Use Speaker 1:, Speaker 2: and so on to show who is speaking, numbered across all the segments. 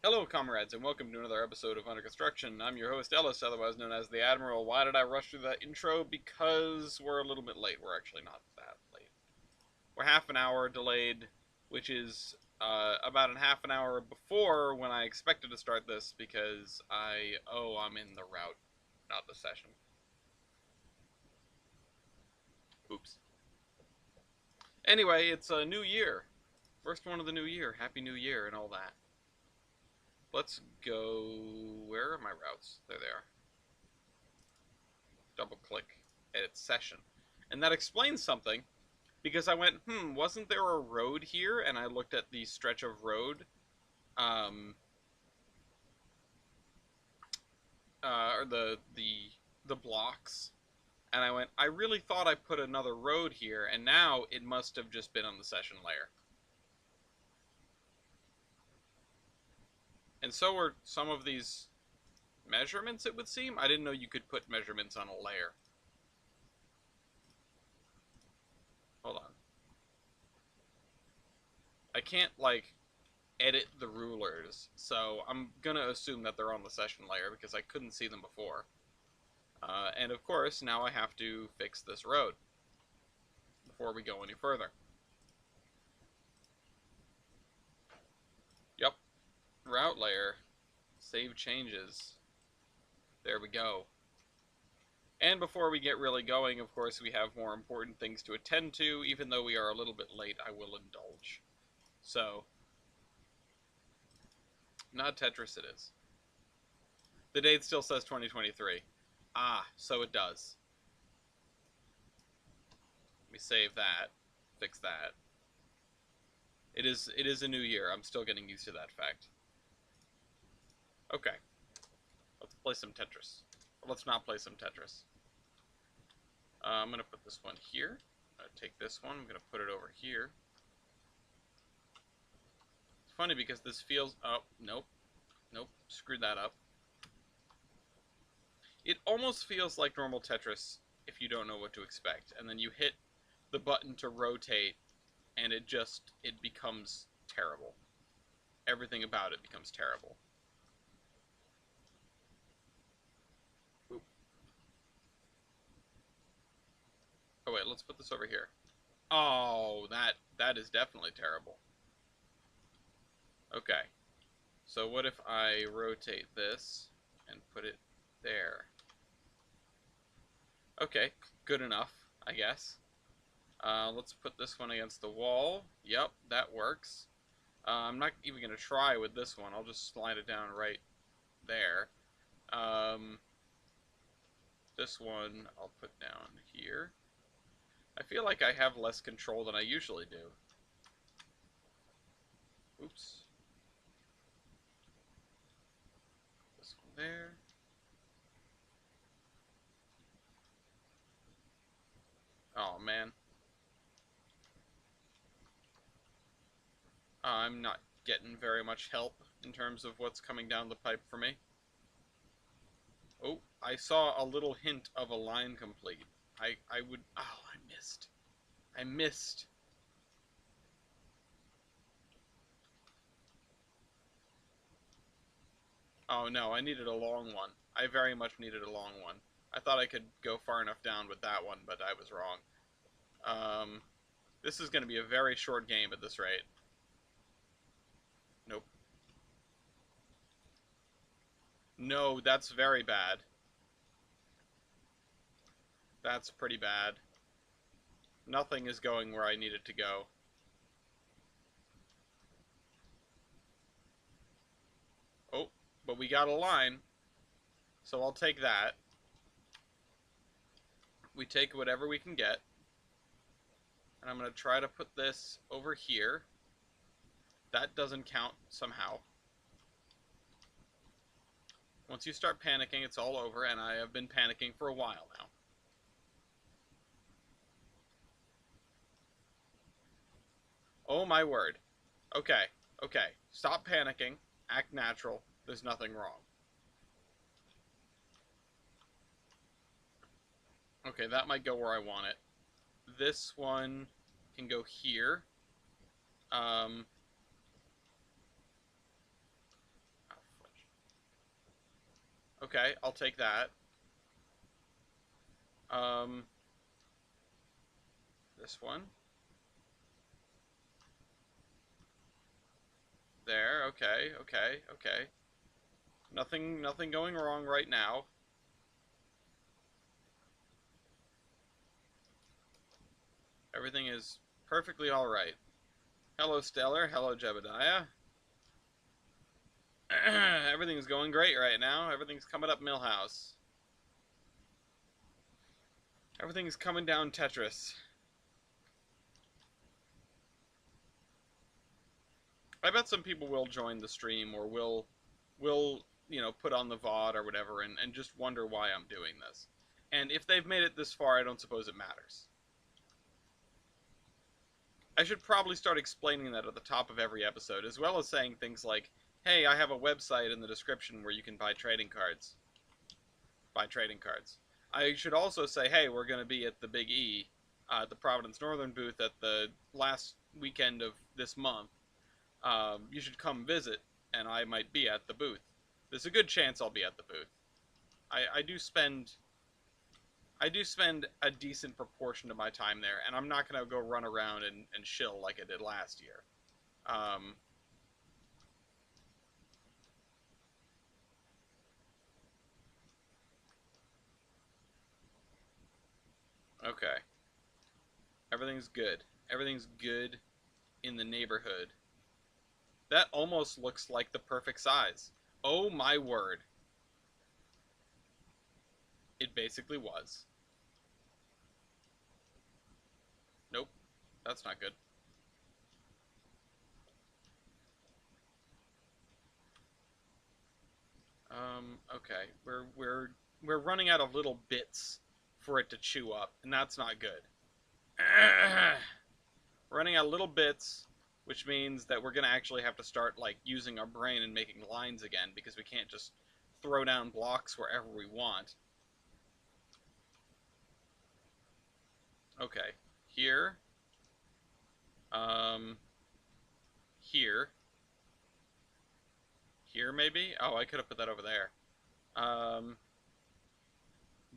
Speaker 1: Hello, comrades, and welcome to another episode of Under Construction. I'm your host, Ellis, otherwise known as the Admiral. Why did I rush through that intro? Because we're a little bit late. We're actually not that late. We're half an hour delayed, which is about a half an hour before when I expected to start this because I'm in the route, not the session. Oops. Anyway, it's a new year. First one of the new year. Happy New Year and all that. Let's go. Where are my routes? There they are. Double click edit session. And that explains something because I went, wasn't there a road here? And I looked at the stretch of road, um, or the blocks, and I went, I really thought I put another road here, and now it must have just been on the session layer. And so were some of these measurements, it would seem. I didn't know you could put measurements on a layer. Hold on. I can't, like, edit the rulers, so I'm gonna assume that they're on the session layer because I couldn't see them before. And of course, now I have to fix this road before we go any further. Yep, route layer, save changes. There we go. And before we get really going, of course, we have more important things to attend to. Even though we are a little bit late, I will indulge. So, not Tetris it is. The date still says 2023. Ah, so it does. Let me save that. Fix that. It is a new year. I'm still getting used to that fact. Okay. Let's play some Tetris. Or let's not play some Tetris. I'm going to put this one here. I'm going to take this one. I'm going to put it over here. It's funny because this feels... Oh, nope. Nope. Screwed that up. It almost feels like normal Tetris if you don't know what to expect. And then you hit the button to rotate, and it becomes terrible. Everything about it becomes terrible. Oop. Oh wait, let's put this over here. Oh, that is definitely terrible. Okay. So what if I rotate this and put it there? Okay, good enough, I guess. Let's put this one against the wall. Yep, that works. I'm not even going to try with this one. I'll just slide it down right there. This one I'll put down here. I feel like I have less control than I usually do. Oops. This one there. Oh, man. I'm not getting very much help in terms of what's coming down the pipe for me. Oh, I saw a little hint of a line complete. I missed. I missed. Oh no, I needed a long one. I very much needed a long one. I thought I could go far enough down with that one, but I was wrong. This is going to be a very short game at this rate. Nope. No, that's very bad. That's pretty bad. Nothing is going where I need it to go. Oh, but we got a line. So I'll take that. We take whatever we can get. And I'm going to try to put this over here. That doesn't count somehow. Once you start panicking, it's all over, and I have been panicking for a while now. Oh my word. Okay, okay. Stop panicking. Act natural. There's nothing wrong. Okay, that might go where I want it. This one can go here. Okay, I'll take that. Um, this one. There, okay, okay, okay. Nothing going wrong right now. Everything is perfectly alright. Hello, Stellar. Hello, Jebediah. Everything's going great right now. Everything's coming up Millhouse. Everything's coming down Tetris. I bet some people will join the stream or will put on the VOD or whatever and just wonder why I'm doing this. And if they've made it this far, I don't suppose it matters. I should probably start explaining that at the top of every episode, as well as saying things like, hey, I have a website in the description where you can buy trading cards. I should also say, hey, we're going to be at the Big E, at the Providence Northern booth at the last weekend of this month. You should come visit, and I might be at the booth. There's a good chance I'll be at the booth. I do spend a decent proportion of my time there, and I'm not going to go run around and shill like I did last year. Okay. Everything's good. Everything's good in the neighborhood. That almost looks like the perfect size. Oh my word. It basically was. Nope. That's not good. Okay. We're running out of little bits for it to chew up, and that's not good. Running out of little bits, which means that we're gonna actually have to start like using our brain and making lines again, because we can't just throw down blocks wherever we want. Okay, here, here, here maybe. Oh, I could have put that over there.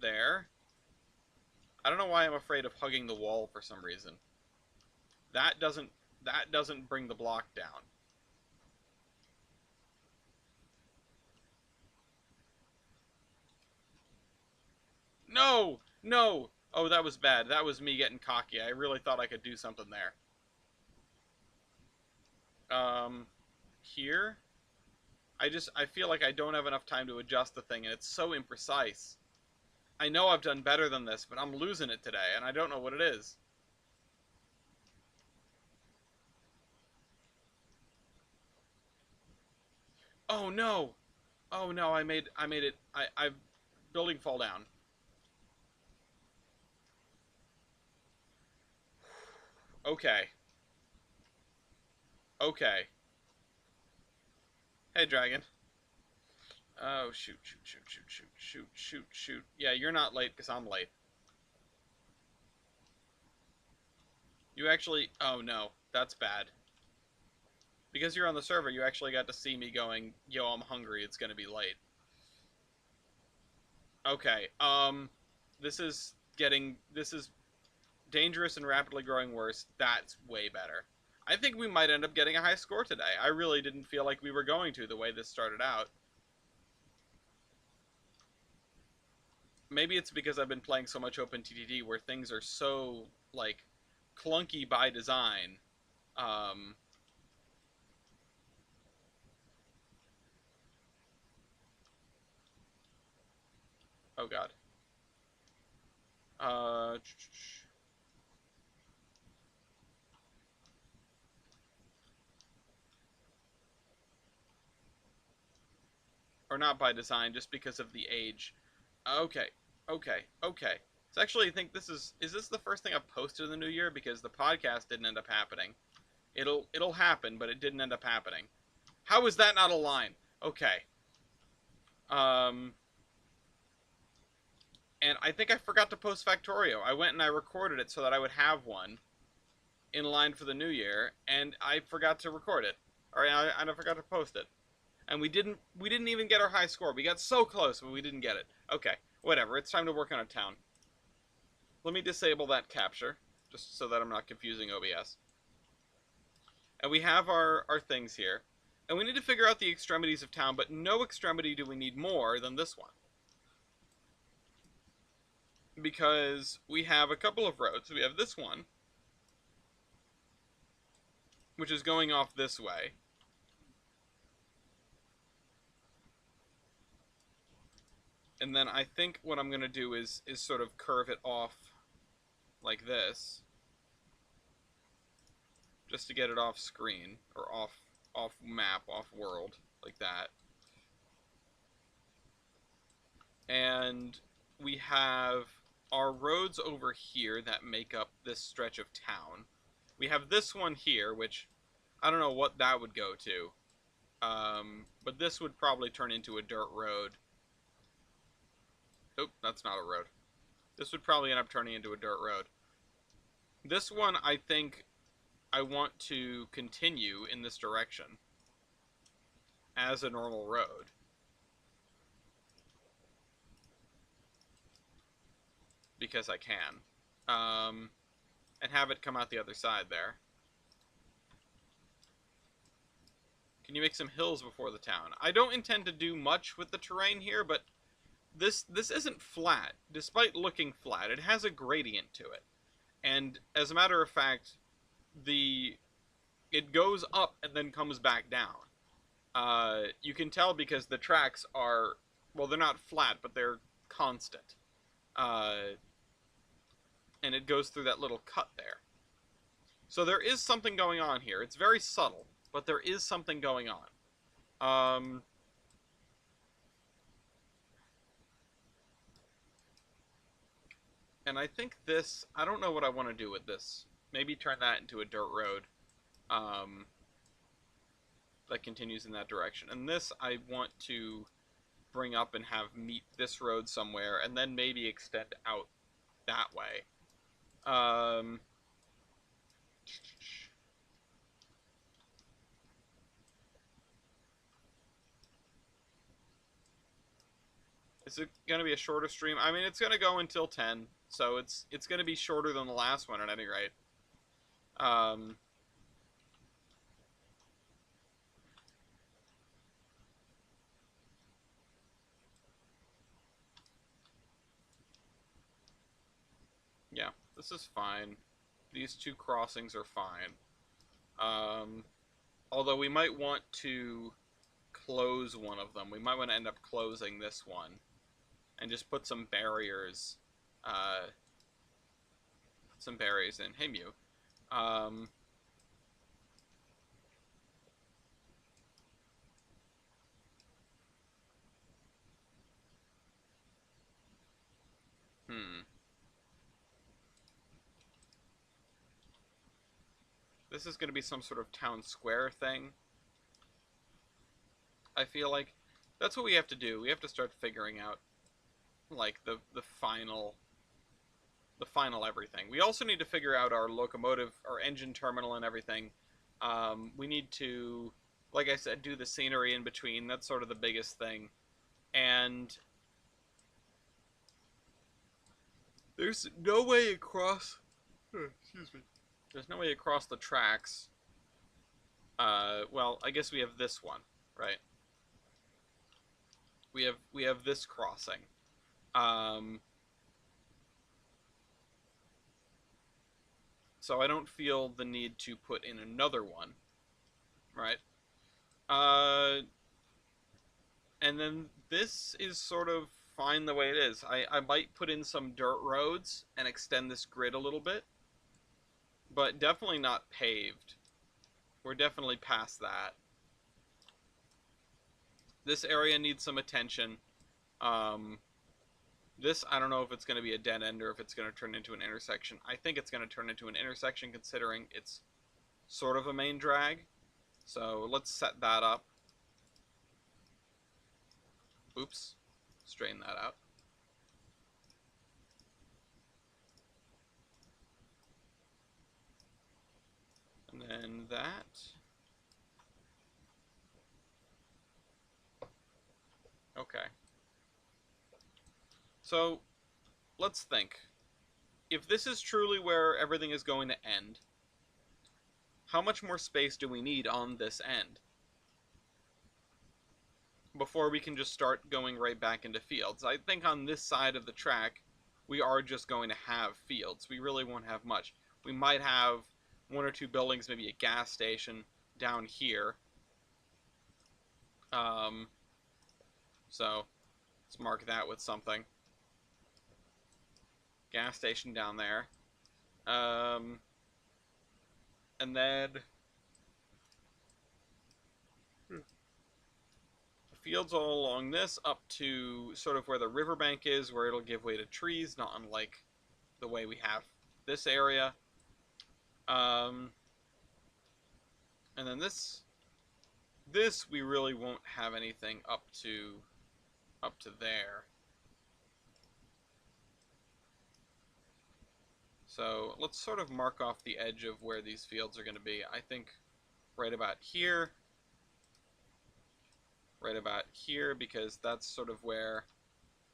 Speaker 1: There. I don't know why I'm afraid of hugging the wall for some reason. That doesn't bring the block down. No! No! Oh, that was bad. That was me getting cocky. I really thought I could do something there. Here? I feel like I don't have enough time to adjust the thing, and it's so imprecise. I know I've done better than this, but I'm losing it today, and I don't know what it is. Oh no! Oh no, I made it. I building fall down. Okay. Okay. Hey, dragon. Oh, shoot, shoot, shoot, shoot, shoot, shoot, shoot, shoot. Yeah, you're not late because I'm late. You actually... Oh, no. That's bad. Because you're on the server, you actually got to see me going, yo, I'm hungry, it's gonna be late. Okay, this is dangerous and rapidly growing worse. That's way better. I think we might end up getting a high score today. I really didn't feel like we were going to the way this started out. Maybe it's because I've been playing so much OpenTTD where things are so, like, clunky by design. Oh god. Uh... Or not by design, just because of the age. Okay, okay, okay. So actually, I think this is this the first thing I've posted in the new year? Because the podcast didn't end up happening. It'll happen, but it didn't end up happening. How is that not a line? Okay. And I think I forgot to post Factorio. I went and I recorded it so that I would have one in line for the new year, and I forgot to record it. Or I forgot to post it. And we didn't even get our high score. We got so close, but we didn't get it. Okay, whatever. It's time to work on a town. Let me disable that capture, just so that I'm not confusing OBS. And we have our things here. And we need to figure out the extremities of town, but no extremity do we need more than this one. Because we have a couple of roads. We have this one, which is going off this way. And then I think what I'm going to do is sort of curve it off like this. Just to get it off screen, or off map, off world, like that. And we have our roads over here that make up this stretch of town. We have this one here, which I don't know what that would go to. But this would probably turn into a dirt road. Oh, that's not a road. This would probably end up turning into a dirt road. This one, I think I want to continue in this direction as a normal road. Because I can. And have it come out the other side there. Can you make some hills before the town? I don't intend to do much with the terrain here, but this isn't flat. Despite looking flat, it has a gradient to it. And as a matter of fact, it goes up and then comes back down. You can tell because the tracks are, well, they're not flat, but they're constant. And it goes through that little cut there. So there is something going on here. It's very subtle, but there is something going on. And I think this, I don't know what I want to do with this. Maybe turn that into a dirt road. That continues in that direction. And this I want to bring up and have meet this road somewhere, and then maybe extend out that way. Is it going to be a shorter stream? I mean, it's going to go until 10, so it's going to be shorter than the last one at any rate. Yeah, this is fine. These two crossings are fine. Although we might want to close one of them. We might want to end up closing this one. And just put some barriers. In. Hey, Mew. This is going to be some sort of town square thing. I feel like that's what we have to do. We have to start figuring out, like, the final everything. We also need to figure out our locomotive, our engine terminal and everything. We need to, like I said, do the scenery in between. That's sort of the biggest thing. And there's no way across... excuse me. There's no way across the tracks. Well, I guess we have this one, right? We have this crossing. So I don't feel the need to put in another one, right? And then this is sort of fine the way it is. I might put in some dirt roads and extend this grid a little bit, but definitely not paved. We're definitely past that. This area needs some attention. This, I don't know if it's going to be a dead end or if it's going to turn into an intersection. I think it's going to turn into an intersection considering it's sort of a main drag. So let's set that up. Oops. Straighten that out. And then that. Okay. So, let's think. If this is truly where everything is going to end, how much more space do we need on this end before we can just start going right back into fields? I think on this side of the track, we are just going to have fields. We really won't have much. We might have one or two buildings, maybe a gas station down here. Um, so let's mark that with something. Gas station down there. And then fields all along this up to sort of where the riverbank is, where it'll give way to trees, not unlike the way we have this area. And then this we really won't have anything up to there. So let's sort of mark off the edge of where these fields are going to be. I think right about here, because that's sort of where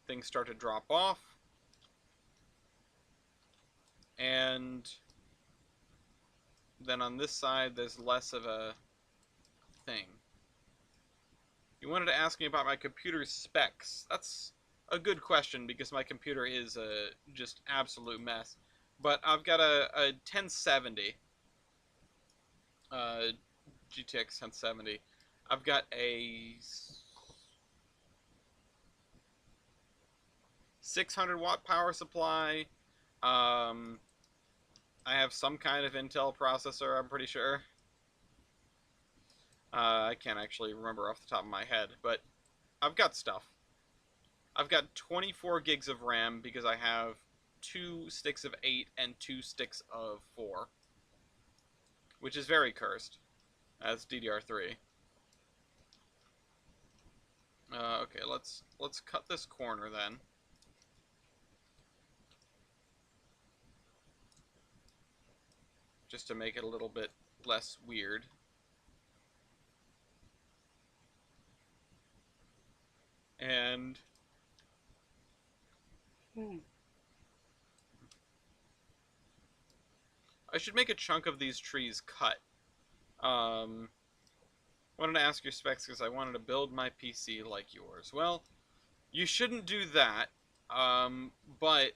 Speaker 1: things start to drop off. And then on this side, there's less of a thing. You wanted to ask me about my computer's specs. That's a good question because my computer is a just absolute mess. But I've got a 1070, GTX 1070. I've got a 600-watt power supply. I have some kind of Intel processor, I'm pretty sure. I can't actually remember off the top of my head, but I've got stuff. I've got 24 gigs of RAM because I have 2 sticks of 8 and 2 sticks of 4, which is very cursed as DDR3. Okay, let's cut this corner then. Just to make it a little bit less weird. And I should make a chunk of these trees cut. Wanted to ask your specs because I wanted to build my PC like yours. Well, you shouldn't do that, but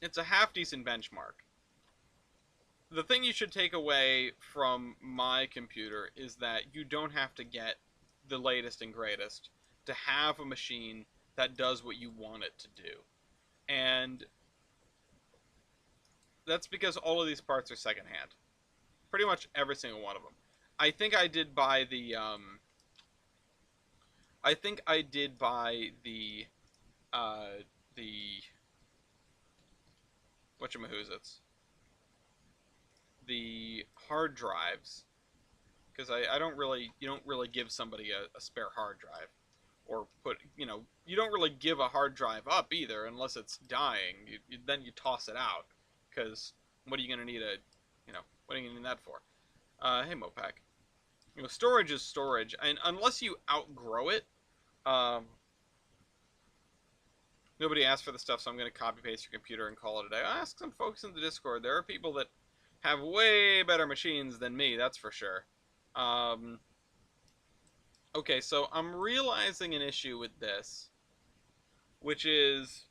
Speaker 1: it's a half-decent benchmark. The thing you should take away from my computer is that you don't have to get the latest and greatest to have a machine that does what you want it to do. And that's because all of these parts are secondhand. Pretty much every single one of them. I think I did buy the, whatchamahoozits? The hard drives. Because I don't really, you don't really give somebody a spare hard drive. Or put, you don't really give a hard drive up either unless it's dying. Then you toss it out. Because what are you going to need what are you going to need that for? Hey, Mopac. Storage is storage. And unless you outgrow it, nobody asked for the stuff, so I'm going to copy-paste your computer and call it a day. I ask some folks in the Discord. There are people that have way better machines than me, that's for sure. Okay, so I'm realizing an issue with this, which is...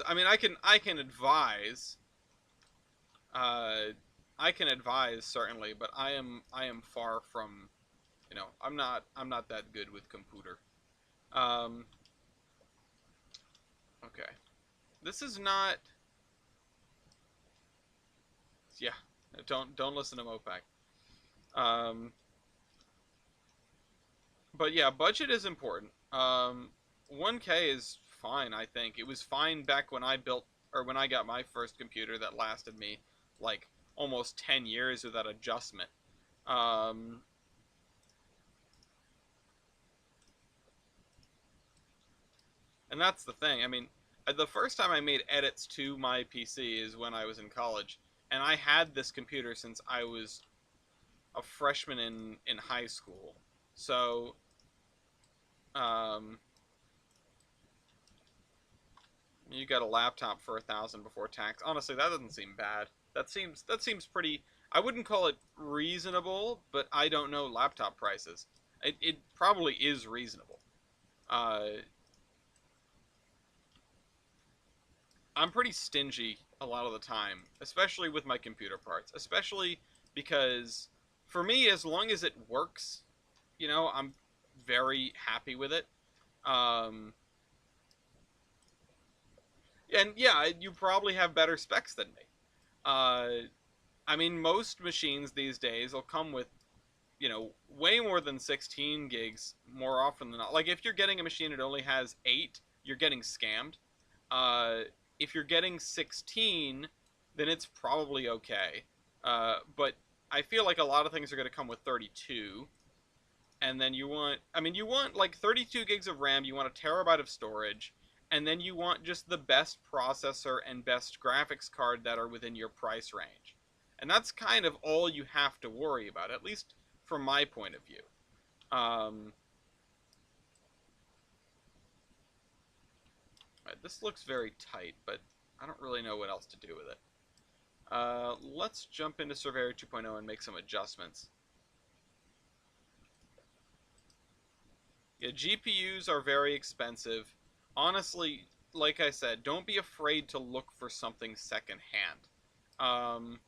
Speaker 1: I mean, I can advise. I can advise certainly, but I am far from, I'm not that good with computer. Okay, this is not. Yeah, don't listen to Mopac. But yeah, budget is important. 1K is fine, I think. It was fine back when I got my first computer that lasted me like almost 10 years without adjustment. And that's the thing. I mean, the first time I made edits to my PC is when I was in college, and I had this computer since I was a freshman in high school. So, um, you got a laptop for 1,000 before tax. Honestly, that doesn't seem bad. That seems pretty. I wouldn't call it reasonable, but I don't know laptop prices. It probably is reasonable. Uh, I'm pretty stingy a lot of the time, especially with my computer parts. Especially because for me, as long as it works, I'm very happy with it. Um, and yeah, you probably have better specs than me. Uh, I mean, most machines these days will come with, way more than 16 gigs more often than not. Like, if you're getting a machine that only has 8, you're getting scammed. Uh, if you're getting 16, then it's probably okay. But I feel like a lot of things are going to come with 32. And then you want like 32 gigs of RAM, you want a terabyte of storage, and then you want just the best processor and best graphics card that are within your price range. And that's kind of all you have to worry about, at least from my point of view. Um, this looks very tight, but I don't really know what else to do with it. Let's jump into Surveyor 2.0 and make some adjustments. Yeah, GPUs are very expensive. Honestly, like I said, don't be afraid to look for something secondhand. Um,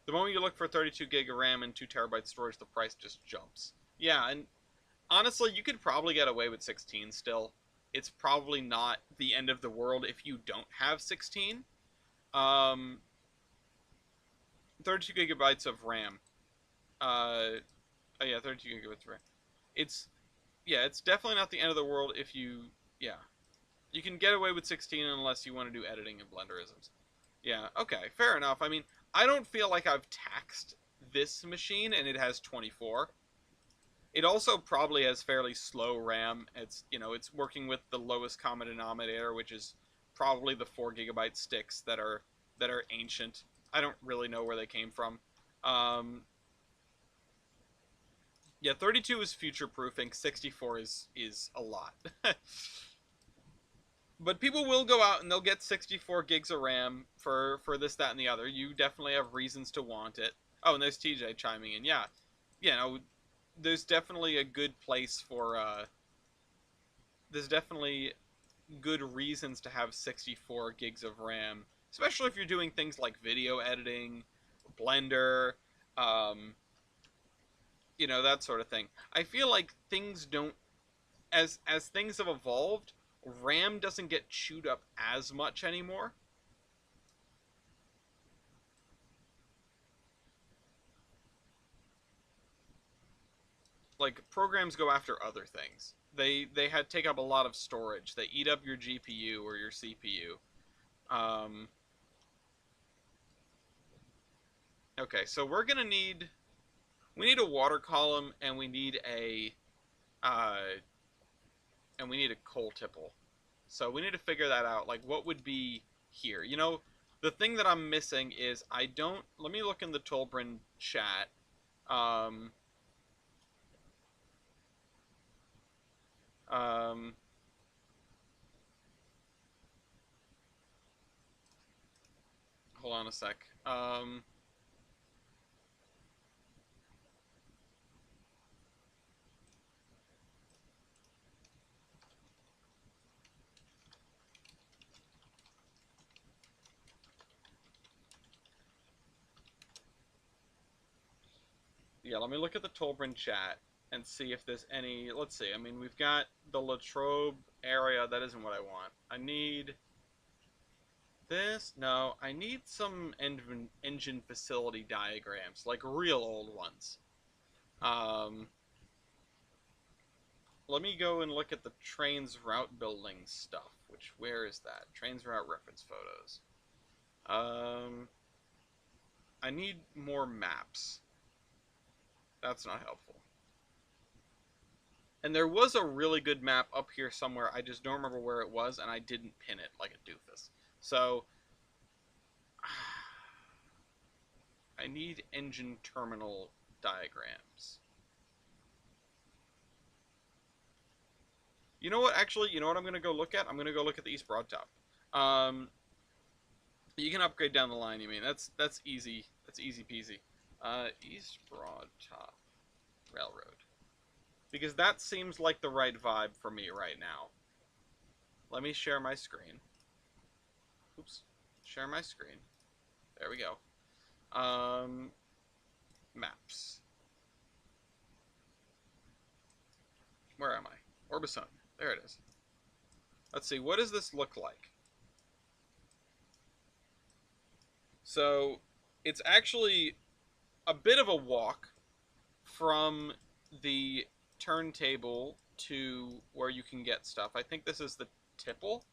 Speaker 1: the moment you look for 32 gig of RAM and 2 terabyte storage, the price just jumps. Yeah, and honestly, you could probably get away with 16 still. It's probably not the end of the world if you don't have 16. Um, 32 gigabytes of RAM. Oh yeah, 32 gigabytes of RAM. It's it's definitely not the end of the world if yeah. You can get away with 16 unless you want to do editing and blenderisms. Yeah, okay, fair enough. I mean, I don't feel like I've taxed this machine, and it has 24. It also probably has fairly slow RAM. It's working with the lowest common denominator, which is probably the 4 gigabyte sticks that are ancient. I don't really know where they came from. Um, yeah, 32 is future proofing. 64 is a lot. But people will go out and they'll get 64 gigs of RAM for this, that, and the other. You definitely have reasons to want it. Oh, and there's TJ chiming in. Yeah, there's definitely a good place for. There's definitely good reasons to have 64 gigs of RAM, especially if you're doing things like video editing, Blender, um, that sort of thing. I feel like things don't as things have evolved, RAM doesn't get chewed up as much anymore. Like programs go after other things. They had take up a lot of storage. They eat up your GPU or your CPU. Um, okay, so we need a water column and uh, we need a coal tipple. So we need to figure that out. Like, what would be here? The thing that I'm missing is I don't. Let me look in the Tolbrin chat. Um, um, hold on a sec. Yeah, let me look at the Tolbrin chat and see if there's any. Let's see. I mean, we've got the Latrobe area. That isn't what I want. I need this. No, I need some engine facility diagrams, like real old ones. Um, Let me go and look at the Trainz route building stuff. Where is that? Trainz route reference photos. Um, I need more maps. That's not helpful. And there was a really good map up here somewhere. I just don't remember where it was, and I didn't pin it like a doofus. So, I need engine terminal diagrams. You know what? Actually, you know what I'm gonna go look at? I'm gonna go look at the East Broad Top. Um, you can upgrade down the line. You mean that's easy. That's easy peasy. East Broad Top Railroad, because that seems like the right vibe for me right now. Let me share my screen. Oops, share my screen. There we go. Maps. Where am I? Orbison. There it is. Let's see. What does this look like? So, it's actually a bit of a walk from the turntable to where you can get stuff. I think this is the tipple.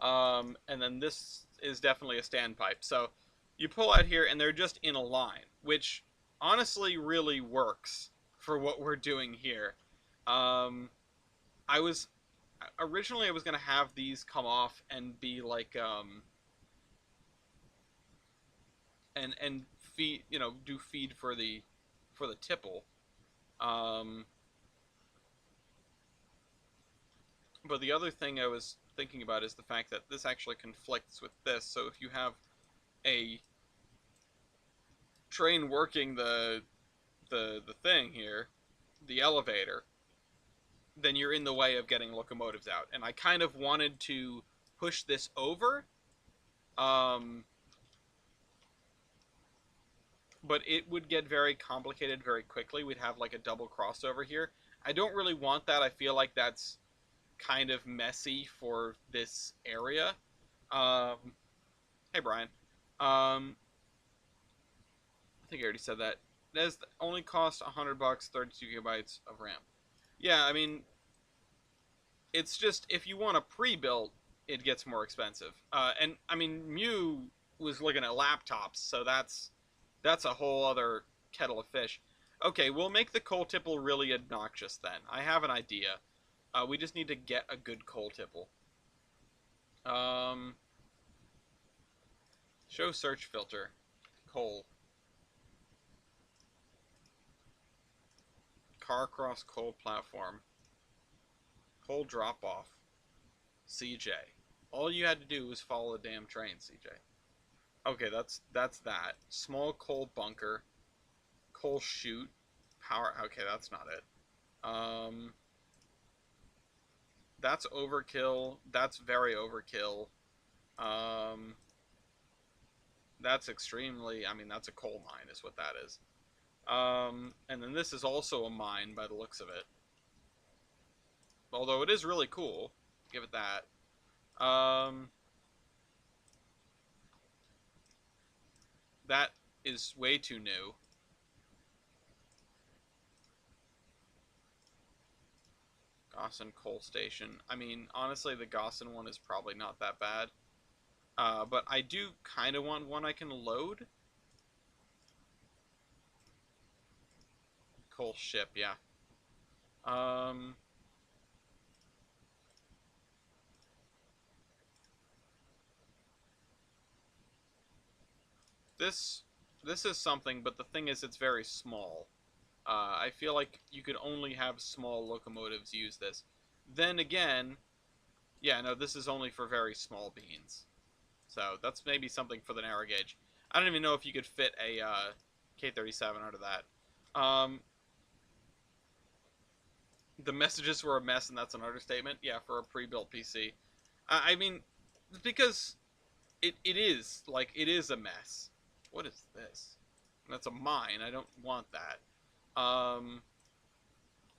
Speaker 1: And then this is definitely a standpipe. So you pull out here and they're just in a line, which honestly really works for what we're doing here. I was originally I was gonna have these come off and be like and feed, you know, do feed for the tipple. Um, but the other thing I was thinking about is the fact that this actually conflicts with this. So if you have a train working the thing here, the elevator, then you're in the way of getting locomotives out. And I kind of wanted to push this over, but it would get very complicated very quickly. We'd have like a double crossover here. I don't really want that. I feel like that's kind of messy for this area. Hey Brian. I think I already said that. That's only cost $100, 32 gigabytes of RAM. Yeah, I mean, it's just if you want a pre-built, it gets more expensive. And I mean, Mew was looking at laptops, so that's a whole other kettle of fish. Okay, we'll make the coal tipple really obnoxious then. I have an idea. We just need to get a good coal tipple. Show search filter. Coal. Carcross coal platform. Coal drop off. CJ. All you had to do was follow the damn train, CJ. Okay, that's that. Small coal bunker. Coal chute. Power. Okay, that's not it. That's overkill. That's very overkill. That's extremely. I mean, that's a coal mine, is what that is. And then this is also a mine by the looks of it. Although it is really cool. Give it that. That is way too new. Gossan coal station. I mean, honestly, the Gossan one is probably not that bad. But I do kind of want one I can load. Coal ship, yeah. This is something, but the thing is, it's very small. I feel like you could only have small locomotives use this. Then again, yeah, no, this is only for very small beans. So that's maybe something for the narrow gauge. I don't even know if you could fit a K37 out of that. The messages were a mess, and that's an understatement. Yeah, for a pre-built PC. I mean, because it is, like, it is a mess. What is this? That's a mine. I don't want that.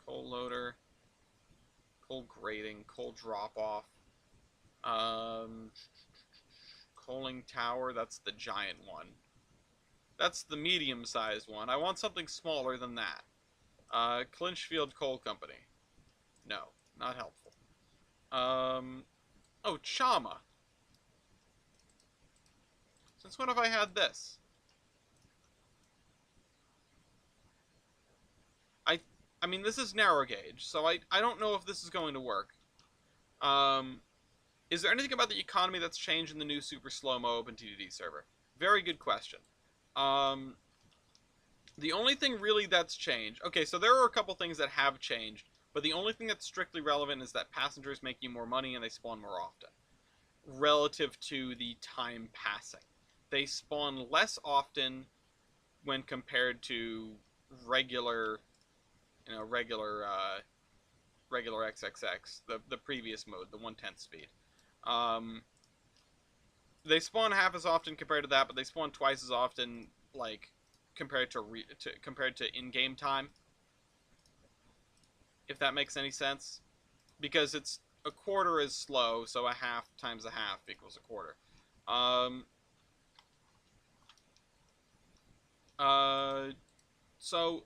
Speaker 1: Coal loader. Coal grading. Coal drop-off. Coaling tower. That's the giant one. That's the medium-sized one. I want something smaller than that. Clinchfield Coal Company. No, not helpful. Oh, Chama. Since when have I had this? I mean, this is narrow gauge, so I don't know if this is going to work. Is there anything about the economy that's changed in the new super slow-mo OpenTDD server? Very good question. The only thing really that's changed... Okay, so there are a couple things that have changed, But the only thing that's strictly relevant is that passengers make you more money and they spawn more often, relative to the time passing. They spawn less often when compared to regular, regular XXX, the previous mode, the 1/10 speed. Um, they spawn half as often compared to that, but they spawn twice as often, like compared to in-game time, if that makes any sense. Because it's a quarter is slow, so a half times a half equals a quarter. Um, so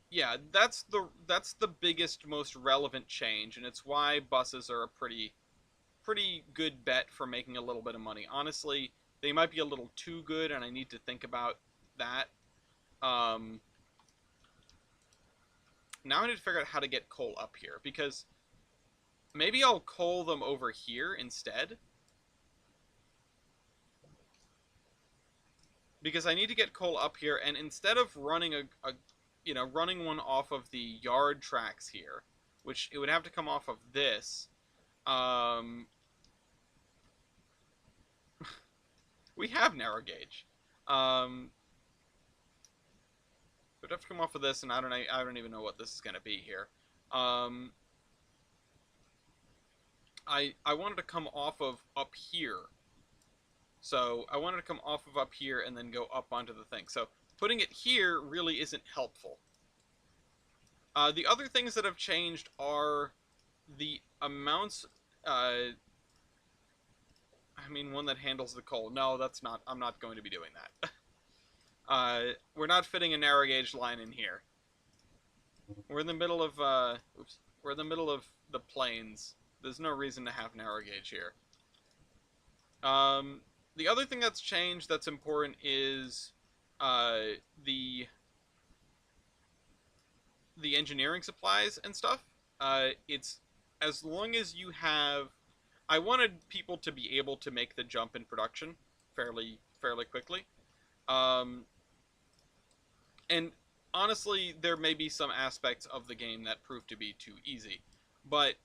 Speaker 1: yeah, that's the biggest, most relevant change, and it's why buses are a pretty good bet for making a little bit of money. Honestly, they might be a little too good, and I need to think about that. Um, Now I need to figure out how to get coal up here, because maybe I'll coal them over here instead. Because I need to get coal up here, and instead of running running one off of the yard tracks here, which it would have to come off of this, um, we have narrow gauge. It would have to come off of this, and I don't even know what this is going to be here. I wanted to come off of up here. So I wanted to come off of up here and then go up onto the thing. So putting it here really isn't helpful. The other things that have changed are the amounts. I mean, one that handles the coal. No, that's not. I'm not going to be doing that. We're not fitting a narrow gauge line in here. We're in the middle of. We're in the middle of the plains. There's no reason to have narrow gauge here. The other thing that's changed that's important is the engineering supplies and stuff. It's as long as you have. I wanted people to be able to make the jump in production fairly quickly, and honestly, there may be some aspects of the game that prove to be too easy, but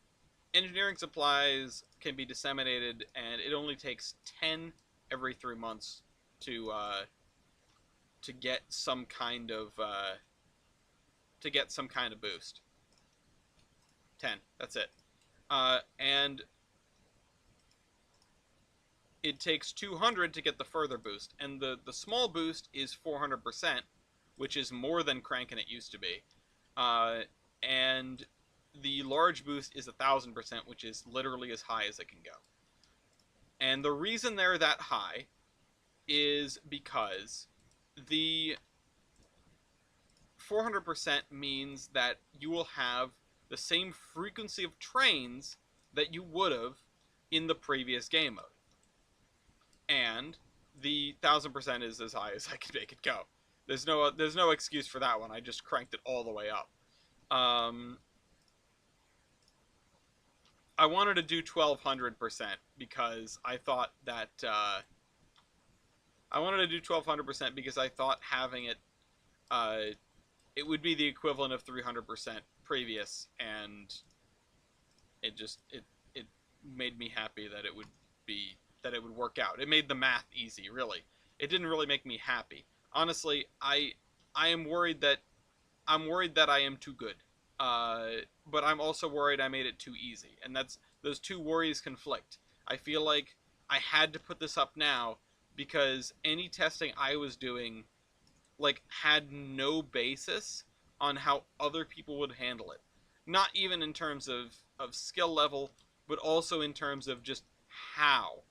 Speaker 1: engineering supplies can be disseminated, and it only takes 10 every 3 months to get some kind of boost. 10. That's it. And it takes 200 to get the further boost, and the small boost is 400%, which is more than cranking it used to be. And the large boost is 1,000%, which is literally as high as it can go. And the reason they're that high is because the 400% means that you will have the same frequency of trains that you would have in the previous game mode. And the 1,000% is as high as I can make it go. There's no excuse for that one. I just cranked it all the way up. I wanted to do 1,200% because I thought that I wanted to do 1,200% because I thought having it it would be the equivalent of 300% previous, and it made me happy that it would work out. It made the math easy, really. It didn't really make me happy. Honestly, I am worried that I am too good. But I'm also worried I made it too easy, and those two worries conflict. I feel like I had to put this up now because any testing I was doing had no basis on how other people would handle it. Not even in terms of skill level, but also in terms of just how,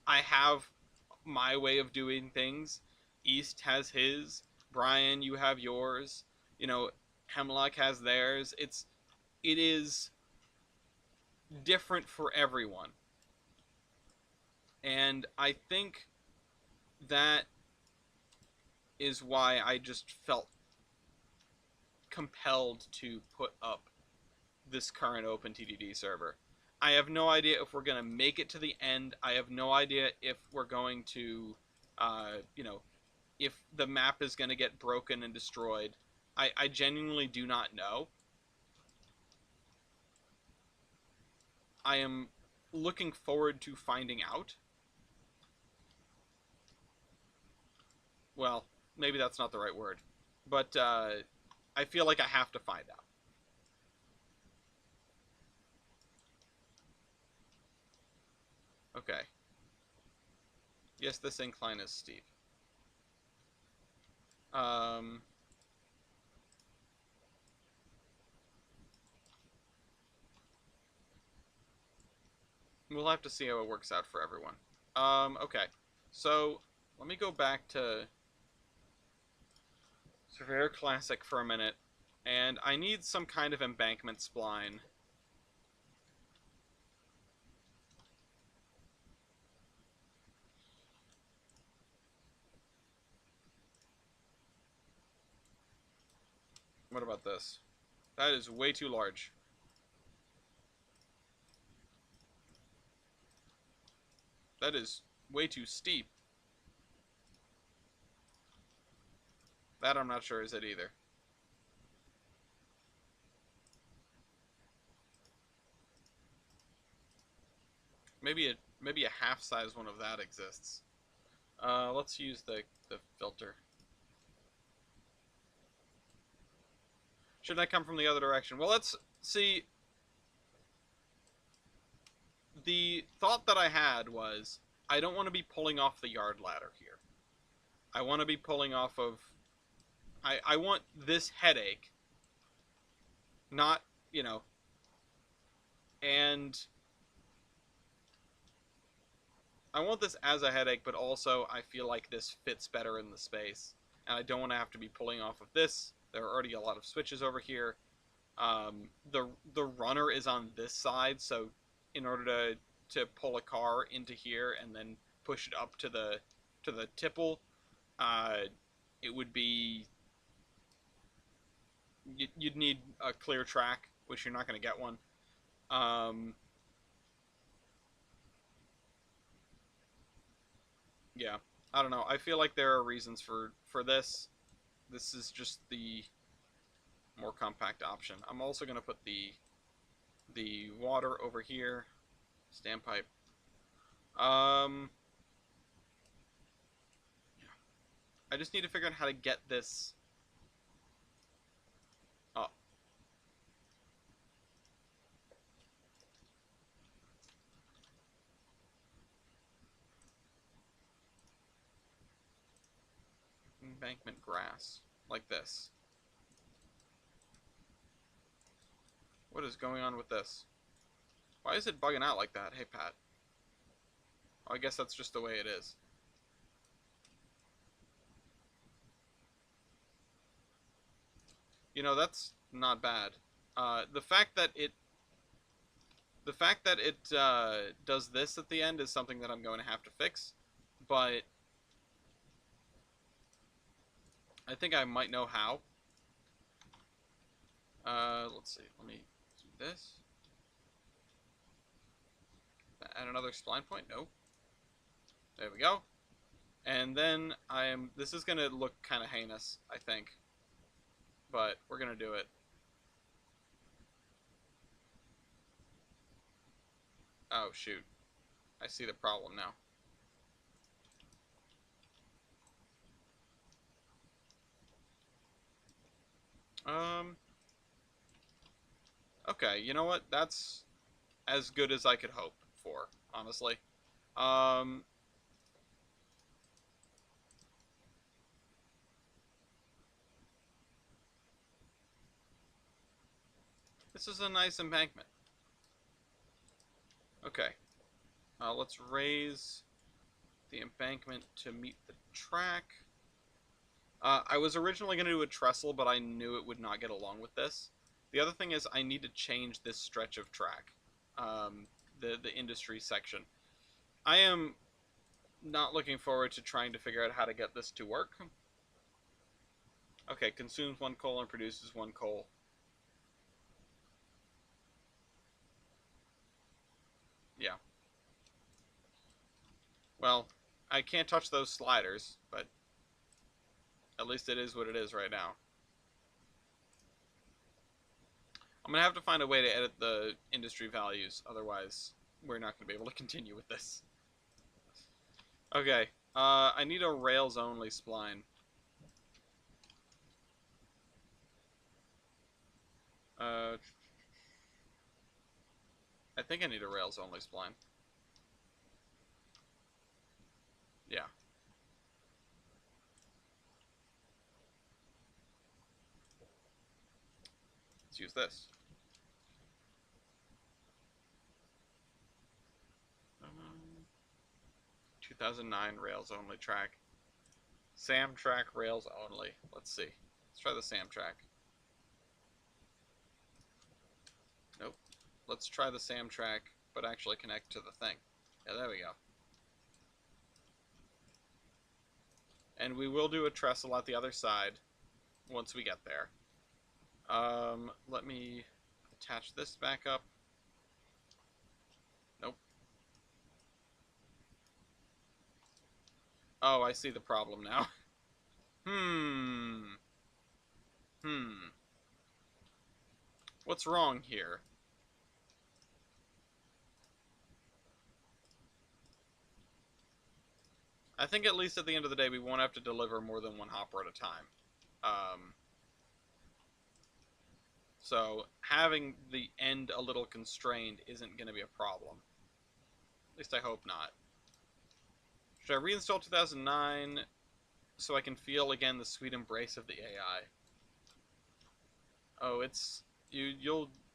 Speaker 1: I have my way of doing things. East has his. Brian, you have yours. Hemlock has theirs. It is different for everyone. And I think that is why I just felt compelled to put up this current OpenTDD server. I have no idea if we're going to make it to the end. I have no idea if we're going to, if the map is going to get broken and destroyed. I genuinely do not know. I am looking forward to finding out. Well, maybe that's not the right word, but I feel like I have to find out. Okay. Yes, this incline is steep. Um, we'll have to see how it works out for everyone. Okay. So, let me go back to Surveyor Classic for a minute, and I need some kind of embankment spline. What about this? That is way too large. That is way too steep. That I'm not sure is it either. Maybe a half-size one of that exists. Let's use the filter. Shouldn't I come from the other direction? Well, let's see. The thought that I had was I don't want to be pulling off the yard ladder here. I want to be pulling off of... I want this headache, not, you know, and I want this as a headache, but also I feel like this fits better in the space. And I don't want to have to be pulling off of this. There are already a lot of switches over here. The runner is on this side, so in order to pull a car into here and then push it up to the tipple, it would be you'd need a clear track, which you're not going to get one. Yeah, I don't know. I feel like there are reasons for this. This is just the more compact option. I'm also going to put the water over here, standpipe. Yeah. I just need to figure out how to get this up. Embankment grass, like this. What is going on with this? Why is it bugging out like that? Hey, Pat. Oh, I guess that's just the way it is. You know, that's not bad. The fact that it does this at the end is something that I'm going to have to fix, but I think I might know how. Let's see. Let me do this. Add another spline point. Nope. There we go. And then this is going to look kind of heinous, I think. But we're going to do it. Oh, shoot. I see the problem now. Okay, you know what? That's as good as I could hope for, honestly. This is a nice embankment. Okay. Let's raise the embankment to meet the track. I was originally going to do a trestle, but I knew it would not get along with this. The other thing is I need to change this stretch of track, the industry section. I am not looking forward to trying to figure out how to get this to work. Okay, consumes 1 coal and produces 1 coal. Yeah. Well, I can't touch those sliders, but at least it is what it is right now. I'm gonna have to find a way to edit the industry values, otherwise we're not gonna be able to continue with this. Okay, I need a rails only spline. I think I need a rails only spline. Yeah. Let's use this. 2009 rails only track. SAM track rails only. Let's see. Let's try the SAM track. Nope. Let's try the SAM track, but actually connect to the thing. Yeah, there we go. And we will do a trestle at the other side once we get there. Let me attach this back up. Nope. Oh, I see the problem now. What's wrong here? I think at least at the end of the day, we won't have to deliver more than one hopper at a time. So having the end a little constrained isn't going to be a problem. At least I hope not. Should I reinstall 2009 so I can feel again the sweet embrace of the AI? Oh, it's...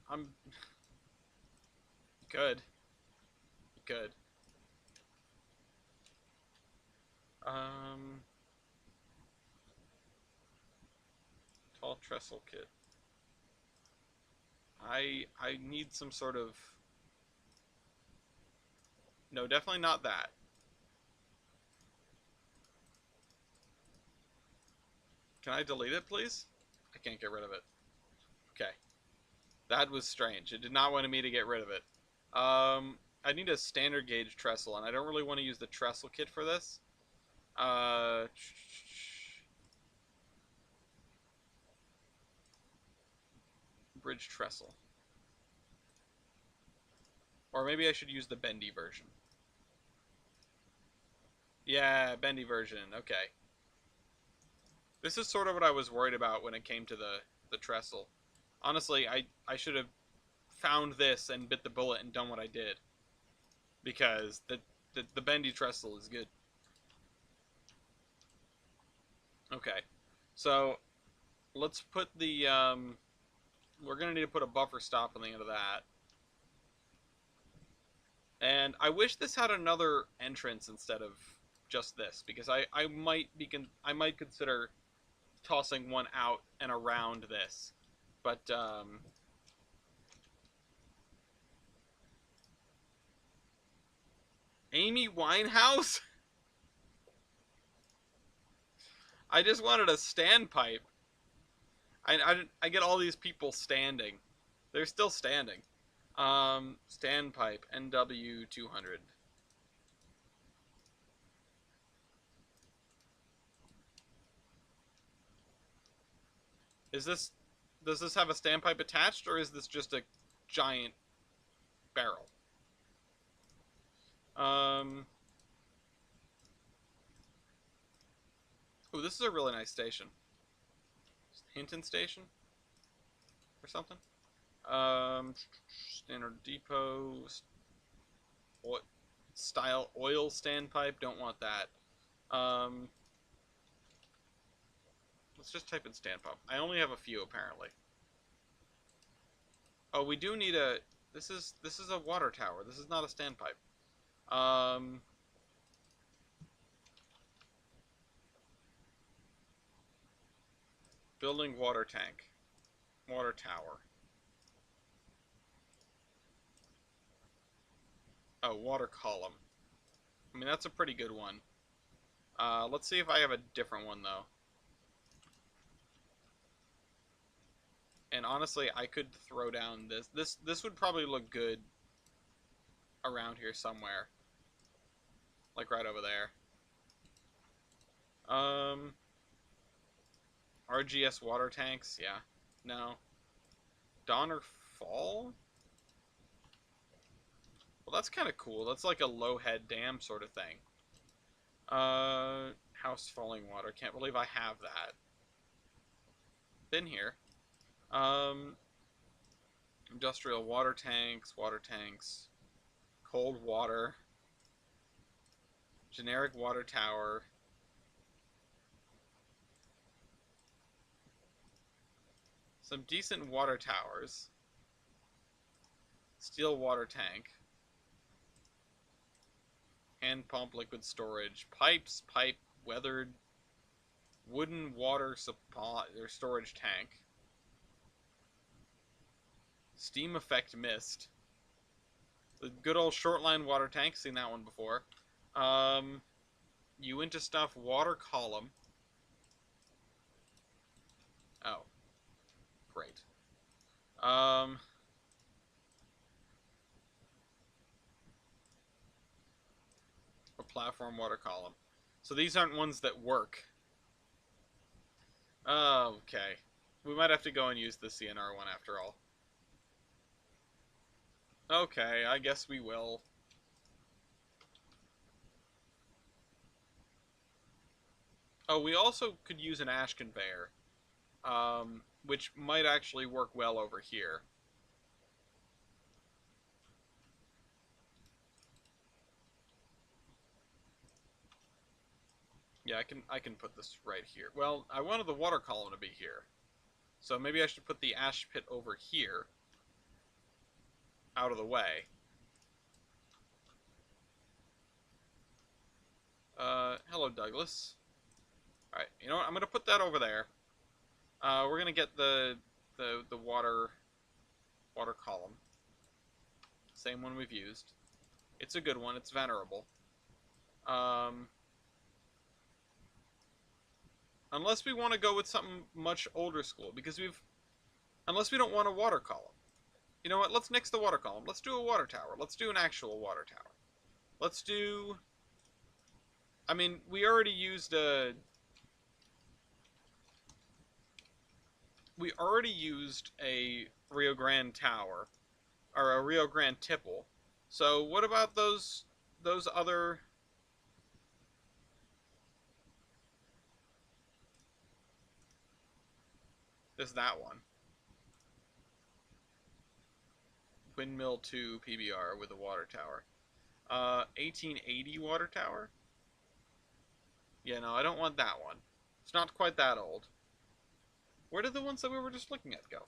Speaker 1: I'm... Good. Good. Tall trestle kit. I need some sort of... No, definitely not that. Can I delete it, please? I can't get rid of it. Okay. That was strange. It did not want me to get rid of it. I need a standard gauge trestle, and I don't really want to use the trestle kit for this. Bridge trestle. Or maybe I should use the bendy version. Yeah, bendy version. Okay. This is sort of what I was worried about when it came to the trestle. Honestly, I should have found this and bit the bullet and done what I did. Because the bendy trestle is good. Okay. So, let's put the, we're going to need to put a buffer stop on the end of that. And I wish this had another entrance instead of just this, because I might consider tossing one out and around this. But, Amy Winehouse? I just wanted a standpipe. I get all these people standing. They're still standing. Standpipe, NW200. Does this have a standpipe attached, or is this just a giant barrel? Oh, this is a really nice station. Hinton Station? Or something? Standard depot. What style oil standpipe? Don't want that. Let's just type in standpipe. I only have a few apparently. Oh, we do need a. This is a water tower. This is not a standpipe. Building water tank. Water tower. Oh, water column. I mean, that's a pretty good one. Let's see if I have a different one, though. And honestly, I could throw down this. This would probably look good around here somewhere. Like right over there. RGS water tanks, yeah. No. Donner fall? Well, that's kind of cool. That's like a low head dam sort of thing. House falling water. Can't believe I have that. Been here. Um, industrial water tanks, cold water, generic water tower. Some decent water towers. Steel water tank. Hand pump, liquid storage. Pipes, weathered. Wooden water supply or storage tank. Steam effect mist. The good old short line water tank. Seen that one before. You into stuff. Water column. Oh. Great. A platform water column. So these aren't ones that work. Okay. We might have to go and use the CNR one after all. Okay, I guess we will. Oh, we also could use an ash conveyor. Which might actually work well over here. Yeah, I can put this right here. Well, I wanted the water column to be here. So maybe I should put the ash pit over here. Out of the way. Hello, Douglas. Alright, you know what? I'm going to put that over there. We're going to get the water column. Same one we've used. It's a good one. It's venerable. Unless we want to go with something much older school, because unless we don't want a water column. You know what? Let's nix the water column. Let's do a water tower. Let's do an actual water tower. Let's do... I mean, we already used a... We already used a Rio Grande tower. Or a Rio Grande tipple. So what about those other... There's that one. Windmill 2 PBR with a water tower. 1880 water tower? Yeah, no, I don't want that one. It's not quite that old. Where did the ones that we were just looking at go?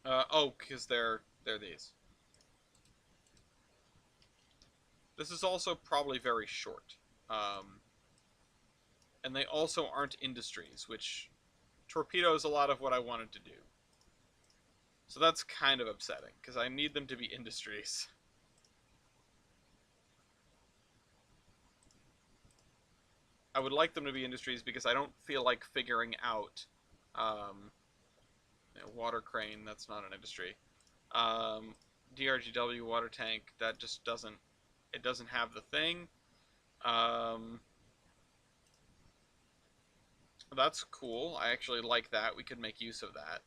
Speaker 1: Oh, because they're these. This is also probably very short. And they also aren't industries, which torpedoes a lot of what I wanted to do. So that's kind of upsetting, because I need them to be industries. I would like them to be industries because I don't feel like figuring out water crane, that's not an industry. DRGW water tank, that just doesn't have the thing. That's cool. I actually like that. We could make use of that.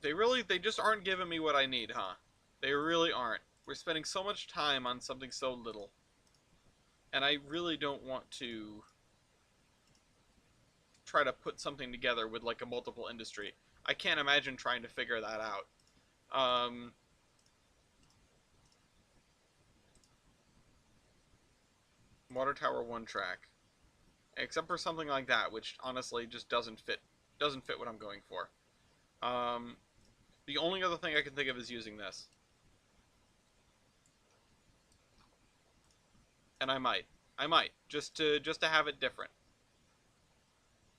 Speaker 1: They just aren't giving me what I need, huh? They really aren't. We're spending so much time on something so little. And I really don't want to try to put something together with like a multiple industry. I can't imagine trying to figure that out. Water tower 1 track. Except for something like that, which honestly just doesn't fit what I'm going for. The only other thing I can think of is using this. And I might, just to have it different.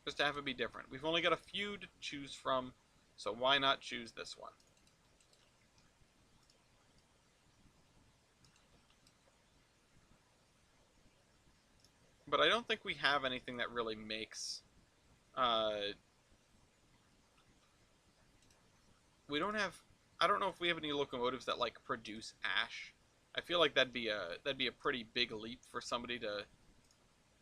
Speaker 1: Just to have it be different. We've only got a few to choose from, so why not choose this one? But I don't think we have anything that really makes... we don't have I don't know if we have any locomotives that like produce ash. I feel like that'd be a pretty big leap for somebody to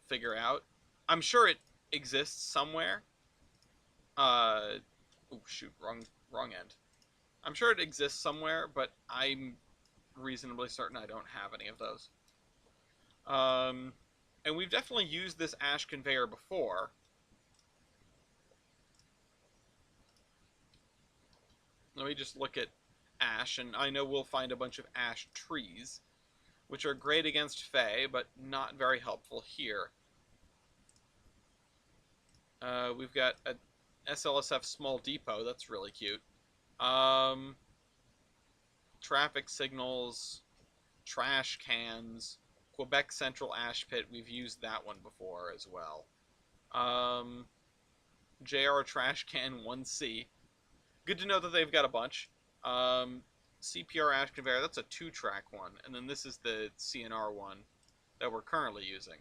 Speaker 1: figure out. I'm sure it exists somewhere. Oh shoot, wrong end. I'm sure it exists somewhere, but I'm reasonably certain I don't have any of those. Um, and we've definitely used this ash conveyor before. Let me just look at ash, and I know we'll find a bunch of ash trees, which are great against Fae, but not very helpful here. We've got a SLSF small depot. That's really cute. Traffic signals, trash cans, Quebec Central Ash Pit. We've used that one before as well. JR Trash Can 1C. Good to know that they've got a bunch. CPR Ash Conveyor, that's a 2-track one. And then this is the CNR one that we're currently using.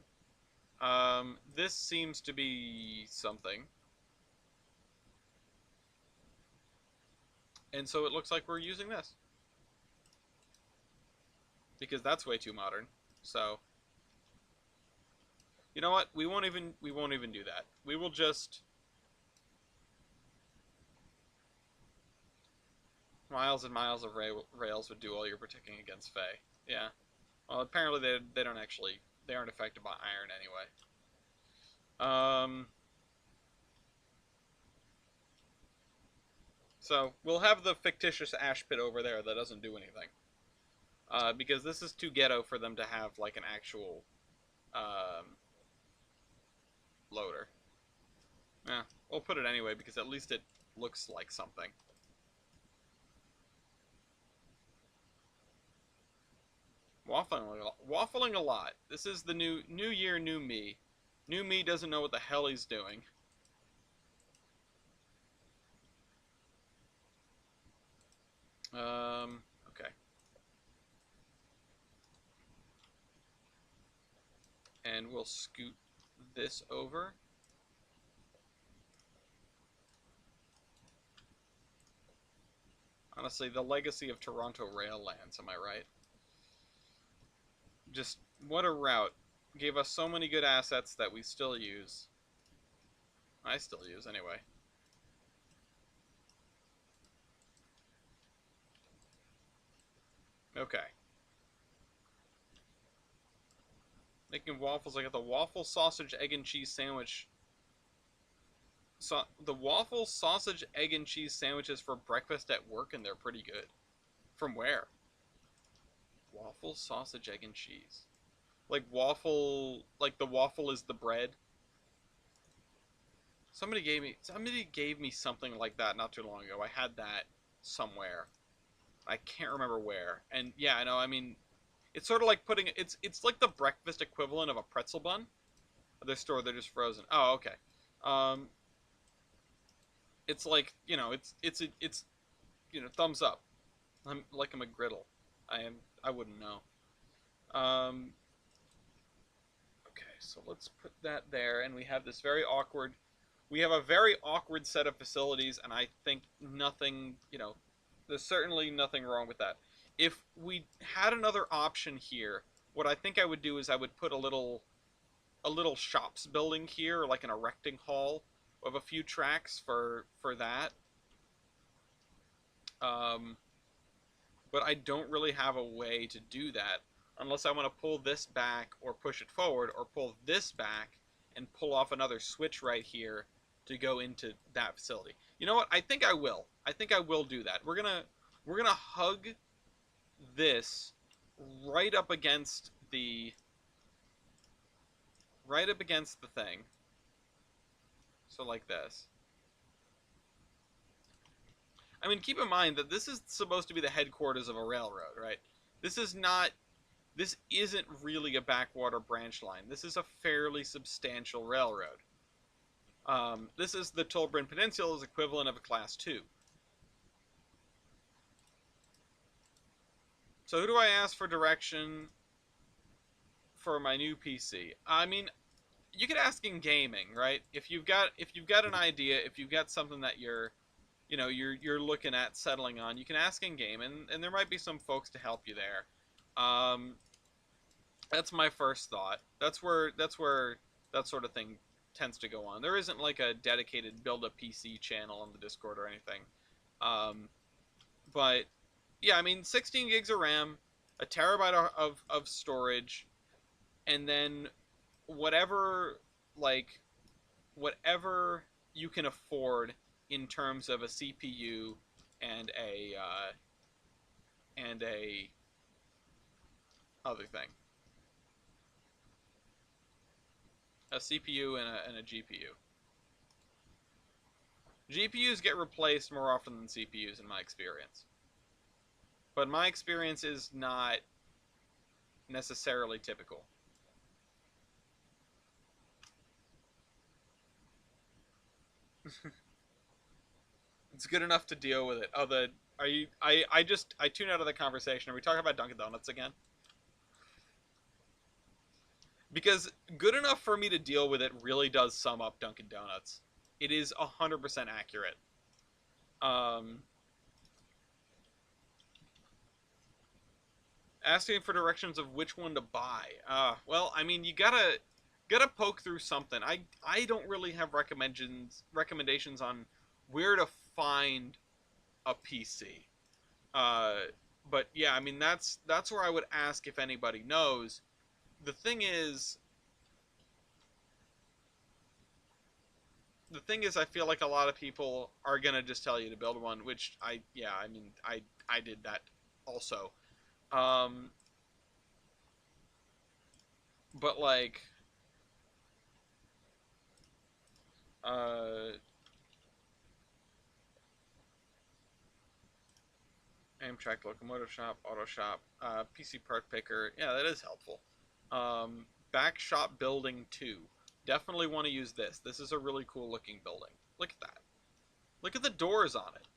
Speaker 1: This seems to be something. And so it looks like we're using this. Because that's way too modern. So, you know what? We won't even do that. We will just miles and miles of rails would do all your protecting against Fae. Yeah. Well, apparently they don't actually, they aren't affected by iron anyway. So we'll have the fictitious ash pit over there that doesn't do anything. Because this is too ghetto for them to have like an actual loader. Yeah, we'll put it anyway because at least it looks like something. Waffling a lot. This is the new year, new me. New me doesn't know what the hell he's doing. Okay. And we'll scoot this over. Honestly, the legacy of Toronto Rail Lands, am I right? Just, what a route. Gave us so many good assets that we still use. I still use, anyway. Okay. Making waffles. I got the waffle sausage egg and cheese sandwich. So the waffle sausage egg and cheese sandwiches for breakfast at work, and they're pretty good. From where? Waffle sausage egg and cheese. Like waffle, like the waffle is the bread. Somebody gave me something like that not too long ago. I had that somewhere. I can't remember where. And yeah, I know. I mean, it's sort of like putting it's like the breakfast equivalent of a pretzel bun. They're stored, they're just frozen. Oh, okay. It's like, you know, it's you know, thumbs up. I'm like a McGriddle. I wouldn't know. Okay, so let's put that there, and we have this very awkward. We have a very awkward set of facilities, and I think nothing, you know, there's certainly nothing wrong with that. If we had another option here, what I think I would do is I would put a little shops building here, like an erecting hall of a few tracks for that. But I don't really have a way to do that unless I want to pull this back or push it forward, or pull this back and pull off another switch right here to go into that facility. You know what? I think I will. I think I will do that. We're gonna hug this right up against the thing. So like this. I mean, keep in mind that this is supposed to be the headquarters of a railroad, right? This isn't really a backwater branch line. This is a fairly substantial railroad. This is the Tolbrin Peninsula's equivalent of a Class 2. So who do I ask for direction for my new PC? I mean, you could ask in gaming, right? If you've got an idea, if you've got something that you're you're looking at settling on, you can ask in game, and there might be some folks to help you there. That's my first thought. That's where that sort of thing tends to go on. There isn't like a dedicated build a PC channel on the Discord or anything. Um, but yeah, I mean, 16 gigs of RAM, a terabyte of storage, and then whatever like whatever you can afford in terms of a CPU and a other thing, a CPU and a GPU. GPUs get replaced more often than CPUs in my experience, but my experience is not necessarily typical. It's good enough to deal with it. Oh, the are you? I tune out of the conversation. Are we talking about Dunkin' Donuts again? Because good enough for me to deal with it really does sum up Dunkin' Donuts. It is 100% accurate. Um, Asking for directions of which one to buy. Well, I mean, you gotta poke through something. I don't really have recommendations on where to find a PC. Uh, but yeah, I mean that's where I would ask if anybody knows. The thing is, I feel like a lot of people are gonna just tell you to build one, which I mean, I did that also. Um, but like, uh, Amtrak locomotive shop, auto shop, PC part picker. Yeah, that is helpful. Back shop building 2. Definitely want to use this. This is a really cool looking building. Look at that. Look at the doors on it.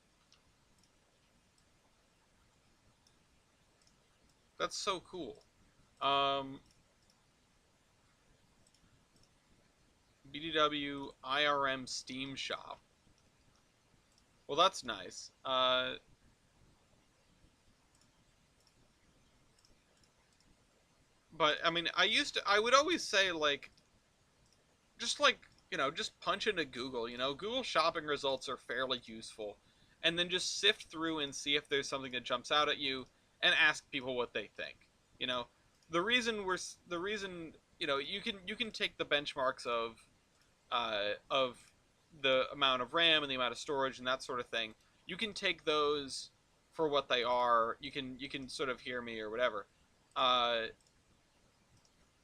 Speaker 1: That's so cool. Um, BDW IRM Steam Shop. Well, that's nice. But I mean, I would always say like, just like, just punch into Google. Google shopping results are fairly useful, and then just sift through and see if there's something that jumps out at you, and ask people what they think. You know, the reason you can take the benchmarks of the amount of RAM and the amount of storage and that sort of thing. You can take those for what they are. You can sort of hear me or whatever. Uh,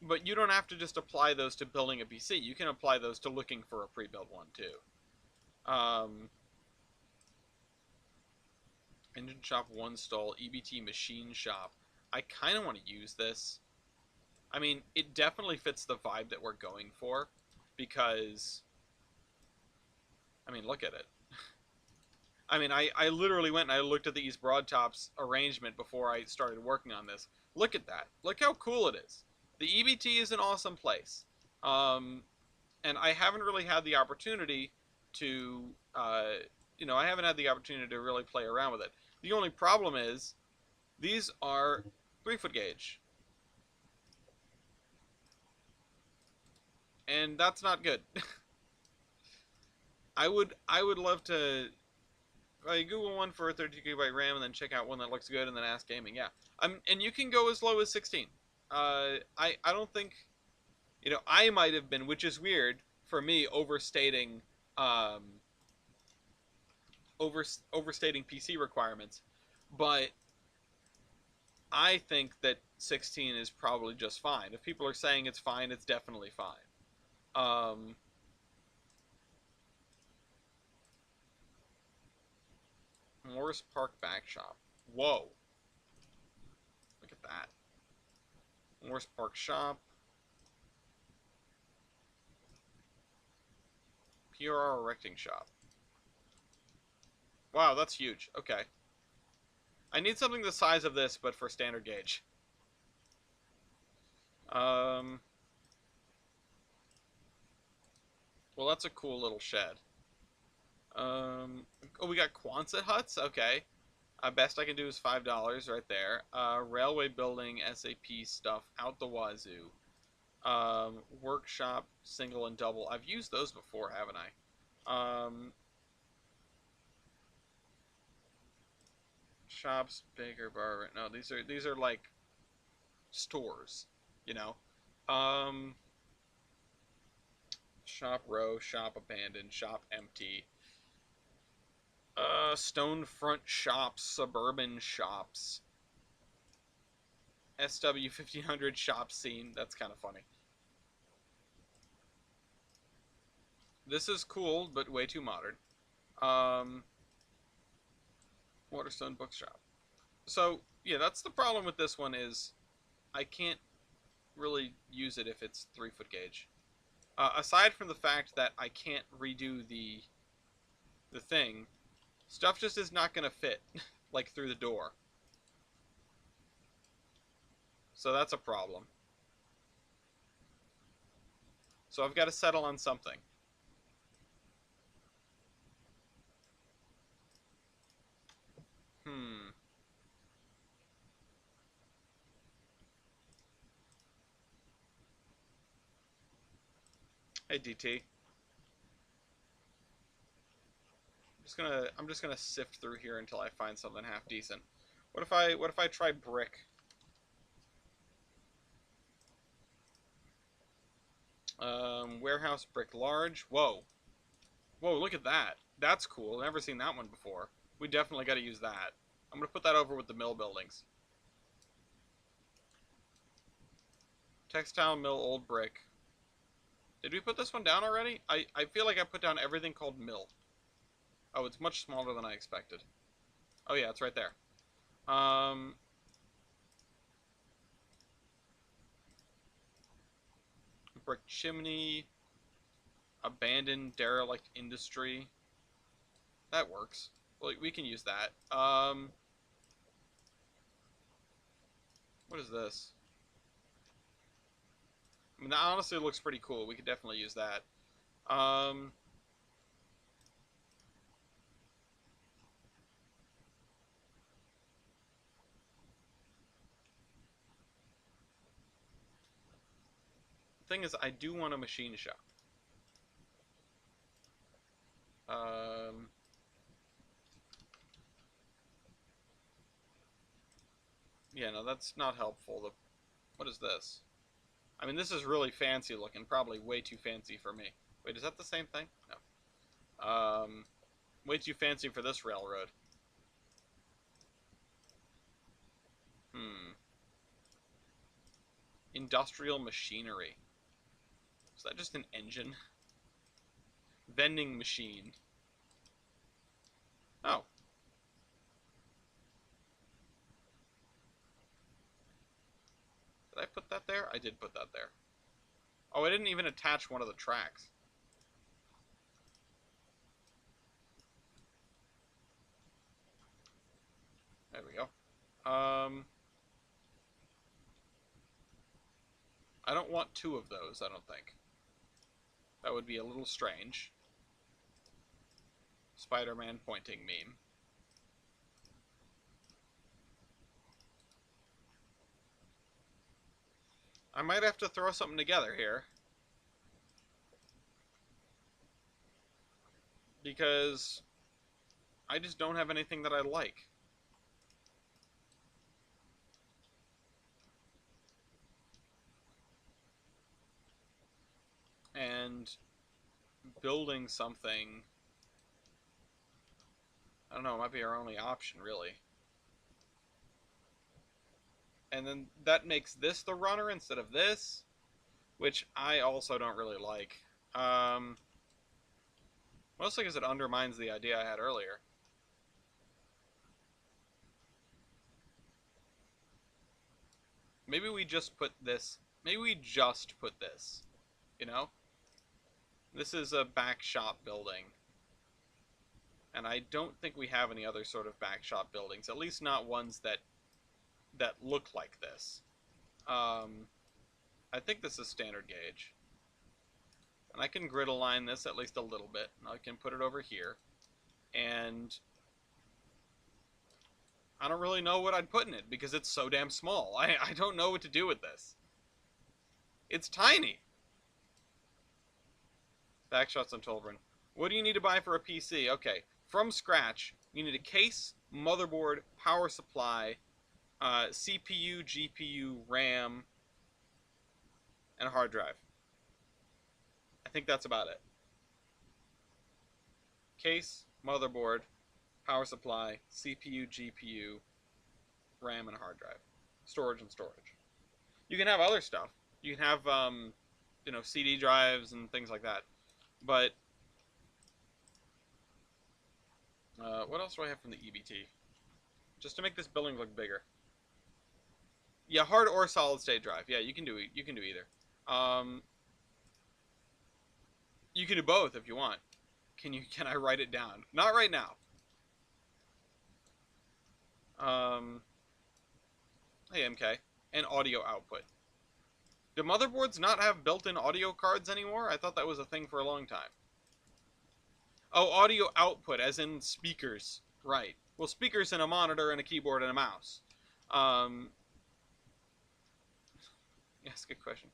Speaker 1: but you don't have to just apply those to building a PC. You can apply those to looking for a pre-built one too. Um, Engine shop one stall, EBT machine shop. I kind of want to use this. I mean, it definitely fits the vibe that we're going for, because I mean, look at it. I mean, I literally went and I looked at the East Broadtop's arrangement before I started working on this. Look at that. Look how cool it is. The EBT is an awesome place. Um, and I haven't really had the opportunity to, I haven't had the opportunity to really play around with it. The only problem is these are 3-foot gauge, and that's not good. I would love to Google one for a 32 GB RAM and then check out one that looks good and then ask gaming. Yeah, and you can go as low as 16. I don't think I might have been, which is weird for me, um, over overstating PC requirements, but I think that 16 is probably just fine. If people are saying it's fine, it's definitely fine. Um, Morris Park Back Shop. Whoa, look at that. Morris Park Shop. PRR Erecting Shop. Wow, that's huge. Okay. I need something the size of this, but for standard gauge. Um, well, that's a cool little shed. Oh, we got Quonset huts. Okay. Best I can do is $5 right there. Railway building, SAP stuff out the wazoo. Workshop, single and double. I've used those before, haven't I? Shops, baker, bar. No, these are like stores, you know. Um, Shop row, shop abandoned, shop empty. Stone front shops, suburban shops. SW 1500 shop scene. That's kind of funny. This is cool, but way too modern. Um, Waterstone bookshop. So yeah, that's the problem with this one is I can't really use it if it's 3 foot gauge. Aside from the fact that I can't redo the thing, stuff just is not gonna fit like through the door. So that's a problem. So I've got to settle on something. Hmm. Hey DT. I'm just gonna sift through here until I find something half decent. What if I try brick? Warehouse brick large. Whoa. Whoa, look at that. That's cool. Never seen that one before. We definitely got to use that. I'm gonna put that over with the mill buildings. Textile mill old brick. Did we put this one down already? I feel like I put down everything called mill. Oh, it's much smaller than I expected. Oh yeah, it's right there. Brick chimney. Abandoned derelict industry. That works. Well, we can use that. What is this? I mean, that honestly looks pretty cool. We could definitely use that. Um, thing is, I do want a machine shop. Um, yeah, no, that's not helpful. What is this? I mean, this is really fancy looking. Probably way too fancy for me. Wait, is that the same thing? No. Way too fancy for this railroad. Hmm. Industrial machinery. Is that just an engine? Vending machine. Oh. Did I put that there? I did put that there. Oh, I didn't even attach one of the tracks. There we go. I don't want 2 of those, I don't think. That would be a little strange. Spider-Man pointing meme. I might have to throw something together here. Because I just don't have anything that I like. And building something, I don't know, might be our only option, really. And then that makes this the runner instead of this, which I also don't really like. Mostly because it undermines the idea I had earlier. Maybe we just put this. Maybe we just put this. You know? This is a back shop building. And I don't think we have any other sort of back shop buildings. At least not ones that look like this. I think this is standard gauge. And I can grid align this at least a little bit. And I can put it over here. and I don't really know what I'd put in it because it's so damn small. I don't know what to do with this. It's tiny. Backshots on Tolvern. What do you need to buy for a PC? Okay, from scratch, you need a case, motherboard, power supply, CPU, GPU, RAM, and a hard drive. I think that's about it. Case, motherboard, power supply, CPU, GPU, RAM, and a hard drive. Storage and storage. You can have other stuff. You can have, CD drives and things like that. But, what else do I have from the EBT? Just to make this building look bigger. Yeah, hard or solid state drive. Yeah, you can do either. You can do both if you want. Can I write it down? Not right now. Hey MK. And audio output. Do motherboards not have built-in audio cards anymore? I thought that was a thing for a long time. Oh, audio output, as in speakers. Right. Well, speakers and a monitor and a keyboard and a mouse. Yes, good question.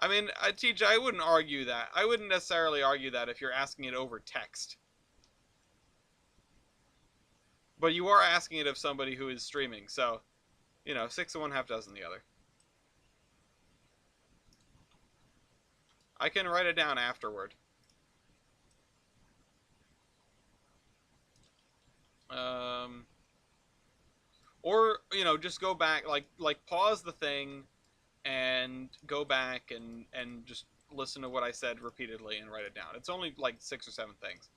Speaker 1: I mean, TJ, I wouldn't argue that. I wouldn't necessarily argue that if you're asking it over text. But you are asking it of somebody who is streaming, so, 6 of one, half dozen the other. I can write it down afterward. Or, just go back, like pause the thing and go back and just listen to what I said repeatedly and write it down. It's only like 6 or 7 things.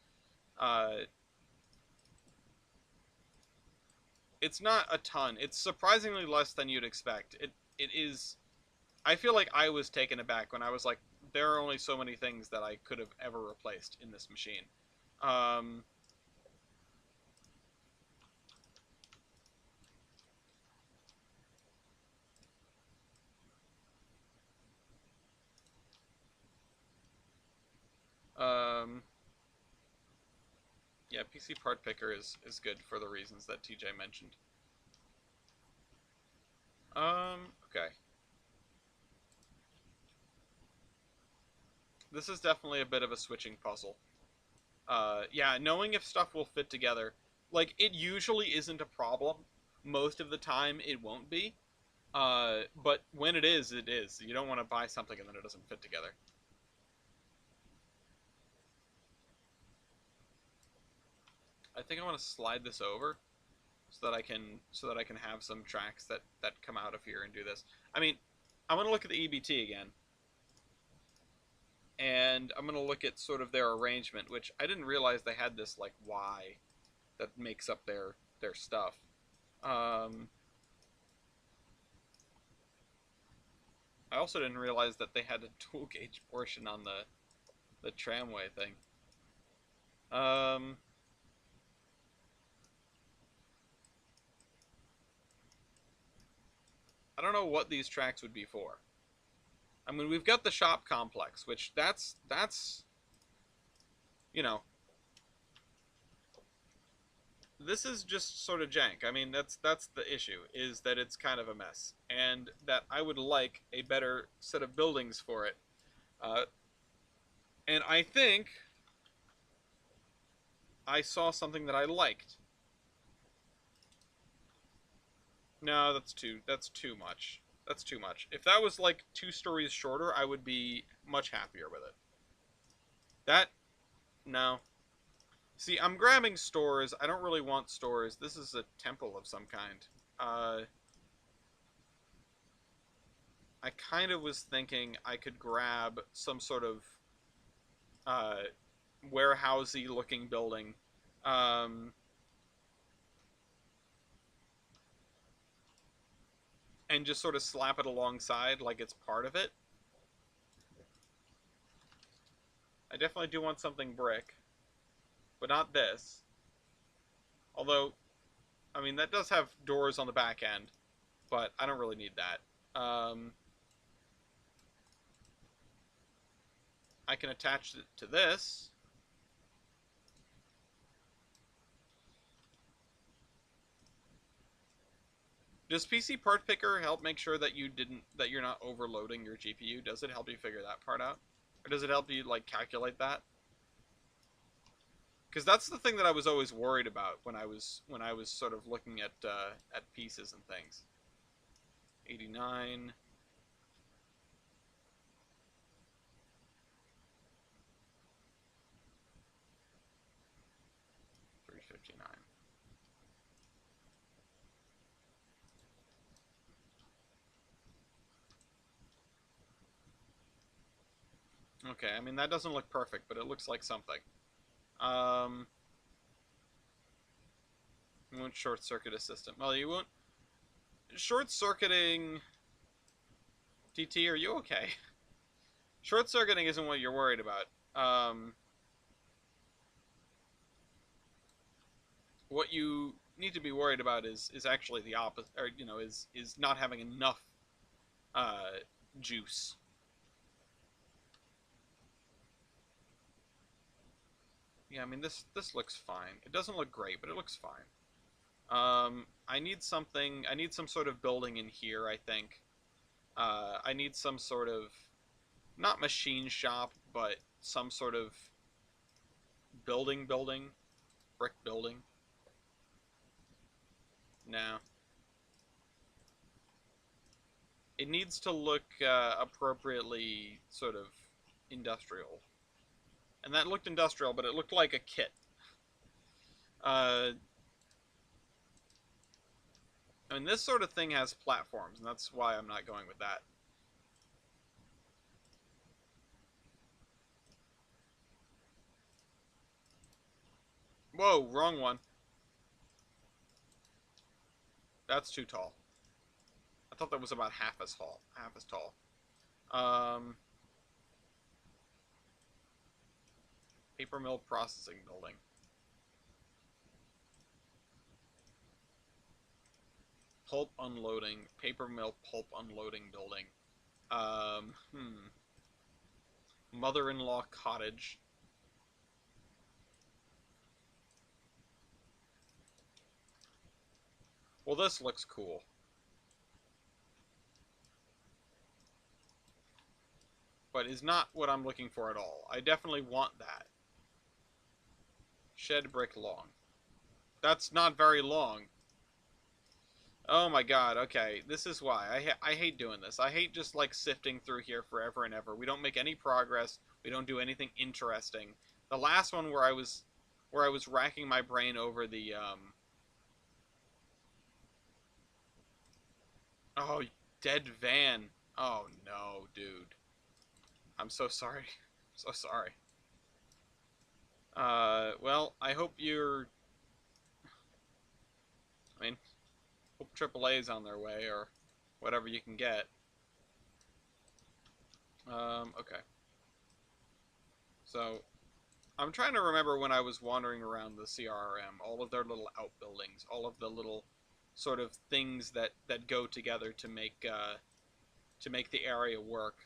Speaker 1: It's not a ton. It's surprisingly less than you'd expect. It is. I feel like I was taken aback when I was like, there are only so many things that I could have ever replaced in this machine. Yeah, PC part picker is good for the reasons that TJ mentioned. Okay. This is definitely a bit of a switching puzzle. Yeah, knowing if stuff will fit together. Like, it usually isn't a problem. Most of the time, it won't be. But when it is, it is. You don't want to buy something and then it doesn't fit together. I think I want to slide this over so that I can have some tracks that come out of here and do this. I mean, I'm gonna look at the EBT again, and I'm gonna look at sort of their arrangement, which I didn't realize they had this like Y that makes up their stuff. I also didn't realize that they had a dual gauge portion on the tramway thing. I don't know what these tracks would be for. I mean, we've got the shop complex, which that's this is just sort of jank. I mean, that's the issue, is that it's kind of a mess, and that I would like a better set of buildings for it. And I think I saw something that I liked. No, that's too much. That's too much. If that was like 2 stories shorter, I would be much happier with it. No. See, I'm grabbing stores. I don't really want stores. This is a temple of some kind. I kind of was thinking I could grab some sort of warehousey looking building. And just sort of slap it alongside like it's part of it. I definitely do want something brick, but not this. Although, I mean, that does have doors on the back end, but I don't really need that. I can attach it to this. Does PC Part Picker help make sure that you're not overloading your GPU? Does it help you figure that part out? Or does it help you like calculate that? Because that's the thing that I was always worried about when I was sort of looking at pieces and things. 89. 359. Okay, I mean that doesn't look perfect, but it looks like something. You won't short circuit a system. Well, you won't short circuiting. TT, are you okay? Short circuiting isn't what you're worried about. What you need to be worried about is actually the opposite, or is not having enough juice. Yeah, I mean this looks fine. It doesn't look great, but it looks fine. I need something. I need some sort of building in here. I think. I need some sort of not machine shop, but some sort of building, brick building. No. It needs to look appropriately sort of industrial. And that looked industrial, but it looked like a kit. I mean, this sort of thing has platforms, and that's why I'm not going with that. Whoa, wrong one. That's too tall. I thought that was about half as tall. Paper mill processing building. Pulp unloading. Paper mill pulp unloading building. Mother-in-law cottage. Well, this looks cool. But is not what I'm looking for at all. I definitely want that. Shed brick long. That's not very long. Oh my god, okay. This is why. I hate doing this. I hate just, like, sifting through here forever and ever. We don't make any progress. We don't do anything interesting. The last one where I was racking my brain over the, Oh, dead van. Oh no, dude. I'm so sorry. So sorry. Well, I hope you're... I mean, hope AAA's on their way, or whatever you can get. Okay. So, I'm trying to remember when I was wandering around the CRM, all of their little outbuildings, all of the little sort of things that go together to make the area work.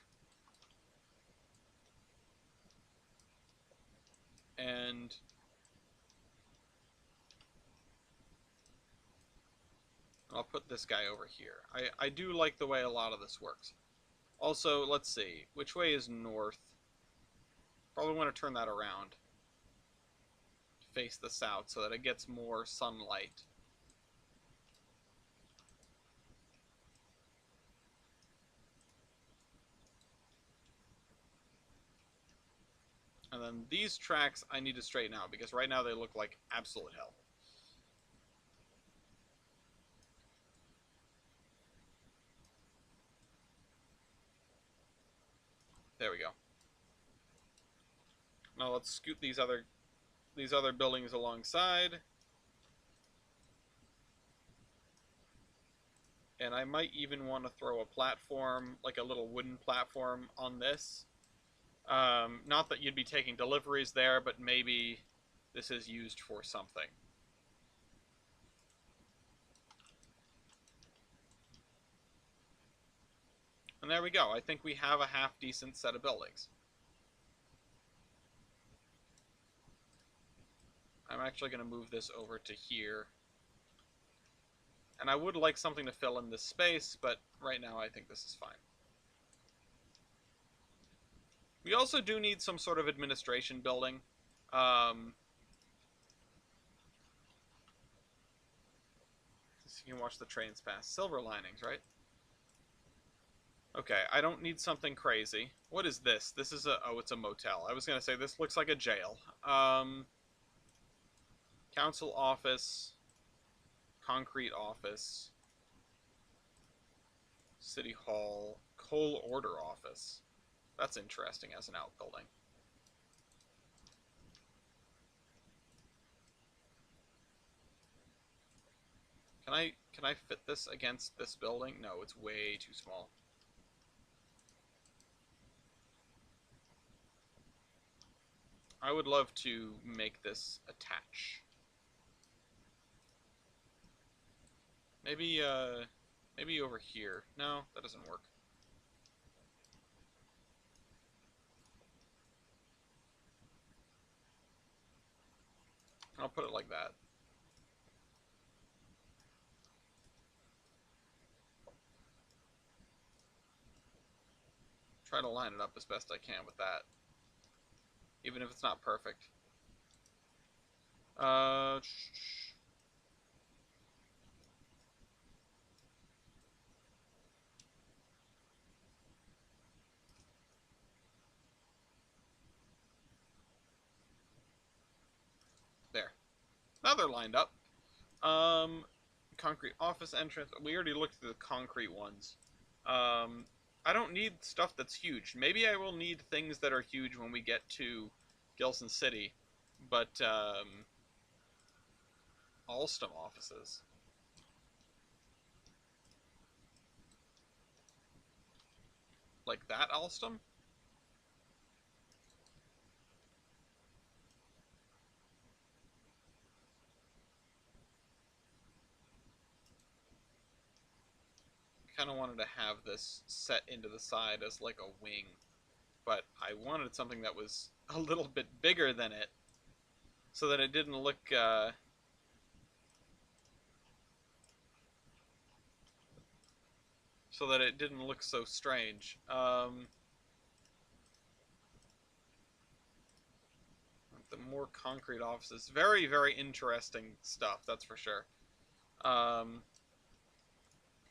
Speaker 1: And I'll put this guy over here. I do like the way a lot of this works. Also, let's see. Which way is north? Probably want to turn that around. Face the south so that it gets more sunlight. And then these tracks I need to straighten out because right now they look like absolute hell. There we go. Now let's scoot these other buildings alongside. And I might even want to throw a platform, like a little wooden platform on this. Not that you'd be taking deliveries there, but maybe this is used for something. And there we go. I think we have a half-decent set of buildings. I'm actually going to move this over to here. And I would like something to fill in this space, but right now I think this is fine. We also do need some sort of administration building. So you can watch the trains pass. Silver linings, right? Okay, I don't need something crazy. What is this? This is a... Oh, it's a motel. I was going to say, this looks like a jail. Council office. Concrete office. City hall. Coal order office. That's interesting as an outbuilding. Can I fit this against this building? No, it's way too small. I would love to make this attach. Maybe maybe over here. No, that doesn't work. I'll put it like that. Try to line it up as best I can with that. Even if it's not perfect. There. Now they're lined up. Concrete office entrance. We already looked at the concrete ones. I don't need stuff that's huge. Maybe I will need things that are huge when we get to Gilson City. But, Alstom offices. Like that Alstom? Kind of wanted to have this set into the side as like a wing, but I wanted something that was a little bit bigger than it, so that it didn't look so strange. The more concrete offices, very, very interesting stuff, that's for sure.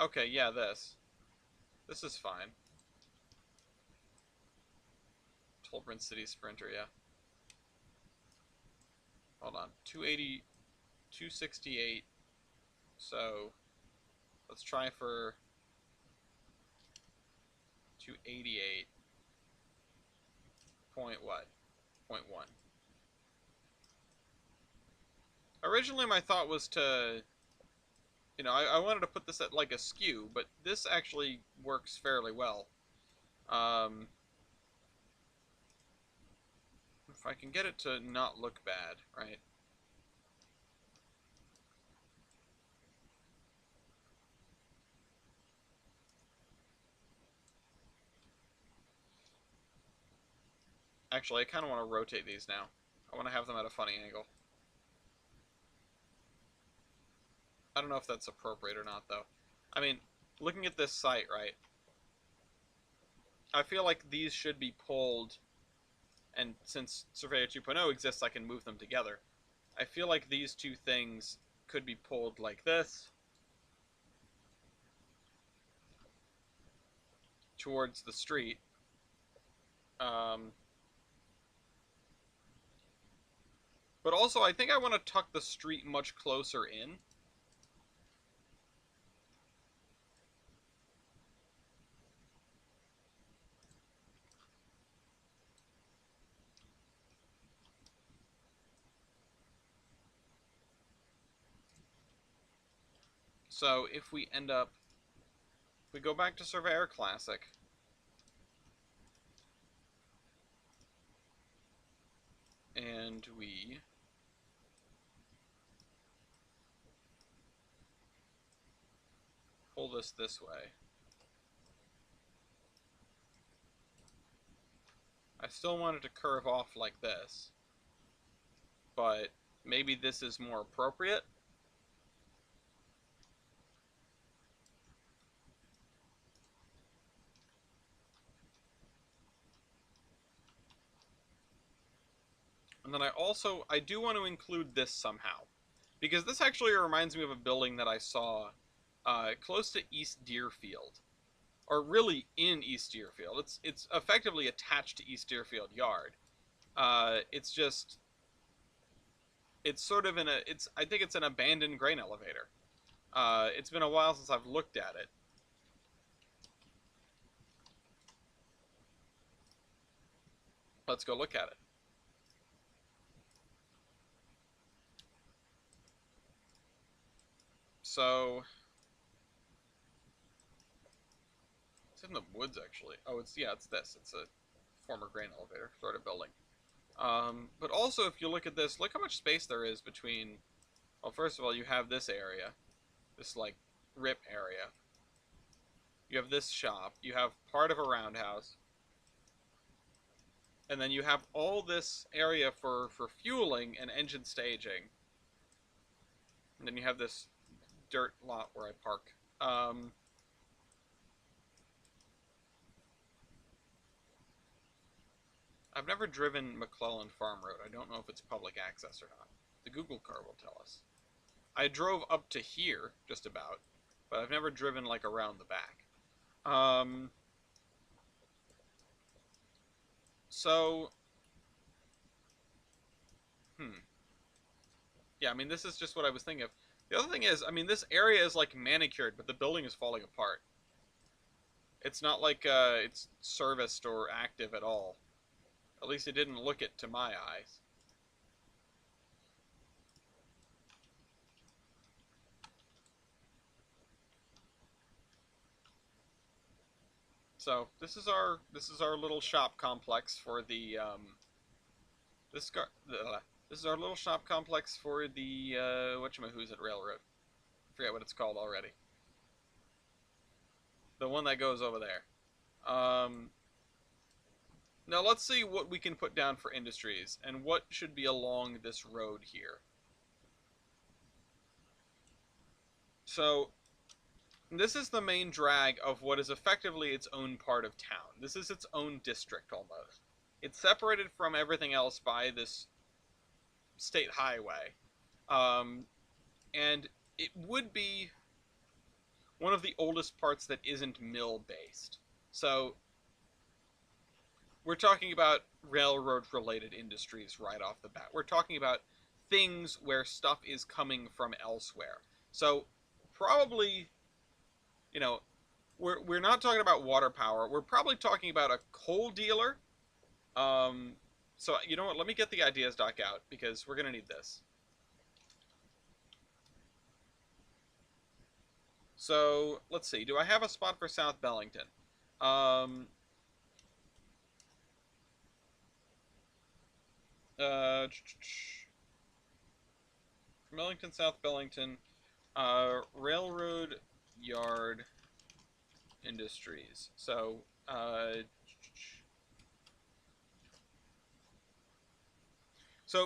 Speaker 1: Okay, yeah, this is fine. Tolbrin City Sprinter, yeah. Hold on, 280, 268. So let's try for 288. Point what? 0.1. Originally my thought was to, you know, I wanted to put this at like a skew, but this actually works fairly well. If I can get it to not look bad, right? Actually, I kind of want to rotate these now. I want to have them at a funny angle. I don't know if that's appropriate or not, though. I mean, looking at this site, right? I feel like these should be pulled, and since Surveyor 2.0 exists, I can move them together. I feel like these two things could be pulled like this towards the street. But also, I think I want to tuck the street much closer in. So if we end up, if we go back to Surveyor Classic, and we pull this way, I still want it to curve off like this, but maybe this is more appropriate. And then I do want to include this somehow. Because this actually reminds me of a building that I saw close to East Deerfield. Or really in East Deerfield. It's effectively attached to East Deerfield Yard. It's just it's sort of I think it's an abandoned grain elevator. It's been a while since I've looked at it. Let's go look at it. So it's in the woods actually. Oh, it's this. It's a former grain elevator sort of building. But also, if you look at this, look how much space there is between. Well, first of all, you have this area, this like rip area. You have this shop. You have part of a roundhouse, and then you have all this area for fueling and engine staging. And then you have this dirt lot where I park. I've never driven McClellan Farm Road. I don't know if it's public access or not. The Google car will tell us. I drove up to here, just about, but I've never driven, like, around the back. So, yeah, I mean, this is just what I was thinking of. The other thing is, I mean, this area is, like, manicured, but the building is falling apart. It's not like, it's serviced or active at all. At least it didn't look it to my eyes. So this is our little shop complex for the this car this is our little shop complex for the whatchamahoo's at Railroad. I forget what it's called already. The one that goes over there. Now let's see what we can put down for industries and what should be along this road here. So this is the main drag of what is effectively its own part of town. This is its own district almost. It's separated from everything else by this state highway. And it would be one of the oldest parts that isn't mill-based. So we're talking about railroad-related industries right off the bat. We're talking about things where stuff is coming from elsewhere. So probably, you know, we're not talking about water power. We're probably talking about a coal dealer. So you know what? Let me get the ideas doc out because we're gonna need this. So let's see. Do I have a spot for South Bellington? Um, uh, Bellington, South Bellington, railroad yard industries. So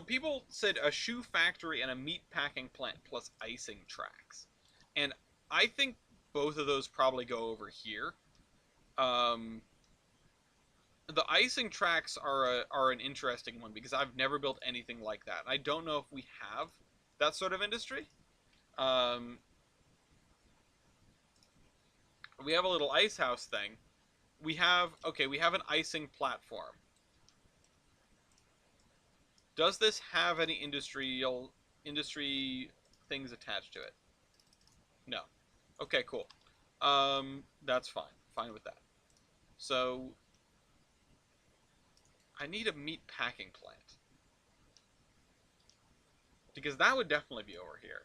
Speaker 1: people said a shoe factory and a meat packing plant plus icing tracks, and I think both of those probably go over here. Um, the icing tracks are an interesting one because I've never built anything like that. I don't know if we have that sort of industry. Um, we have a little ice house thing. We have an icing platform. Does this have any industry things attached to it? No. Okay, cool. That's fine. Fine with that. So I need a meat packing plant. Because that would definitely be over here.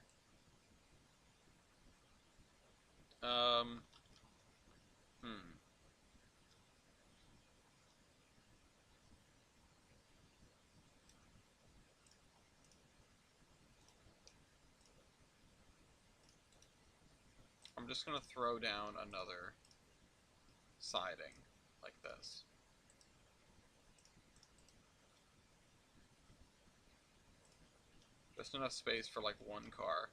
Speaker 1: Um, hmm. I'm just going to throw down another siding like this. Just enough space for like one car.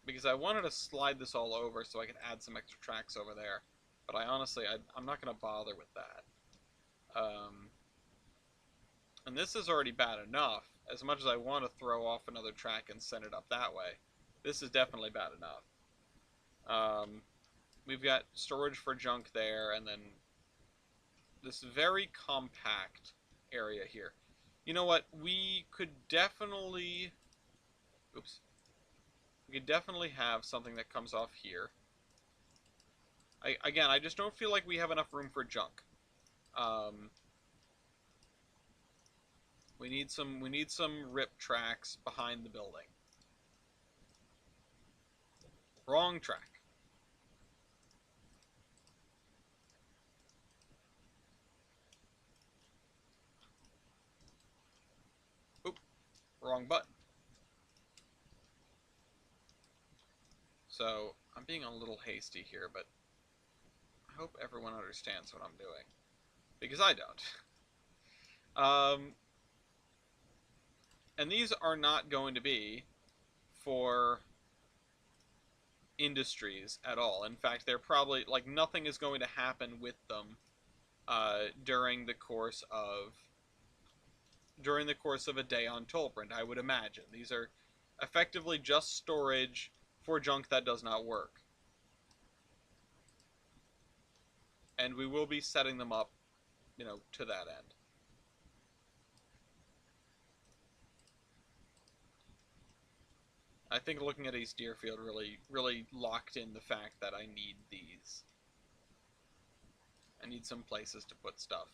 Speaker 1: Because I wanted to slide this all over so I could add some extra tracks over there. But I'm not going to bother with that. And this is already bad enough. As much as I want to throw off another track and send it up that way, this is definitely bad enough. We've got storage for junk there, and then this very compact area here. You know what? We could definitely... Oops. We could definitely have something that comes off here. Again, I just don't feel like we have enough room for junk. We need some rip tracks behind the building. Wrong track. Oop, wrong button. So, I'm being a little hasty here, but I hope everyone understands what I'm doing. Because I don't. And these are not going to be for industries at all. In fact, they're probably, like, nothing is going to happen with them during the course of a day on Tolbrand, I would imagine. These are effectively just storage for junk that does not work. And we will be setting them up, to that end. I think looking at East Deerfield really locked in the fact that I need these. I need some places to put stuff.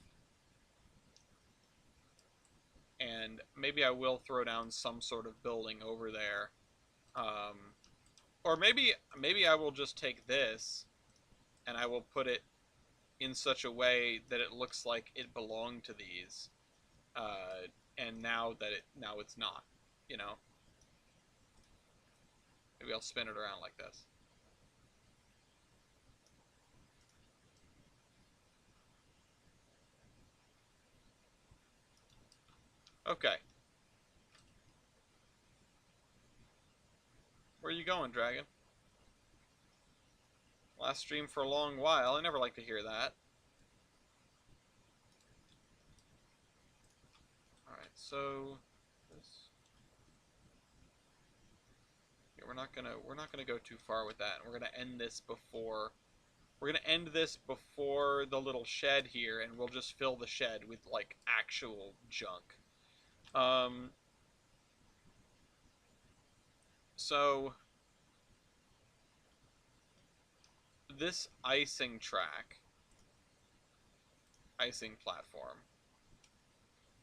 Speaker 1: And maybe I will throw down some sort of building over there. Or maybe I will just take this and I will put it in such a way that it looks like it belonged to these. And now it's not, Maybe I'll spin it around like this. Okay. Where are you going, Dragon? Last stream for a long while. I never like to hear that. Alright, so this, yeah, we're not gonna go too far with that. We're gonna end this before the little shed here, and we'll just fill the shed with like actual junk. So this icing platform,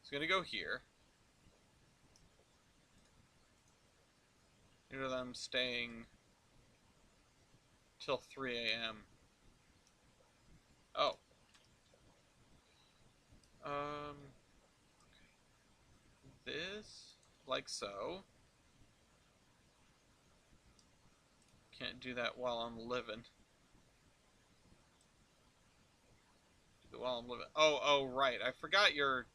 Speaker 1: is gonna go here. Due to them staying till 3 a.m. Oh. This, like so. Can't do that while I'm living. Oh, right. I forgot your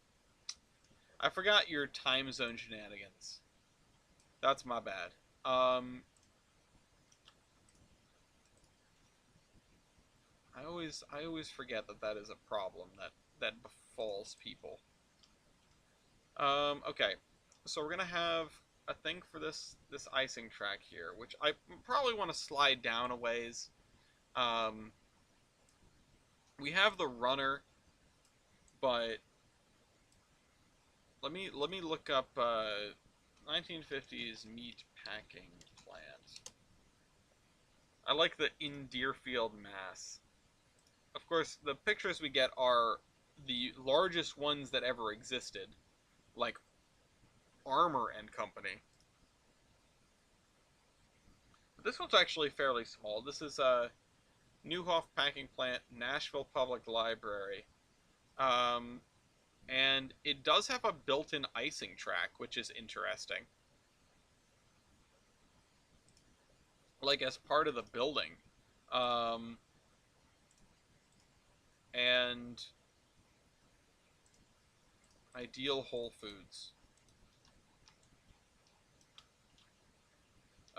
Speaker 1: time zone shenanigans. That's my bad. I always forget that is a problem that befalls people. Okay. So we're gonna have a thing for this icing track here, which I probably want to slide down a ways. We have the runner, but let me look up 1950s meat packing plant. I like the in Deerfield, Mass. Of course, the pictures we get are the largest ones that ever existed, like Armor and Company. But this one's actually fairly small. This is Newhoff Packing Plant, Nashville Public Library. And it does have a built-in icing track, which is interesting. Like, as part of the building. And Ideal Whole Foods.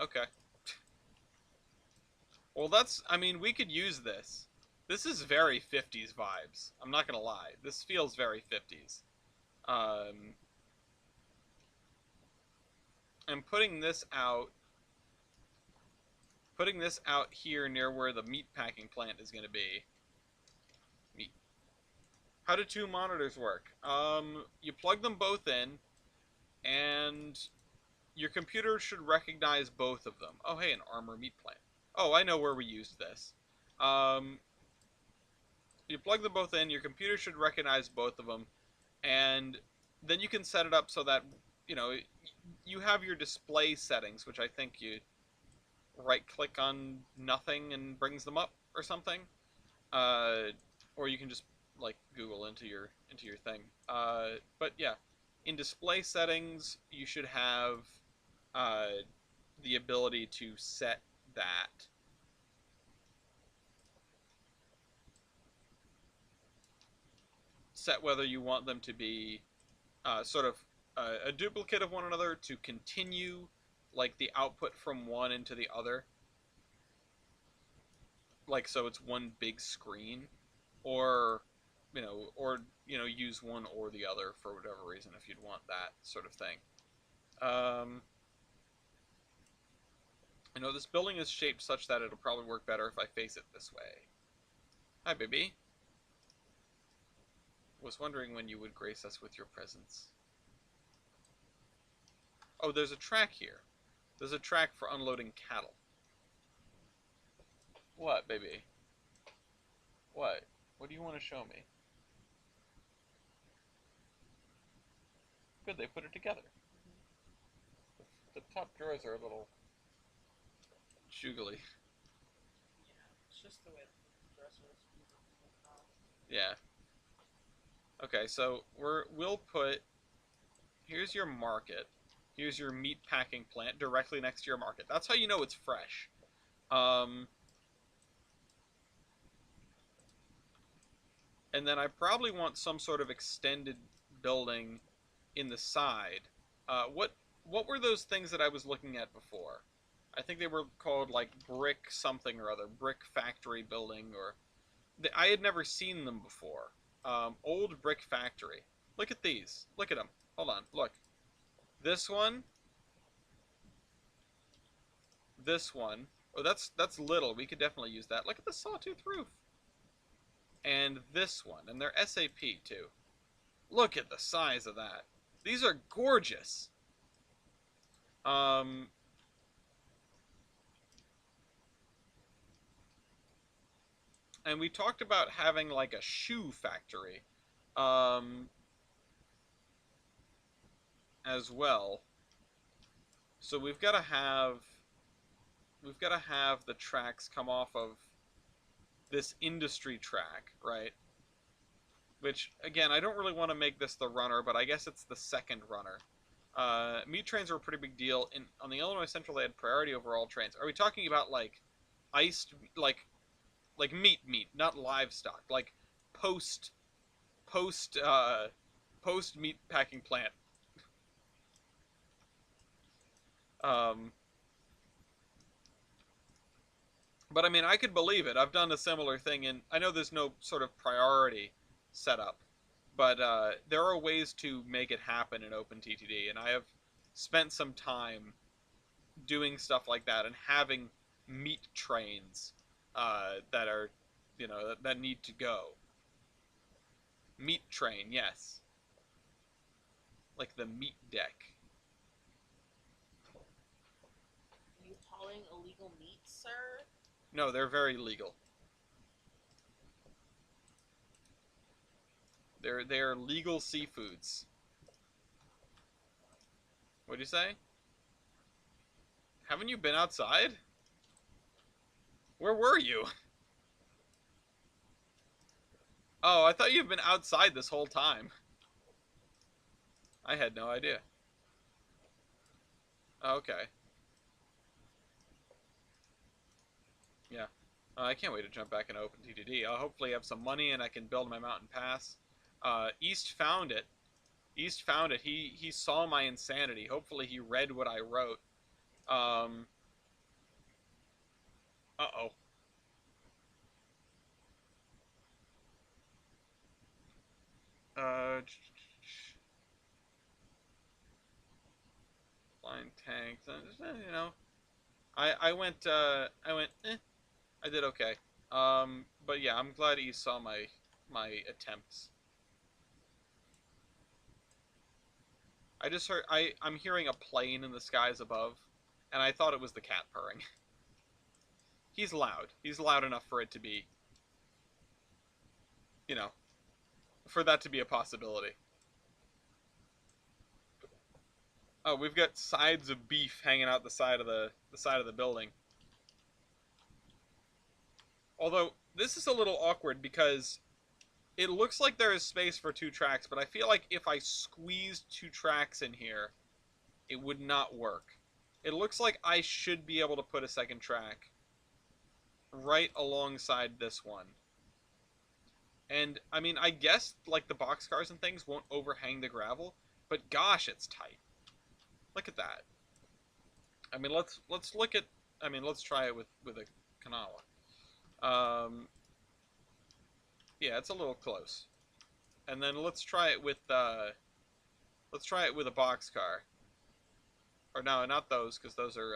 Speaker 1: Okay. Well, that's, I mean, we could use this. This is very 50s vibes. I'm not gonna lie. This feels very 50s. Um, and putting this out here near where the meat packing plant is gonna be. Meat. How do two monitors work? You plug them both in, and your computer should recognize both of them. Oh, hey, an armor meat plant. Oh, I know where we used this. Um, you plug them both in, your computer should recognize both of them, and then you can set it up so that, you know, you have your display settings, which I think you right click on nothing and brings them up or something. Uh, or you can just like Google into your thing. But yeah, in display settings, you should have uh, the ability to set that. Set whether you want them to be sort of a duplicate of one another to continue like the output from one into the other, like so it's one big screen, or use one or the other for whatever reason if you'd want that sort of thing. Um, I know this building is shaped such that it'll probably work better if I face it this way. Hi, baby. Was wondering when you would grace us with your presence. Oh, there's a track here. There's a track for unloading cattle. What, baby? What? What do you want to show me? Good, they put it together. The top drawers are a little shugly.
Speaker 2: Yeah, it's just the way the dresser is.
Speaker 1: Yeah. Okay, so we'll put, here's your market. Here's your meat packing plant directly next to your market. That's how you know it's fresh. Um, and then I probably want some sort of extended building in the side. What were those things that I was looking at before? I think they were called like brick something or other, brick factory building, or I had never seen them before. Old brick factory. Look at these. Look at them. Hold on. Look. This one. This one. Oh, that's little. We could definitely use that. Look at the sawtooth roof. And this one. And they're SAP too. Look at the size of that. These are gorgeous. Um, and we talked about having like a shoe factory um, as well. So we've got to have the tracks come off of this industry track, right? Which again, I don't really want to make this the runner, but I guess it's the second runner. Meat trains are a pretty big deal. On the Illinois Central, they had priority over all trains. Are we talking about like iced, like meat, not livestock, like post post uh, post meat packing plant? Um, but I mean, I could believe it. I've done a similar thing, and I know there's no sort of priority setup, but there are ways to make it happen in OpenTTD, and I have spent some time doing stuff like that and having meat trains that are, that need to go. Meat train, yes, like the meat deck.
Speaker 2: Are you hauling illegal meat, sir?
Speaker 1: No, they're very legal. They're legal seafoods. What'd you say? Haven't you been outside? Where were you? Oh, I thought you've been outside this whole time. I had no idea. Oh, okay. Yeah. I can't wait to jump back into OpenTTD. I'll hopefully have some money and I can build my mountain pass. East found it. East found it. He saw my insanity. Hopefully he read what I wrote. Um. Uh-oh. Uh. Flying tanks. You know. I went. I did okay. But yeah, I'm glad East saw my attempts. I just heard. I'm hearing a plane in the skies above, and I thought it was the cat purring. He's loud. He's loud enough for it to be, you know, for that to be a possibility. Oh, we've got sides of beef hanging out the side of the building. Although this is a little awkward because it looks like there is space for two tracks, but I feel like if I squeezed two tracks in here, it would not work. It looks like I should be able to put a second track right alongside this one. And I mean, I guess like the boxcars and things won't overhang the gravel, but gosh, it's tight. Look at that. I mean, let's look at. I mean, let's try it with a Kanawa. Yeah, it's a little close. And then let's try it with a boxcar. Or no, not those, because those are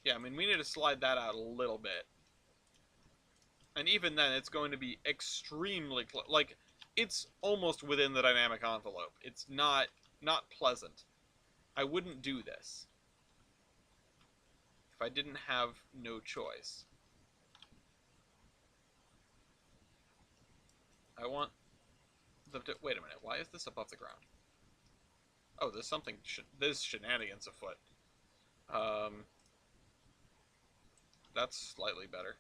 Speaker 1: yeah. I mean, we need to slide that out a little bit. And even then, it's going to be extremely close. Like, it's almost within the dynamic envelope. It's not pleasant. I wouldn't do this if I didn't have no choice. I want the... Wait a minute. Why is this above the ground? Oh, there's something... There's shenanigans afoot. Um, that's slightly better.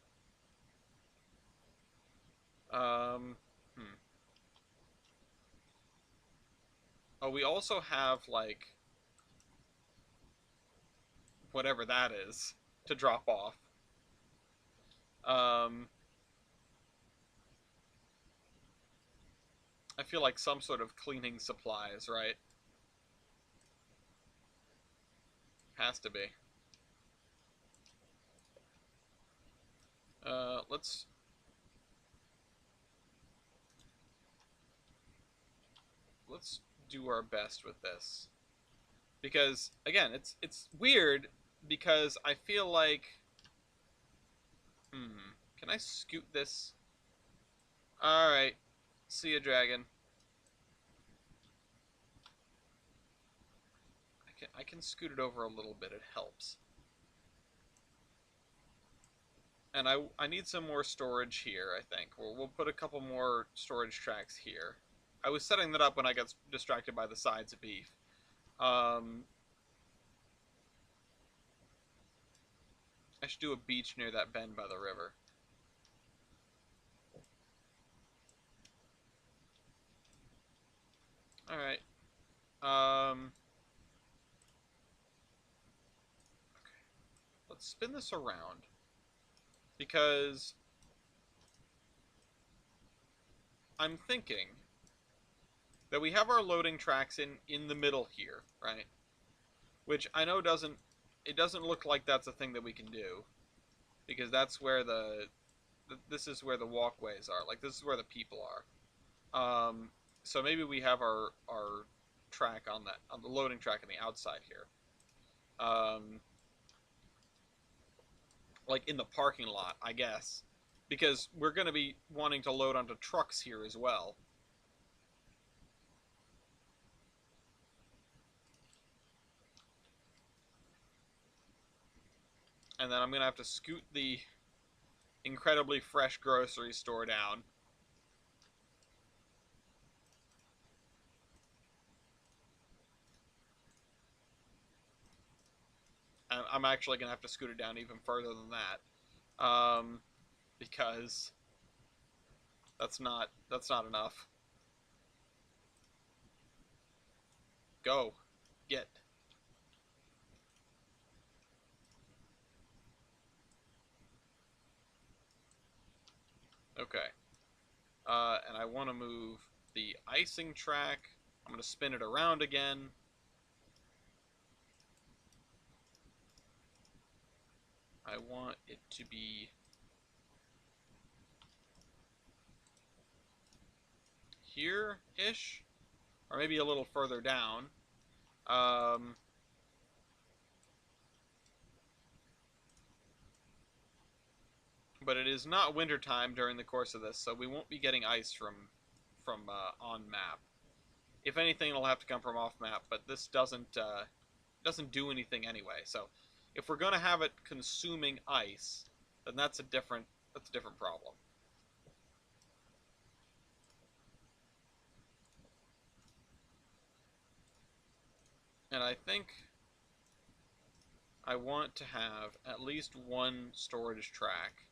Speaker 1: Hmm. Oh, we also have, like... whatever that is to drop off. Um, I feel like some sort of cleaning supplies, right? Has to be. Let's do our best with this because again, it's weird because I feel like, can I scoot this? All right, see ya, dragon. I can scoot it over a little bit. It helps. And I need some more storage here, I think. We'll put a couple more storage tracks here. I was setting that up when I got distracted by the sides of beef. I should do a beach near that bend by the river. Alright. Okay. Let's spin this around. Because I'm thinking that we have our loading tracks in the middle here, right? Which I know doesn't look like that's a thing that we can do because that's where this is where the walkways are. Like this is where the people are. So maybe we have our track on the loading track on the outside here. Like in the parking lot, I guess, because we're going to be wanting to load onto trucks here as well. And then I'm going to have to scoot the incredibly fresh grocery store down. And I'm actually going to have to scoot it down even further than that. Because that's not enough. Go. Get. Okay. icing track. I'm going to spin it around again. I want it to be here-ish, or maybe a little further down. But it is not wintertime during the course of this, so we won't be getting ice from on map. If anything, it'll have to come from off map, but this doesn't do anything anyway. So if we're gonna have it consuming ice, then that's a different problem. And I think I want to have at least one storage track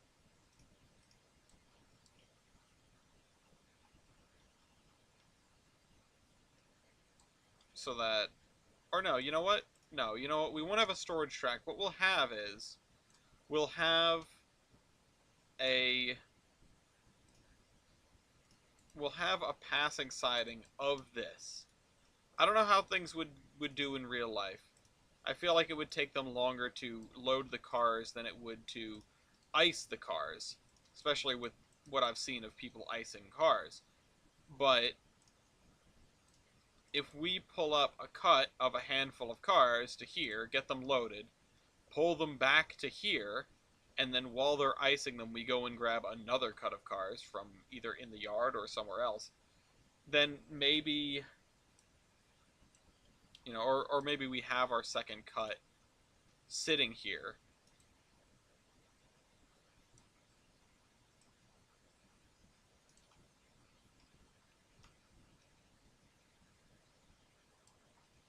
Speaker 1: so that, or no, you know what? No, you know what? We won't have a storage track. What we'll have is, we'll have a passing siding of this. I don't know how things would do in real life. I feel like it would take them longer to load the cars than it would to ice the cars, especially with what I've seen of people icing cars. But if we pull up a cut of a handful of cars to here, get them loaded, pull them back to here, and then while they're icing them, we go and grab another cut of cars from either in the yard or somewhere else, then maybe, you know, or maybe we have our second cut sitting here.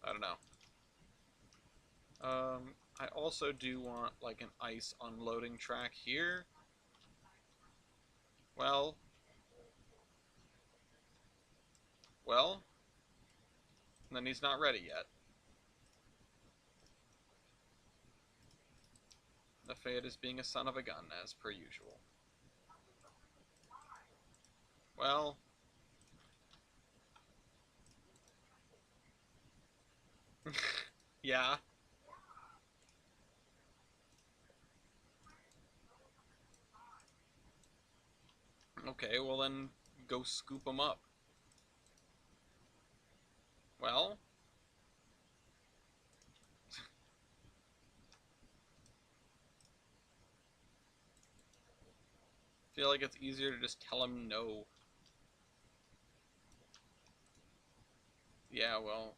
Speaker 1: I don't know. I also do want like an ice unloading track here. Well, and then he's not ready yet. The Fayette is being a son of a gun, as per usual. Well, yeah. Okay, well then go scoop them up. Well, I feel like it's easier to just tell him no. Yeah, well,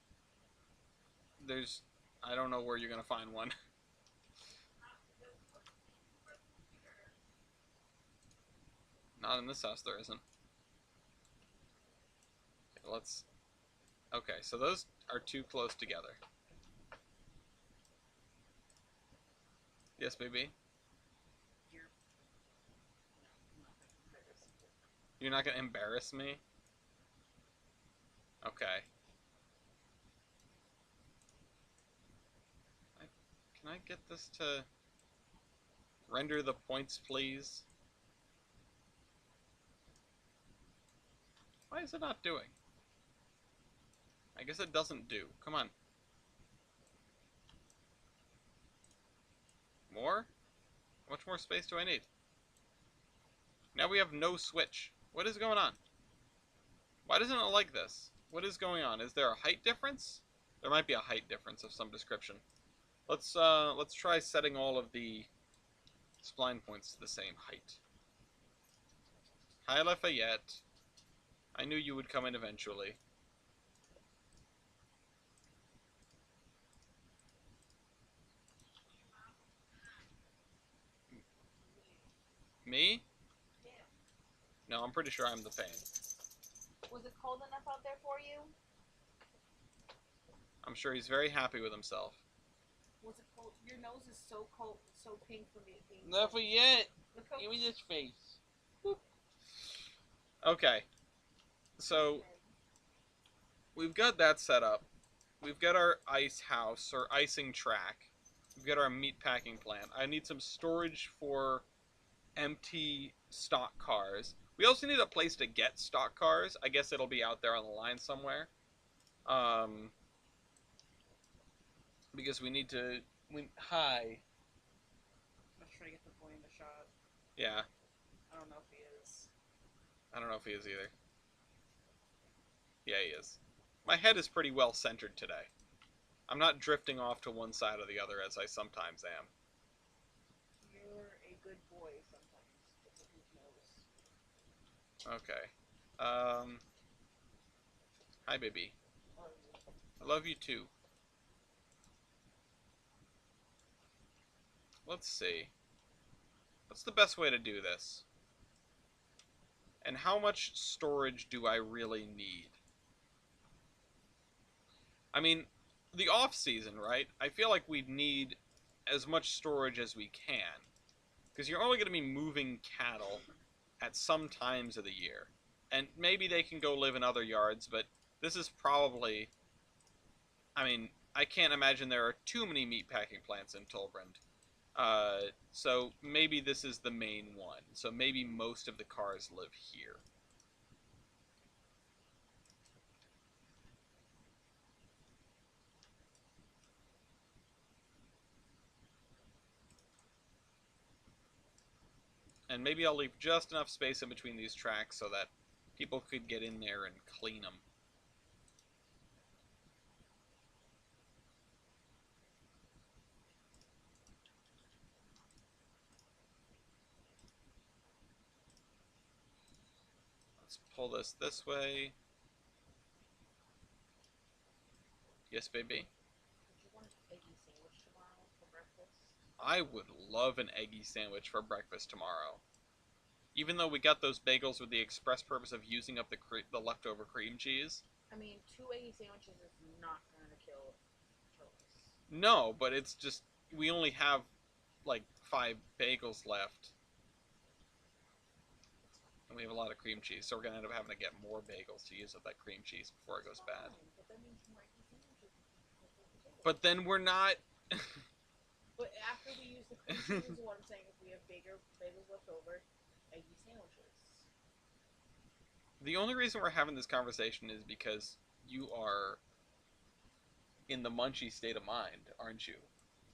Speaker 1: I don't know where you're gonna find one. Not in this house, there isn't. Okay, okay, so those are too close together. Yes, baby? You're not gonna embarrass me? Okay. Can I get this to render the points, please? Why is it not doing? I guess it doesn't do. Come on. More? How much more space do I need? Now we have no switch. What is going on? Why doesn't it like this? What is going on? Is there a height difference? There might be a height difference of some description. Let's try setting all of the spline points to the same height. Hi, Lafayette. I knew you would come in eventually. Me?
Speaker 2: Yeah.
Speaker 1: No, I'm pretty sure I'm the pain.
Speaker 2: Was it cold enough out there for you?
Speaker 1: I'm sure he's very happy with himself.
Speaker 2: Was it cold? Your nose is so cold, so pink from it being
Speaker 3: Not
Speaker 2: cold.
Speaker 3: yet.
Speaker 2: Look how
Speaker 3: Give me this face.
Speaker 1: Okay. So, we've got that set up. We've got our ice house, or icing track. We've got our meat packing plant. I need some storage for empty stock cars. We also need a place to get stock cars. I guess it'll be out there on the line somewhere. Um, because we need to. Hi.
Speaker 2: I'm trying to get the boy in the shot.
Speaker 1: Yeah.
Speaker 2: I don't know if he is.
Speaker 1: I don't know if he is either. Yeah, he is. My head is pretty well centered today. I'm not drifting off to one side or the other as I sometimes am.
Speaker 2: You're a good boy sometimes. But who knows?
Speaker 1: Okay. Hi, baby.
Speaker 2: Oh,
Speaker 1: I love you too. Let's see. What's the best way to do this? And how much storage do I really need? I mean, the off season, right? I feel like we need as much storage as we can. Because you're only going to be moving cattle at some times of the year. And maybe they can go live in other yards, but this is probably... I mean, I can't imagine there are too many meatpacking plants in Tolbrand. So maybe this is the main one. So maybe most of the cars live here. And maybe I'll leave just enough space in between these tracks so that people could get in there and clean them. Let's pull this way. Yes, baby?
Speaker 2: would you want an eggy sandwich tomorrow for breakfast?
Speaker 1: I would love an eggy sandwich for breakfast tomorrow. Even though we got those bagels with the express purpose of using up the leftover cream cheese.
Speaker 2: I mean, 2 eggy sandwiches is not gonna kill us.
Speaker 1: No, but it's just, we only have like 5 bagels left. And we have a lot of cream cheese, so we're gonna end up having to get more bagels to use up that cream cheese before it goes bad.
Speaker 2: But that means more eggy sandwiches.
Speaker 1: But then we're not...
Speaker 2: But after we use the cream cheese, is what I'm saying, if we have bagels left over, eggy sandwiches.
Speaker 1: The only reason we're having this conversation is because you are in the munchy state of mind, aren't you?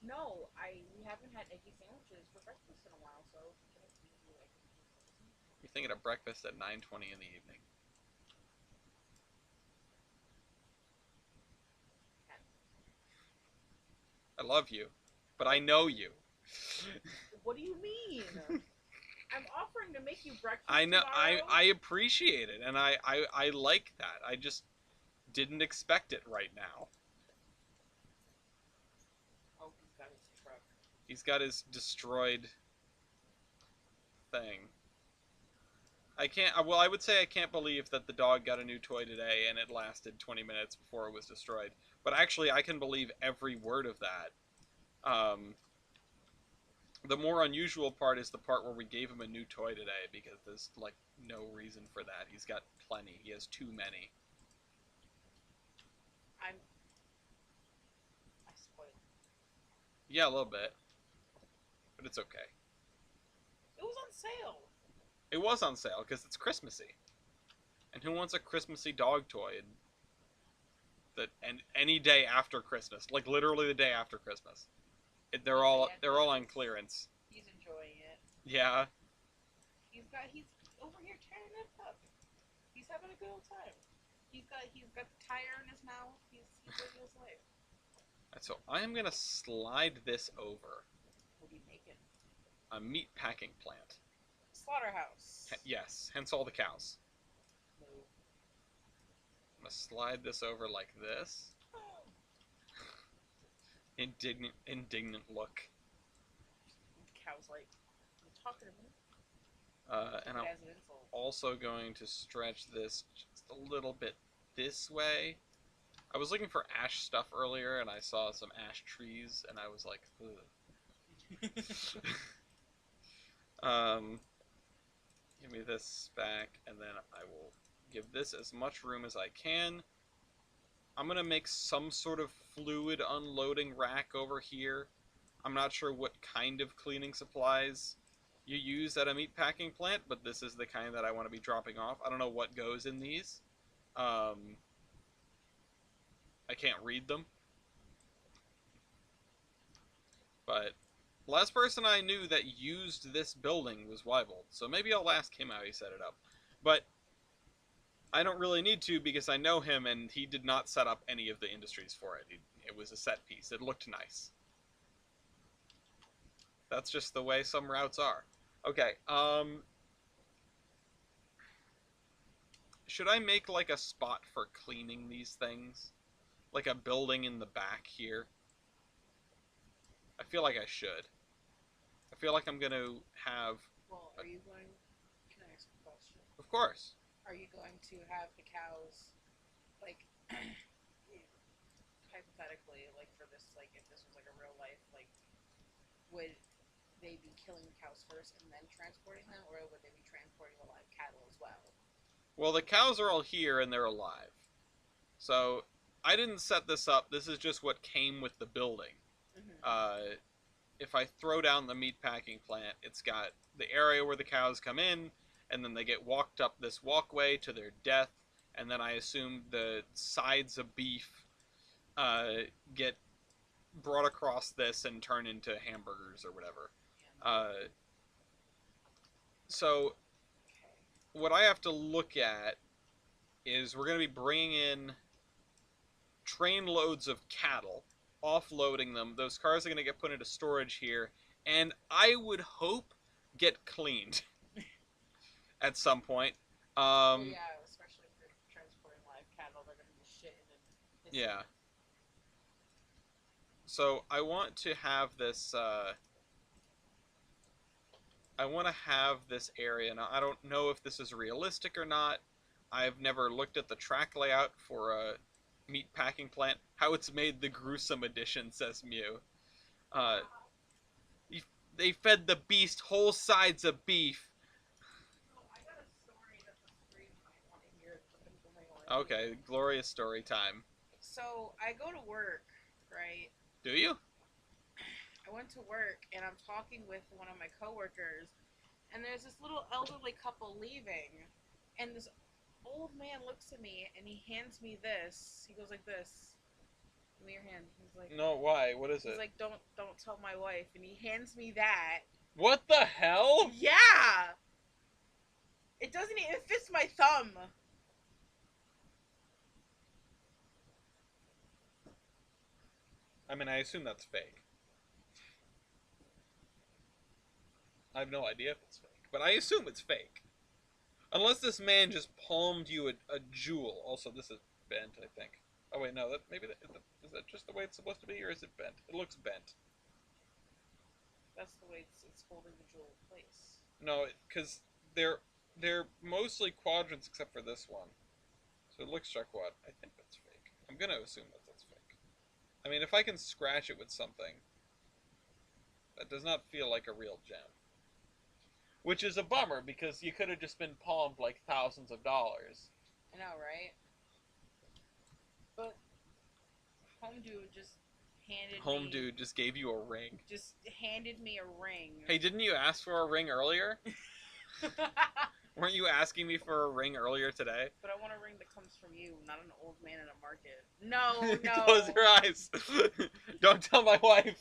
Speaker 2: No, we haven't had eggy sandwiches for breakfast in a while, so can I please do eggy sandwiches?
Speaker 1: You're thinking of breakfast at 9:20 in the evening. I love you, but I know you.
Speaker 2: What do you mean? I'm offering to make you breakfast
Speaker 1: I know.
Speaker 2: tomorrow.
Speaker 1: I appreciate it, and I like that. I just didn't expect it right now.
Speaker 2: Oh, he's got his truck.
Speaker 1: He's got his destroyed thing. I can't. Well, I would say I can't believe that the dog got a new toy today and it lasted 20 minutes before it was destroyed. But actually, I can believe every word of that. The more unusual part is the part where we gave him a new toy today, because there's, like, no reason for that. He's got plenty. He has too many.
Speaker 2: I spoiled.
Speaker 1: Yeah, a little bit. But it's okay.
Speaker 2: It was on sale.
Speaker 1: It was on sale, because it's Christmassy. And who wants a Christmassy dog toy and any day after Christmas? Like, literally the day after Christmas. They're all on clearance.
Speaker 2: He's enjoying it.
Speaker 1: Yeah.
Speaker 2: He's over here tearing it up. He's having a good old time. He's got the tire in his mouth. He's living his life.
Speaker 1: So I am gonna slide this over.
Speaker 2: What are you making?
Speaker 1: A meat packing plant.
Speaker 2: Slaughterhouse.
Speaker 1: Yes, hence all the cows.
Speaker 2: No.
Speaker 1: I'm gonna slide this over like this. Indignant look.
Speaker 2: The cow's like, I'm talking to me.
Speaker 1: And I'm also going to stretch this just a little bit this way. I was looking for ash stuff earlier, and I saw some ash trees, and I was like, ugh. Give me this back, and then I will give this as much room as I can. I'm going to make some sort of fluid unloading rack over here. I'm not sure what kind of cleaning supplies you use at a meat packing plant, but this is the kind that I want to be dropping off. I don't know what goes in these. Um, I can't read them, but last person I knew that used this building was Wyvold, so maybe I'll ask him how he set it up. But I don't really need to because I know him and he did not set up any of the industries for it. It was a set piece. It looked nice. That's just the way some routes are. Okay, should I make like a spot for cleaning these things? Like a building in the back here? I feel like I should. I feel like I'm gonna have...
Speaker 2: Well, are you going... Can I ask a question?
Speaker 1: Of course.
Speaker 2: Are you going to have the cows, like, hypothetically, like, for this, like, if this was, like, a real life, like, would they be killing the cows first and then transporting them, or would they be transporting the live cattle as well?
Speaker 1: Well, the cows are all here and they're alive. So, I didn't set this up. This is just what came with the building.
Speaker 2: Mm-hmm.
Speaker 1: If I throw down the meatpacking plant, it's got the area where the cows come in, and then they get walked up this walkway to their death, and then I assume the sides of beef get brought across this and turn into hamburgers or whatever. Uh, so, what I have to look at is we're going to be bringing in train loads of cattle, offloading them. Those cars are going to get put into storage here, and I would hope get cleaned at some point.
Speaker 2: Well, yeah, especially if you're transporting live cattle, they're going to be shitting and pissing.
Speaker 1: Yeah. So I want to have this. I want to have this area. Now I don't know if this is realistic or not. I've never looked at the track layout for a meat packing plant. How it's made the gruesome edition, says Mew. Uh, they fed the beast whole sides of beef.
Speaker 2: I got a story that the stream might want to hear. People may want to
Speaker 1: Okay, glorious story time.
Speaker 2: So I go to work, right?
Speaker 1: Do you?
Speaker 2: I went to work and I'm talking with one of my coworkers, and there's this little elderly couple leaving, and this old man looks at me and he hands me this. He goes like this. Give me your hand. He's like,
Speaker 1: No, why? What is
Speaker 2: he's
Speaker 1: it?
Speaker 2: like, don't tell my wife. And he hands me that.
Speaker 1: What the hell?
Speaker 2: Yeah. It doesn't even fit my thumb.
Speaker 1: I mean, I assume that's fake. I have no idea if it's fake, but I assume it's fake. Unless this man just palmed you a jewel. Also, this is bent, I think. Oh wait, no, is that just the way it's supposed to be, or is it bent? It looks bent.
Speaker 2: That's the way it's holding the jewel in place.
Speaker 1: No, because they're mostly quadrants except for this one. So it looks Jacquard. I think that's fake. I'm gonna assume that that's fake. I mean, if I can scratch it with something, that does not feel like a real gem. Which is a bummer, because you could have just been palmed like thousands of dollars.
Speaker 2: I know, right? But Home Dude just
Speaker 1: Dude just gave you a ring.
Speaker 2: Just handed me a ring.
Speaker 1: Hey, didn't you ask for a ring earlier? Weren't you asking me for a ring earlier today?
Speaker 2: But I want a ring that comes from you, not an old man in a market. No, no.
Speaker 1: Close your eyes. Don't tell my wife.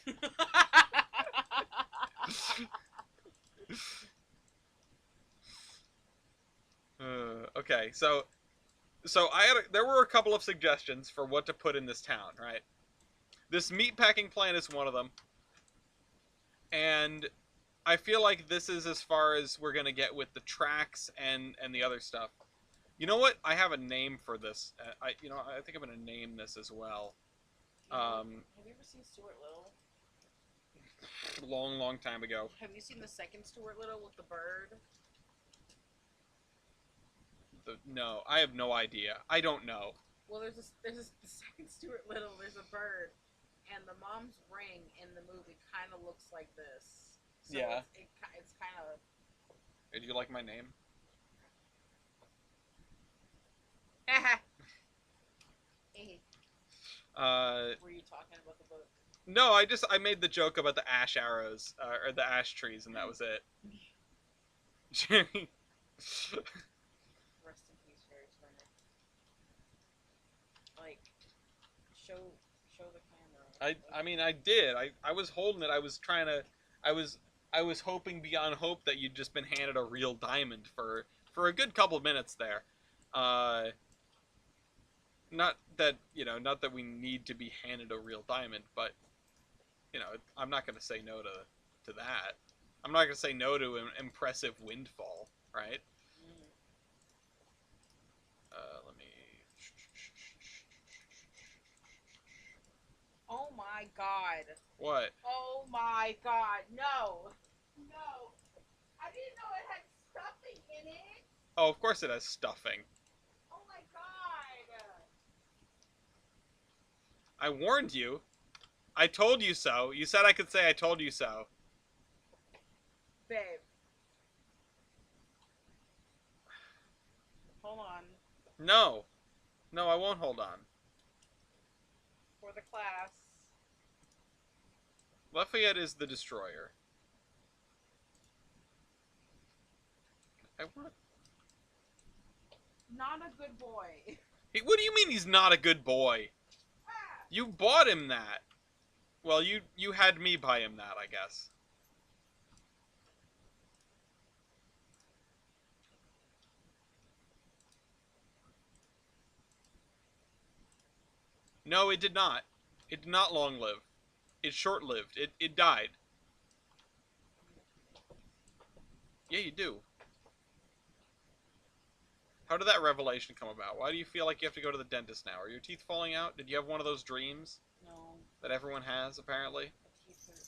Speaker 1: Okay, so there were a couple of suggestions for what to put in this town, right? This meatpacking plant is one of them, and I feel like this is as far as we're gonna get with the tracks and the other stuff. You know what? I have a name for this. I think I'm gonna name this as well.
Speaker 2: Have you ever seen Stuart Little?
Speaker 1: Long time ago.
Speaker 2: Have you seen the second Stuart Little with the bird?
Speaker 1: No, I have no idea. I don't know.
Speaker 2: Well, there's the second Stuart Little. There's a bird, and the mom's ring in the movie kind of looks like this. So
Speaker 1: yeah.
Speaker 2: It's kind of.
Speaker 1: Do you like my name?
Speaker 2: Were you talking about the book?
Speaker 1: No, I made the joke about the ash arrows or the ash trees, and that was it.
Speaker 2: Rest in peace, Jerry Springer. Like, show the camera.
Speaker 1: I mean, I did. I was holding it. I was trying to. I was I was hoping beyond hope that you'd just been handed a real diamond for a good couple of minutes there. Uh, not that not that we need to be handed a real diamond, but I'm not going to say no to that. I'm not going to say no to an impressive windfall, right?
Speaker 2: Mm.
Speaker 1: Let me.
Speaker 2: Oh my god.
Speaker 1: What?
Speaker 2: Oh my god. No. No. I didn't know it had stuffing in it.
Speaker 1: Oh, of course it has stuffing.
Speaker 2: Oh my god.
Speaker 1: I warned you. I told you so. You said I could say I told you so.
Speaker 2: Babe. Hold on.
Speaker 1: No. No, I won't hold on.
Speaker 2: For the class.
Speaker 1: Lafayette is the destroyer. I want.
Speaker 2: Not a good boy.
Speaker 1: What do you mean he's not a good boy?
Speaker 2: Ah.
Speaker 1: You bought him that. Well, you had me buy him that, I guess. No, it did not. It did not long live. It's short lived. It died. Yeah, you do. How did that revelation come about? Why do you feel like you have to go to the dentist now? Are your teeth falling out? Did you have one of those dreams?
Speaker 2: No.
Speaker 1: That everyone has, apparently?
Speaker 2: My teeth hurt.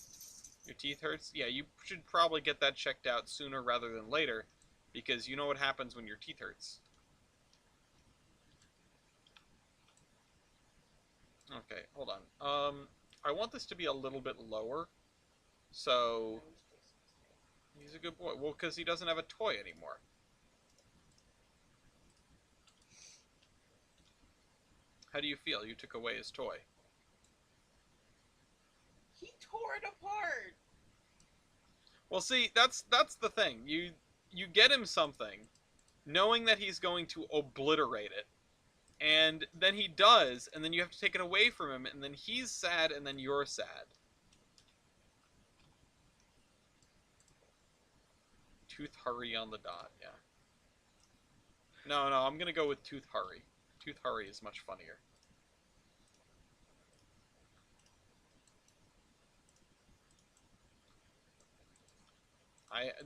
Speaker 1: Your teeth hurts? Yeah, you should probably get that checked out sooner rather than later, because you know what happens when your teeth hurts. Okay, hold on. I want this to be a little bit lower, so he's a good boy. Well, because he doesn't have a toy anymore. How do you feel? You took away his toy.
Speaker 2: He tore it apart.
Speaker 1: Well, see, that's the thing. You get him something, knowing that he's going to obliterate it, and then he does, and then you have to take it away from him, and then he's sad, and then you're sad. Tooth Hurry on the dot, yeah. No, I'm gonna go with Tooth Hurry. Tooth Hurry is much funnier.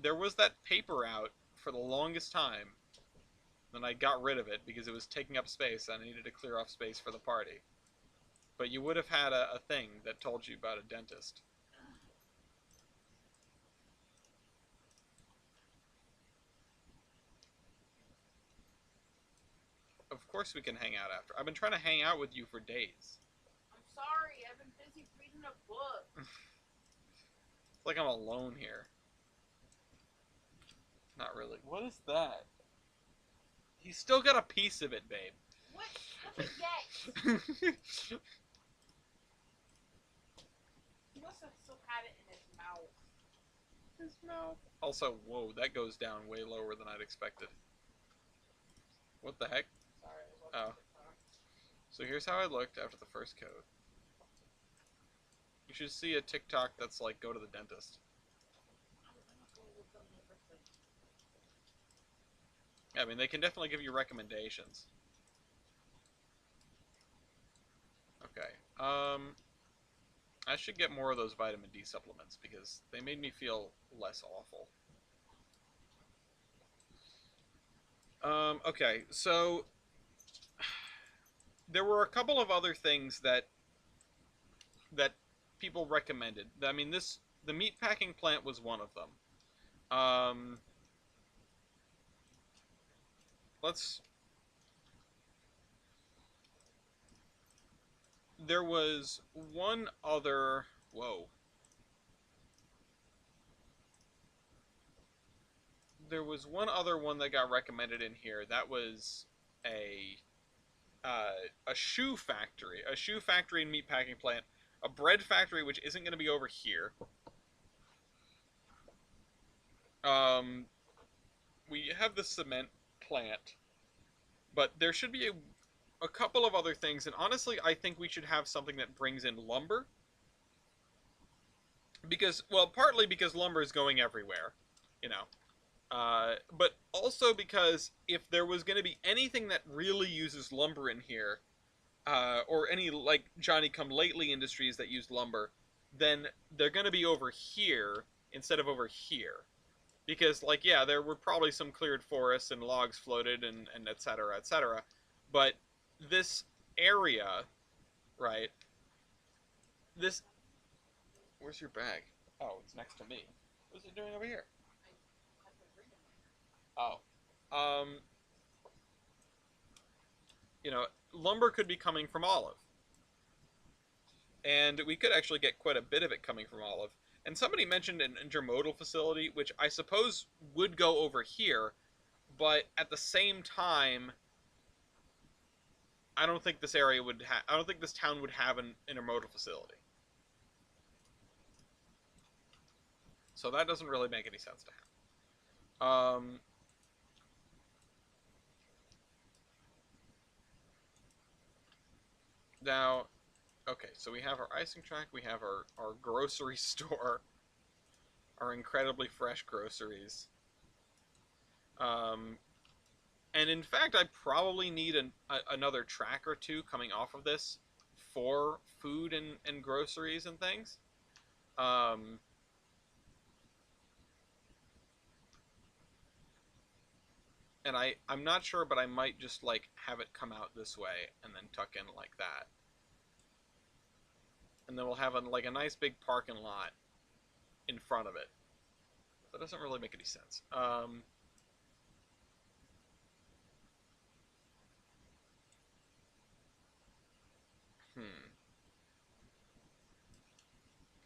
Speaker 1: There was that paper out for the longest time. Then I got rid of it because it was taking up space and I needed to clear off space for the party. But you would have had a thing that told you about a dentist. Of course we can hang out after. I've been trying to hang out with you for days.
Speaker 2: I'm sorry. I've been busy reading a book.
Speaker 1: It's like I'm alone here. Not really. What is that? He's still got a piece of it, babe.
Speaker 2: What? What's it get? He must have still had it in his mouth.
Speaker 1: His mouth. Also, whoa, that goes down way lower than I'd expected. What the heck?
Speaker 2: Sorry.
Speaker 1: Oh. So here's how I looked after the first code. You should see a TikTok that's like, go to the dentist. Yeah, I mean, they can definitely give you recommendations. Okay. I should get more of those vitamin D supplements because they made me feel less awful. Okay, so there were a couple of other things that people recommended. I mean, the meatpacking plant was one of them. There was one other. Whoa. There was one other one that got recommended in here. That was a shoe factory, and meatpacking plant, a bread factory, which isn't going to be over here. we have the cement plant, but there should be a couple of other things. And honestly, I think we should have something that brings in lumber because, well, partly because lumber is going everywhere, you know. But also because if there was going to be anything that really uses lumber in here, or any like Johnny Come Lately industries that use lumber, then they're going to be over here instead of over here. Because, like, yeah, there were probably some cleared forests and logs floated and et cetera, et cetera. But this area, right? This. Where's your bag? Oh, it's next to me. What's it doing over here? Oh. Um, lumber could be coming from Olive. And we could actually get quite a bit of it coming from Olive. And somebody mentioned an intermodal facility, which I suppose would go over here, but at the same time, I don't think this area would have. I don't think this town would have an intermodal facility. So that doesn't really make any sense to have. Now, okay, so we have our icing track, we have our grocery store, our incredibly fresh groceries. Um, and in fact, I probably need another track or two coming off of this for food and groceries and things. Um, and I'm not sure, but I might just like have it come out this way and then tuck in like that. And then we'll have like a nice big parking lot in front of it. That doesn't really make any sense. Hmm.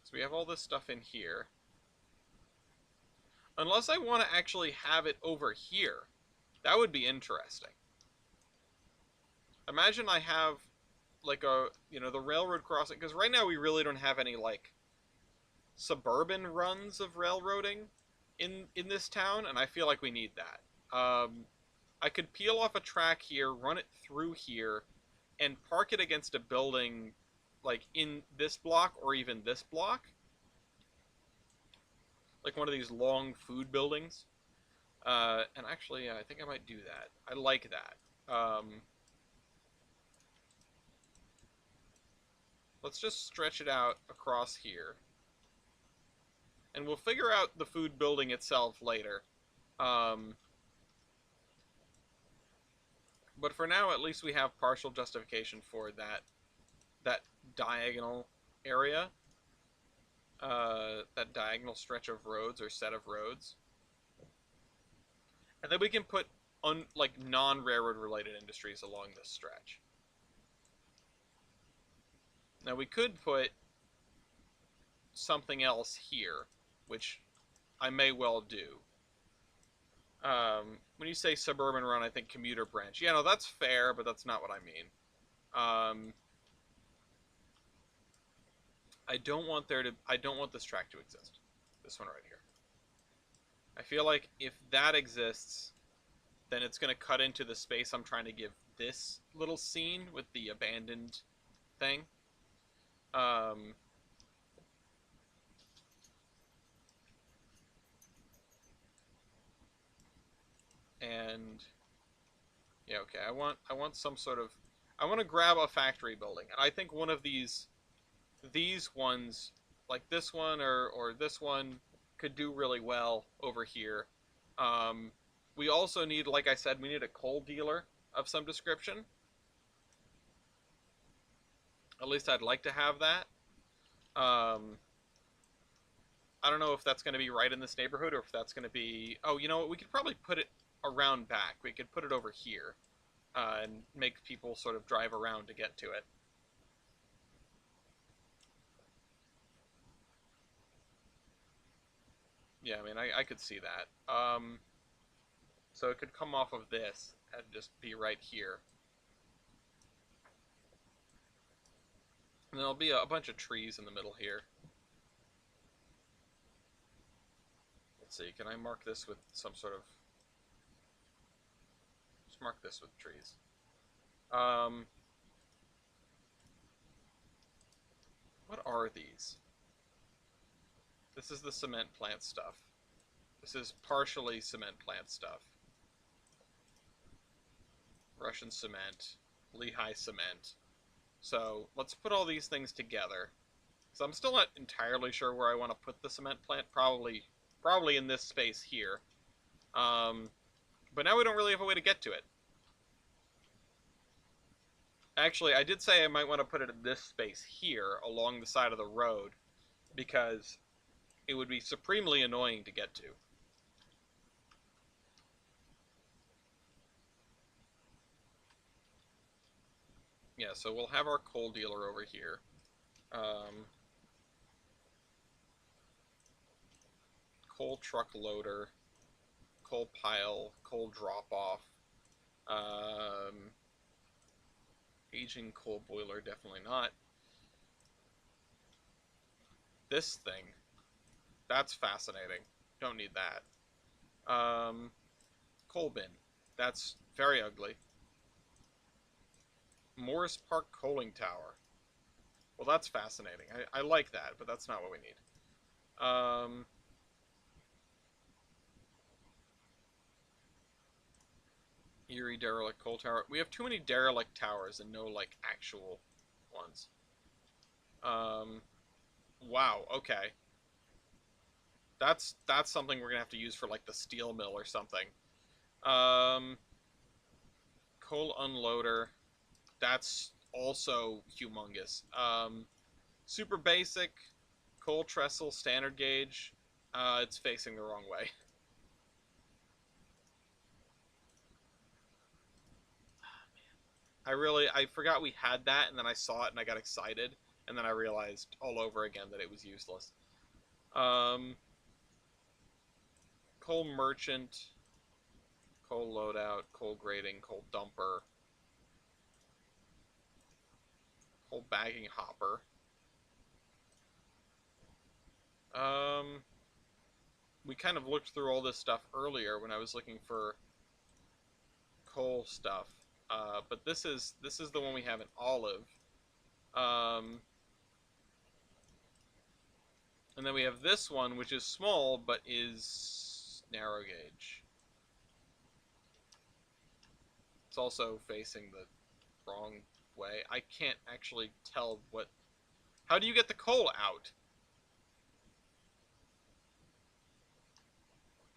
Speaker 1: So we have all this stuff in here. Unless I want to actually have it over here. That would be interesting. Imagine I have like the railroad crossing, because right now we really don't have any like suburban runs of railroading in this town, and I feel like we need that. I could peel off a track here, run it through here, and park it against a building like in this block or even this block, like one of these long food buildings. And actually, I think I might do that. I like that. Let's just stretch it out across here. And we'll figure out the food building itself later. But for now, at least we have partial justification for that diagonal area. That diagonal stretch of roads or set of roads. And then we can put like non-railroad related industries along this stretch. Now we could put something else here, which I may well do. When you say suburban run, I think commuter branch. Yeah, no, that's fair, but that's not what I mean. I don't want this track to exist. This one right here. I feel like if that exists, then it's going to cut into the space I'm trying to give this little scene with the abandoned thing. And yeah, okay. I want some sort of. I want to grab a factory building, and I think one of these ones, like this one or this one, could do really well over here. We also need, like I said, we need a coal dealer of some description. At least I'd like to have that. I don't know if that's going to be right in this neighborhood or if that's going to be... Oh, you know what? We could probably put it around back. We could put it over here and make people sort of drive around to get to it. Yeah, I mean, I could see that. So it could come off of this and just be right here. And there'll be a bunch of trees in the middle here. Let's see, can I mark this with some sort of mark this with trees. Um, what are these? This is the cement plant stuff. This is partially cement plant stuff. Russian cement, Lehigh cement. So let's put all these things together. So I'm still not entirely sure where I want to put the cement plant. Probably in this space here. But now we don't really have a way to get to it. Actually, I did say I might want to put it in this space here, along the side of the road, because it would be supremely annoying to get to. Yeah, so we'll have our coal dealer over here. Coal truck loader, coal pile, coal drop-off, aging coal boiler, definitely not. This thing, that's fascinating. Don't need that. Coal bin, that's very ugly. Morris Park coaling tower. Well, that's fascinating. I like that, but that's not what we need. Erie derelict coal tower. We have too many derelict towers and no, like, actual ones. Wow, okay. That's something we're gonna have to use for, like, the steel mill or something. Coal unloader. That's also humongous. Super basic. Coal trestle, standard gauge. It's facing the wrong way. I forgot we had that, and then I saw it and I got excited, and then I realized all over again that it was useless. Coal merchant, coal loadout, coal grading, coal dumper, coal bagging hopper. We kind of looked through all this stuff earlier when I was looking for coal stuff. But this is the one we have in olive. And then we have this one, which is small, but is narrow gauge. It's also facing the wrong way. I can't actually tell what... How do you get the coal out?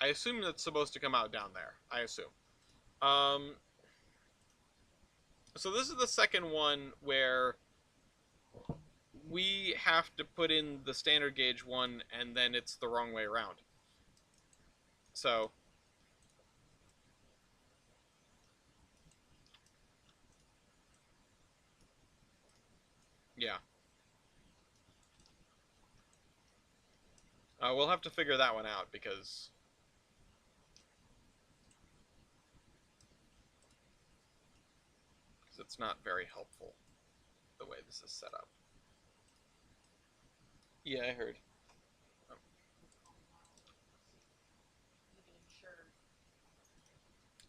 Speaker 1: I assume that's supposed to come out down there. I assume. So this is the second one where we have to put in the standard gauge one, and then it's the wrong way around. So... yeah. We'll have to figure that one out, because... it's not very helpful, the way this is set up. Yeah, I heard.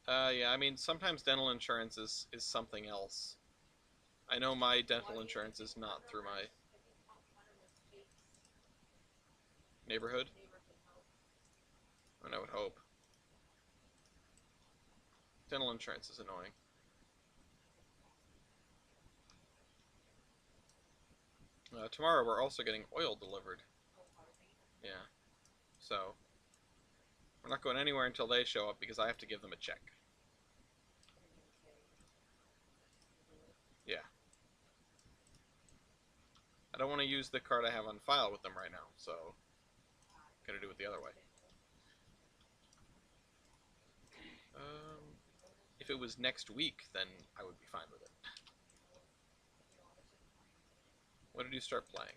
Speaker 1: Yeah, I mean, sometimes dental insurance is something else. I know my dental insurance is not through my neighborhood. And I would hope. Dental insurance is annoying. Tomorrow we're also getting oil delivered. Yeah. So, we're not going anywhere until they show up, because I have to give them a check. Yeah. I don't want to use the card I have on file with them right now, so I'm gonna do it the other way. If it was next week, then I would be fine with it. When did you start playing?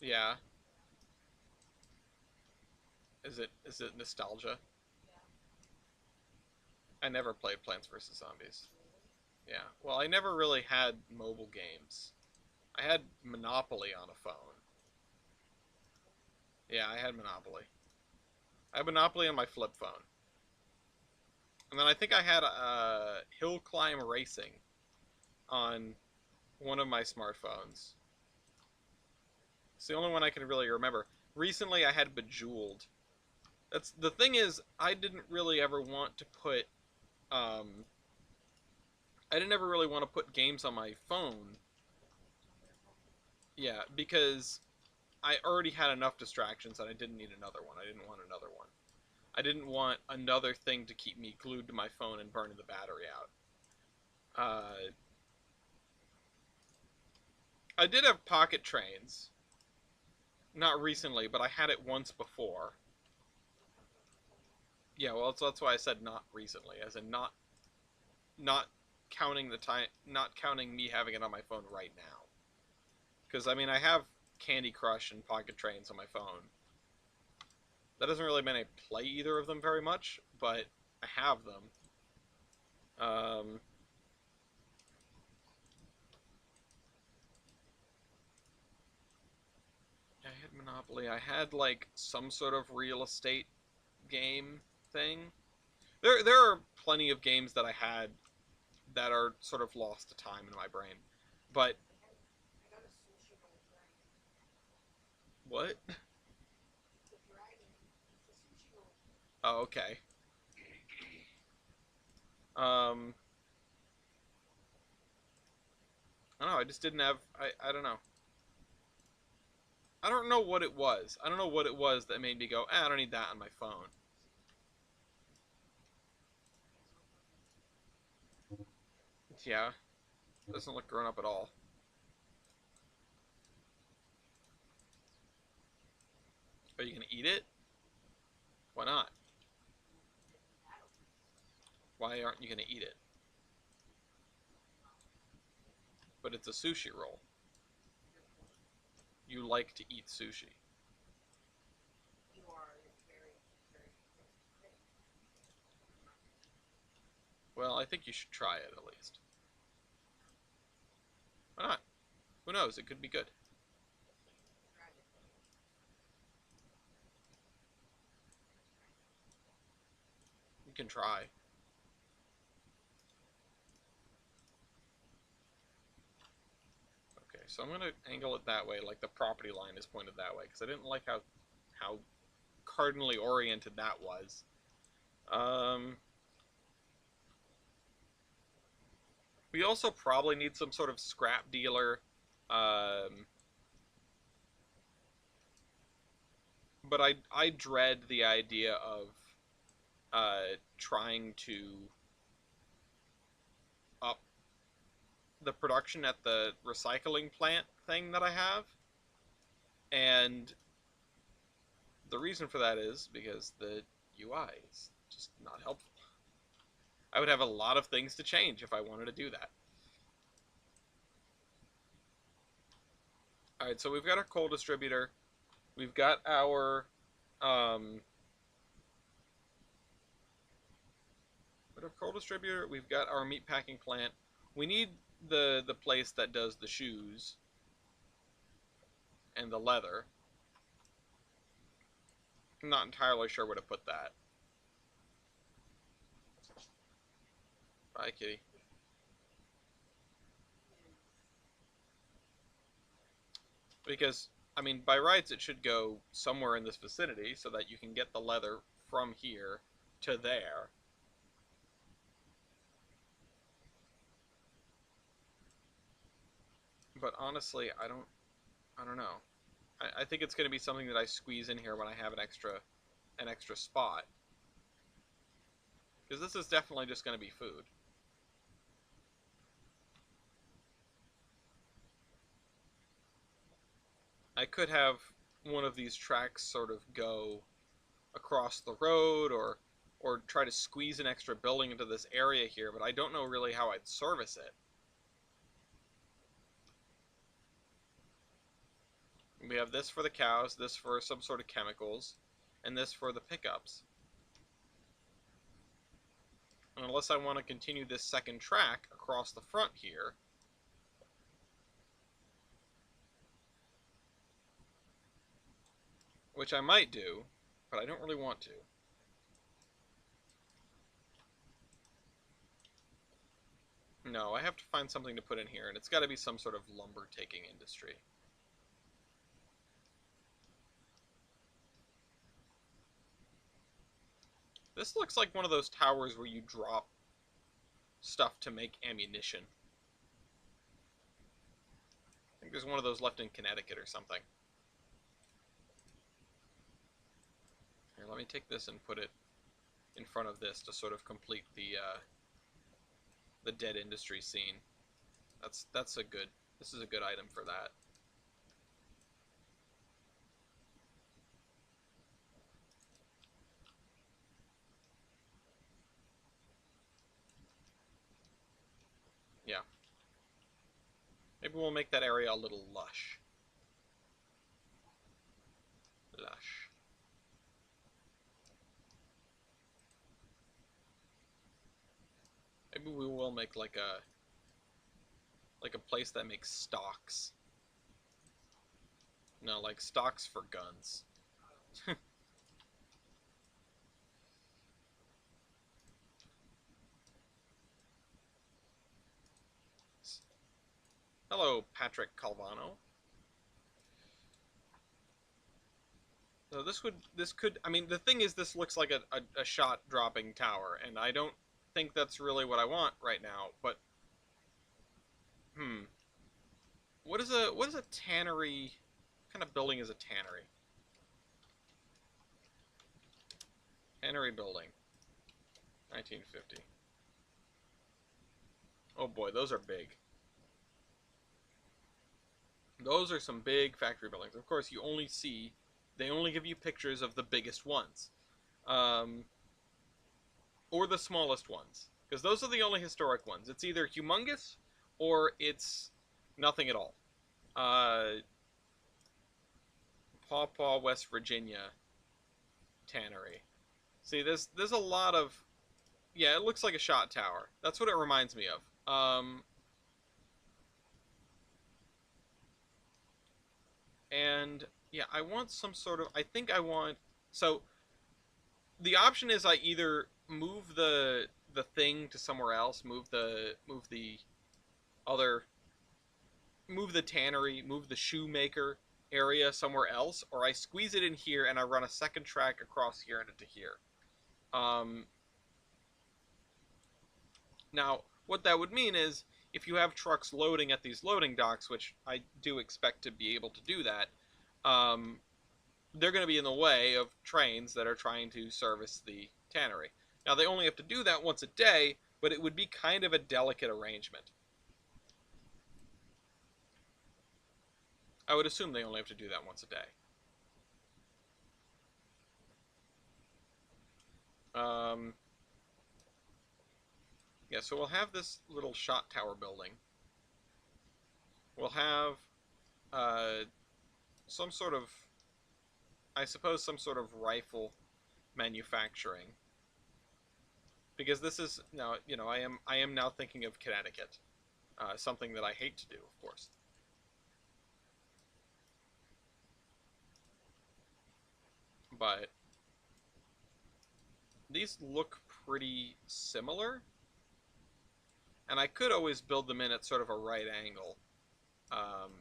Speaker 1: Yeah. Is it nostalgia? I never played Plants vs. Zombies. Yeah. Well, I never really had mobile games. I had Monopoly on a phone. Yeah, I had Monopoly. I had Monopoly on my flip phone. And then I think I had Hill Climb Racing on one of my smartphones. It's the only one I can really remember. Recently, I had Bejeweled. That's the thing is, I didn't really ever want to put, um, I didn't ever really want to put games on my phone. Yeah, because I already had enough distractions and I didn't need another one. I didn't want another one. I didn't want another thing to keep me glued to my phone and burning the battery out. I did have Pocket Trains. Not recently, but I had it once before. Yeah, well, that's why I said not recently, as in not counting the time, not counting me having it on my phone right now. Because I mean, I have Candy Crush and Pocket Trains on my phone. That doesn't really mean I play either of them very much, but I have them. Um, I had Monopoly. I had like some sort of real estate game thing. There are plenty of games that I had that are sort of lost to time in my brain. But
Speaker 2: I got a sushi roll dragon.
Speaker 1: what?
Speaker 2: It's a dragon. It's a sushi roll.
Speaker 1: Oh, okay. Um, I don't know. I just didn't have. I don't know. I don't know what it was. I don't know what it was that made me go, I don't need that on my phone. Yeah, it doesn't look grown up at all. Are you gonna eat it? Why not? Why aren't you gonna eat it? But it's a sushi roll. You like to eat sushi.
Speaker 2: You are very, very critic.
Speaker 1: Well, I think you should try it at least. Why not? Who knows? It could be good. You can try. Okay, so I'm gonna angle it that way, like the property line is pointed that way, because I didn't like how cardinally oriented that was. Um, we also probably need some sort of scrap dealer. Um, but I dread the idea of trying to up the production at the recycling plant thing that I have. And the reason for that is because the UI is just not helpful. I would have a lot of things to change if I wanted to do that. Alright, so we've got our coal distributor. We've got our coal distributor. We've got our meat packing plant. We need the place that does the shoes and the leather. I'm not entirely sure where to put that. Bye, kitty. Because, I mean, by rights, it should go somewhere in this vicinity so that you can get the leather from here to there. But honestly, I don't know. I think it's going to be something that I squeeze in here when I have an extra spot. Because this is definitely just going to be food. I could have one of these tracks sort of go across the road or try to squeeze an extra building into this area here, but I don't know really how I'd service it. We have this for the cows, this for some sort of chemicals, and this for the pickups. And unless I want to continue this second track across the front here, which I might do, but I don't really want to. No, I have to find something to put in here, and it's got to be some sort of lumber-taking industry. This looks like one of those towers where you drop stuff to make ammunition. I think there's one of those left in Connecticut or something. Here, let me take this and put it in front of this to sort of complete the dead industry scene. That's a good. This is a good item for that. Yeah. Maybe we'll make that area a little lush. Lush. Maybe we will make like a place that makes stocks. No, like stocks for guns. Hello, Patrick Calvano. So this could, I mean, the thing is, this looks like a shot dropping tower, and I don't think that's really what I want right now, but, what is a tannery, what kind of building is a tannery? Tannery building, 1950. Oh boy, those are big. Those are some big factory buildings. Of course, they only give you pictures of the biggest ones. Or the smallest ones. Because those are the only historic ones. It's either humongous, or it's nothing at all. Paw Paw, West Virginia tannery. See, there's a lot of... Yeah, it looks like a shot tower. That's what it reminds me of. And yeah, I want some sort of. I think I want. So the option is I either move the thing to somewhere else, move the other, move the tannery, move the shoemaker area somewhere else, or I squeeze it in here and I run a second track across here and into here. Now, what that would mean is if you have trucks loading at these loading docks, which I do expect to be able to do that, they're going to be in the way of trains that are trying to service the tannery. Now, they only have to do that once a day, but it would be kind of a delicate arrangement. I would assume they only have to do that once a day. Yeah, so we'll have this little shot tower building. We'll have some sort of, I suppose, some sort of rifle manufacturing. Because this is now, I am now thinking of Connecticut, something that I hate to do, of course. But these look pretty similar. And I could always build them in at sort of a right angle.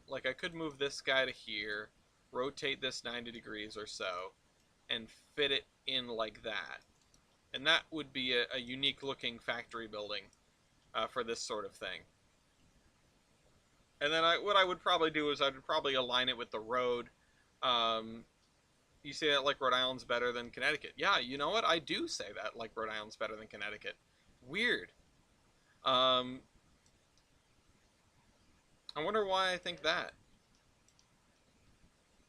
Speaker 1: Like I could move this guy to here, rotate this 90 degrees or so, and fit it in like that. And that would be a unique looking factory building for this sort of thing. And then what I would probably do is I'd probably align it with the road. You say that like Rhode Island's better than Connecticut. Yeah, you know what? I do say that like Rhode Island's better than Connecticut. Weird. I wonder why I think that.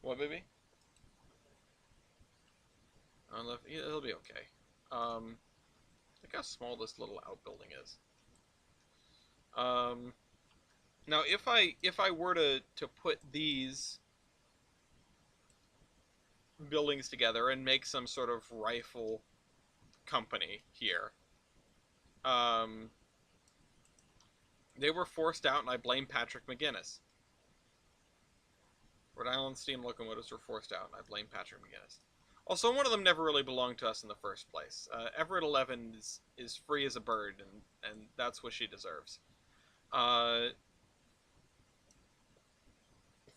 Speaker 1: What, baby? It'll be okay. Look how small this little outbuilding is. Now, if I were to put these buildings together and make some sort of rifle company here, they were forced out, and I blame Patrick McGinnis. Rhode Island steam locomotives were forced out, and I blame Patrick McGinnis. Also, one of them never really belonged to us in the first place. Everett 11 is free as a bird, and that's what she deserves. Uh,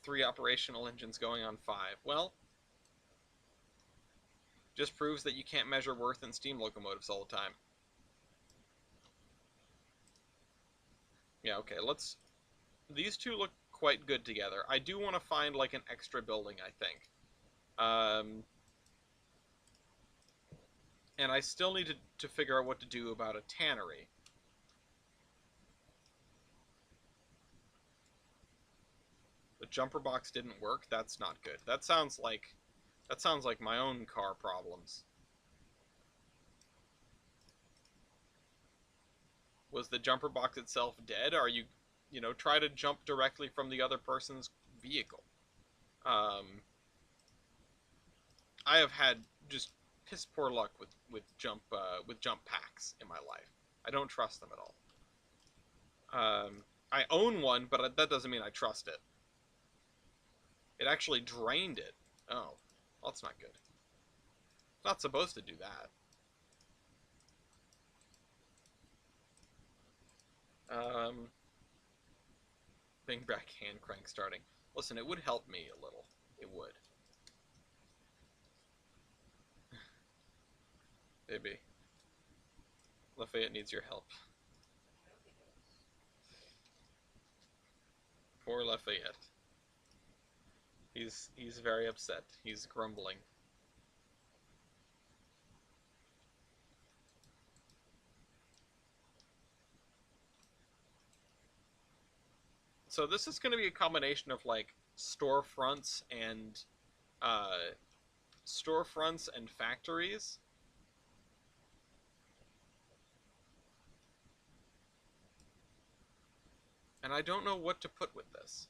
Speaker 1: 3 operational engines going on 5. Well, just proves that you can't measure worth in steam locomotives all the time. Yeah, okay, let's... These two look quite good together. I do want to find, like, an extra building, I think. And I still need to figure out what to do about a tannery. The jumper box didn't work. That's not good. That sounds like my own car problems. Was the jumper box itself dead? Are you, try to jump directly from the other person's vehicle? I have had just piss poor luck with jump packs in my life. I don't trust them at all. I own one, but that doesn't mean I trust it. It actually drained it. Oh, well, that's not good. It's not supposed to do that. Bring back hand crank starting. Listen, it would help me a little. It would. Baby. Lafayette needs your help. Poor Lafayette. He's very upset. He's grumbling. So this is going to be a combination of like storefronts and uh, factories. And I don't know what to put with this.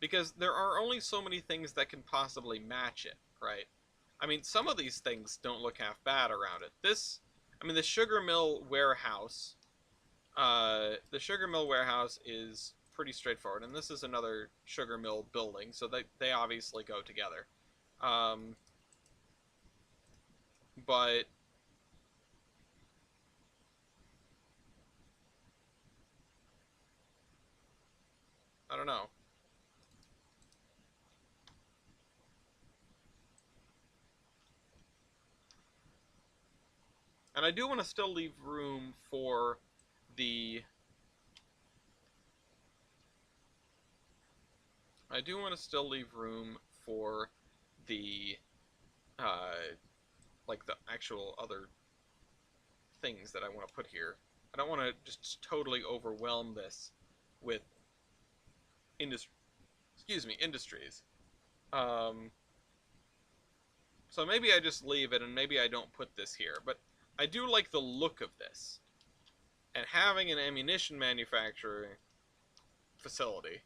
Speaker 1: Because there are only so many things that can possibly match it, right? I mean, some of these things don't look half bad around it. The sugar mill warehouse, is pretty straightforward, and this is another sugar mill building, so they obviously go together. But I don't know. And I do want to still leave room for the... I do want to still leave room for the, like the actual other things that I want to put here. I don't want to just totally overwhelm this with industries. So maybe I just leave it and maybe I don't put this here. But I do like the look of this. And having an ammunition manufacturing facility,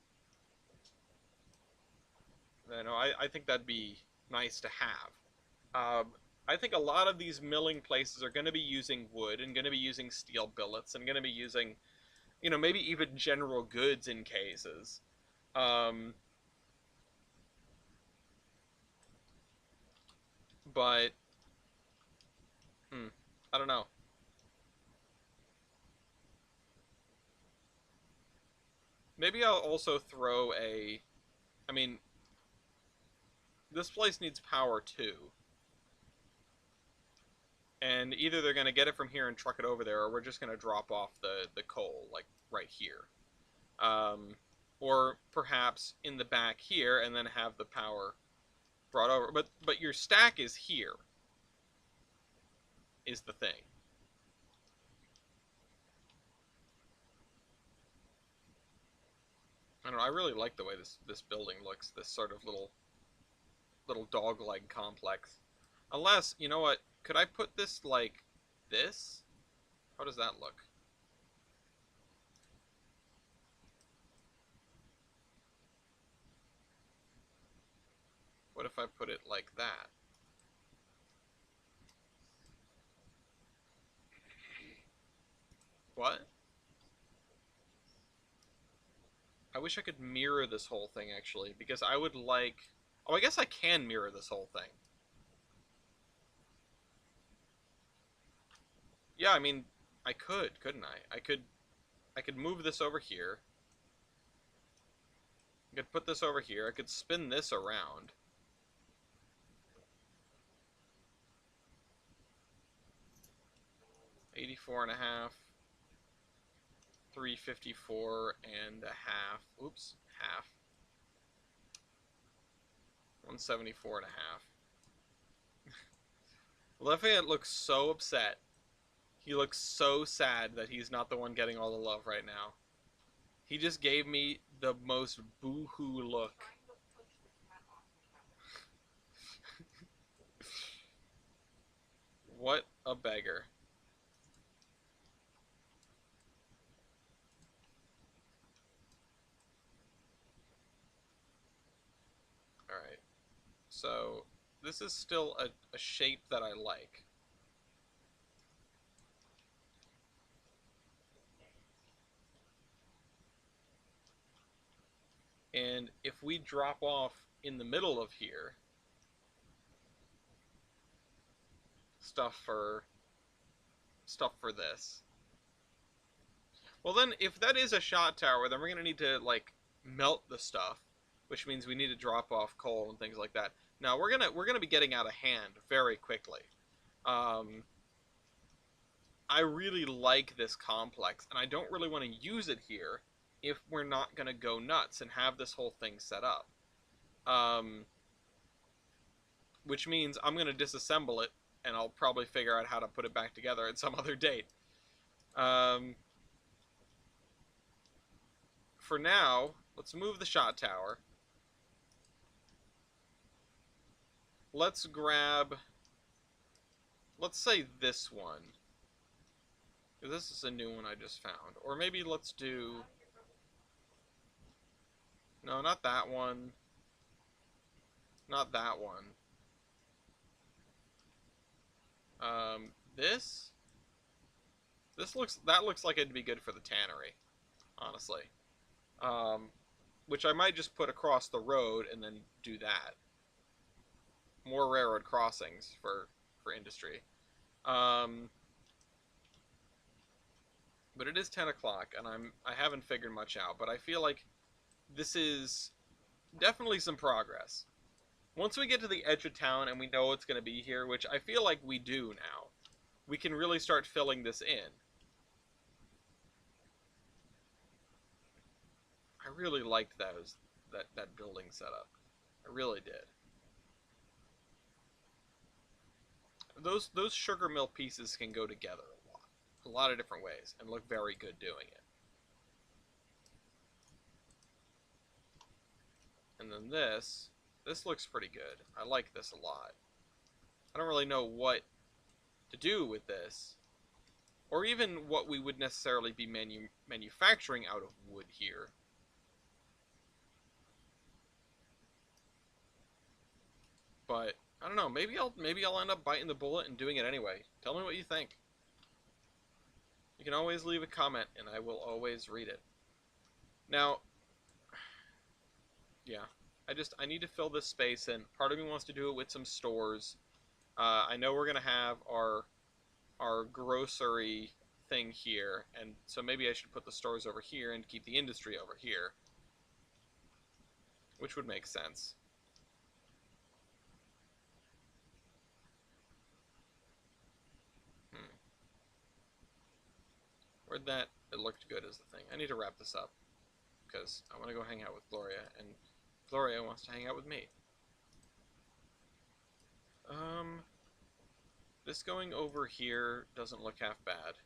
Speaker 1: I think that'd be nice to have. I think a lot of these milling places are going to be using wood and going to be using steel billets and going to be using, maybe even general goods in cases. But, I don't know. Maybe I'll also throw I mean, this place needs power too. And either they're going to get it from here and truck it over there, or we're just going to drop off the coal, like, right here. Or perhaps in the back here, and then have the power brought over. But your stack is here, is the thing. I don't know, I really like the way this building looks, this sort of little dog-leg complex. Unless, you know what, could I put this like this? How does that look? What if I put it like that? What? I wish I could mirror this whole thing, actually, because I would like... Oh, I guess I can mirror this whole thing. Yeah, I mean, I could, couldn't I? I could move this over here, I could put this over here. I could spin this around. $84.50. 354.50. Oops, half. 174.50. Lafayette looks so upset. He looks so sad that he's not the one getting all the love right now. He just gave me the most boo-hoo look. What a beggar. Alright. So, this is still a shape that I like. And if we drop off in the middle of here, stuff for this. Well then, if that is a shot tower, then we're gonna need to, like, melt the stuff, which means we need to drop off coal and things like that. Now, we're gonna be getting out of hand very quickly. I really like this complex, and I don't really want to use it here if we're not gonna go nuts and have this whole thing set up. Which means I'm gonna disassemble it, and I'll probably figure out how to put it back together at some other date. For now, let's move the shot tower. Let's grab, let's say this one. This is a new one I just found. Or maybe let's do, no, not that one. Not that one. That looks like it'd be good for the tannery, honestly. Which I might just put across the road and then do that. More railroad crossings for industry. But it is 10 o'clock, and I haven't figured much out, but I feel like this is definitely some progress. Once we get to the edge of town and we know it's going to be here, which I feel like we do now, we can really start filling this in. I really liked that building setup. I really did. Those sugar mill pieces can go together a lot of different ways, and look very good doing it. And then this looks pretty good. I like this a lot. I don't really know what to do with this, or even what we would necessarily be manufacturing out of wood here. But I don't know. Maybe I'll end up biting the bullet and doing it anyway. Tell me what you think. You can always leave a comment, and I will always read it. Now, yeah, I need to fill this space in. Part of me wants to do it with some stores. I know we're gonna have our grocery thing here, and so maybe I should put the stores over here and keep the industry over here, which would make sense. Where'd that? It looked good as the thing. I need to wrap this up because I want to go hang out with Gloria, and Gloria wants to hang out with me. This going over here doesn't look half bad.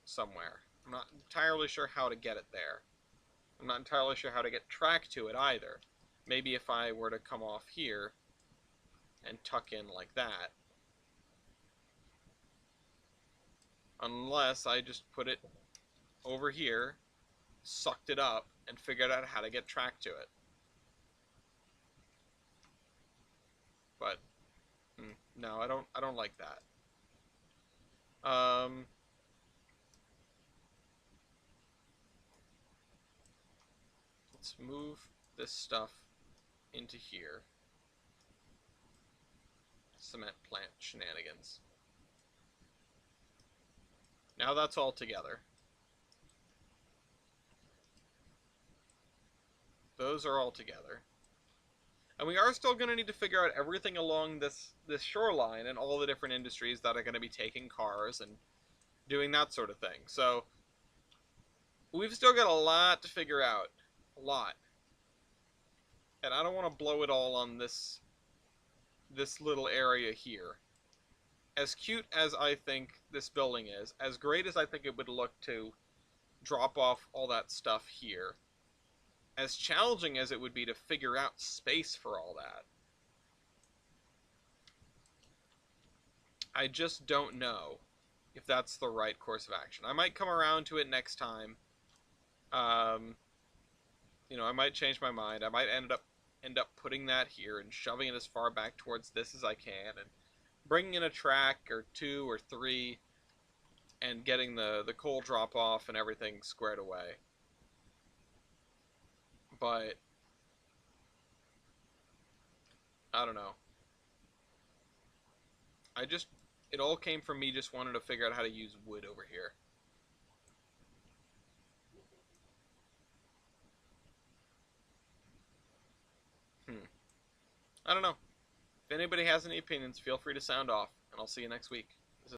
Speaker 1: Somewhere. I'm not entirely sure how to get it there. I'm not entirely sure how to get track to it either. Maybe if I were to come off here and tuck in like that. Unless I just put it over here, sucked it up, and figured out how to get track to it. But no, I don't like that. Let's move this stuff into here. Cement plant shenanigans. Now that's all together. Those are all together. And we are still going to need to figure out everything along this shoreline and all the different industries that are going to be taking cars and doing that sort of thing. So we've still got a lot to figure out. A lot. And I don't want to blow it all on this little area here. As cute as I think this building is, as great as I think it would look to drop off all that stuff here, as challenging as it would be to figure out space for all that, I just don't know if that's the right course of action. I might come around to it next time. Um, I might change my mind. I might end up putting that here and shoving it as far back towards this as I can, and bringing in a track or two or three, and getting the coal drop off and everything squared away. But I don't know. It all came from me just wanting to figure out how to use wood over here. I don't know. If anybody has any opinions, feel free to sound off, and I'll see you next week.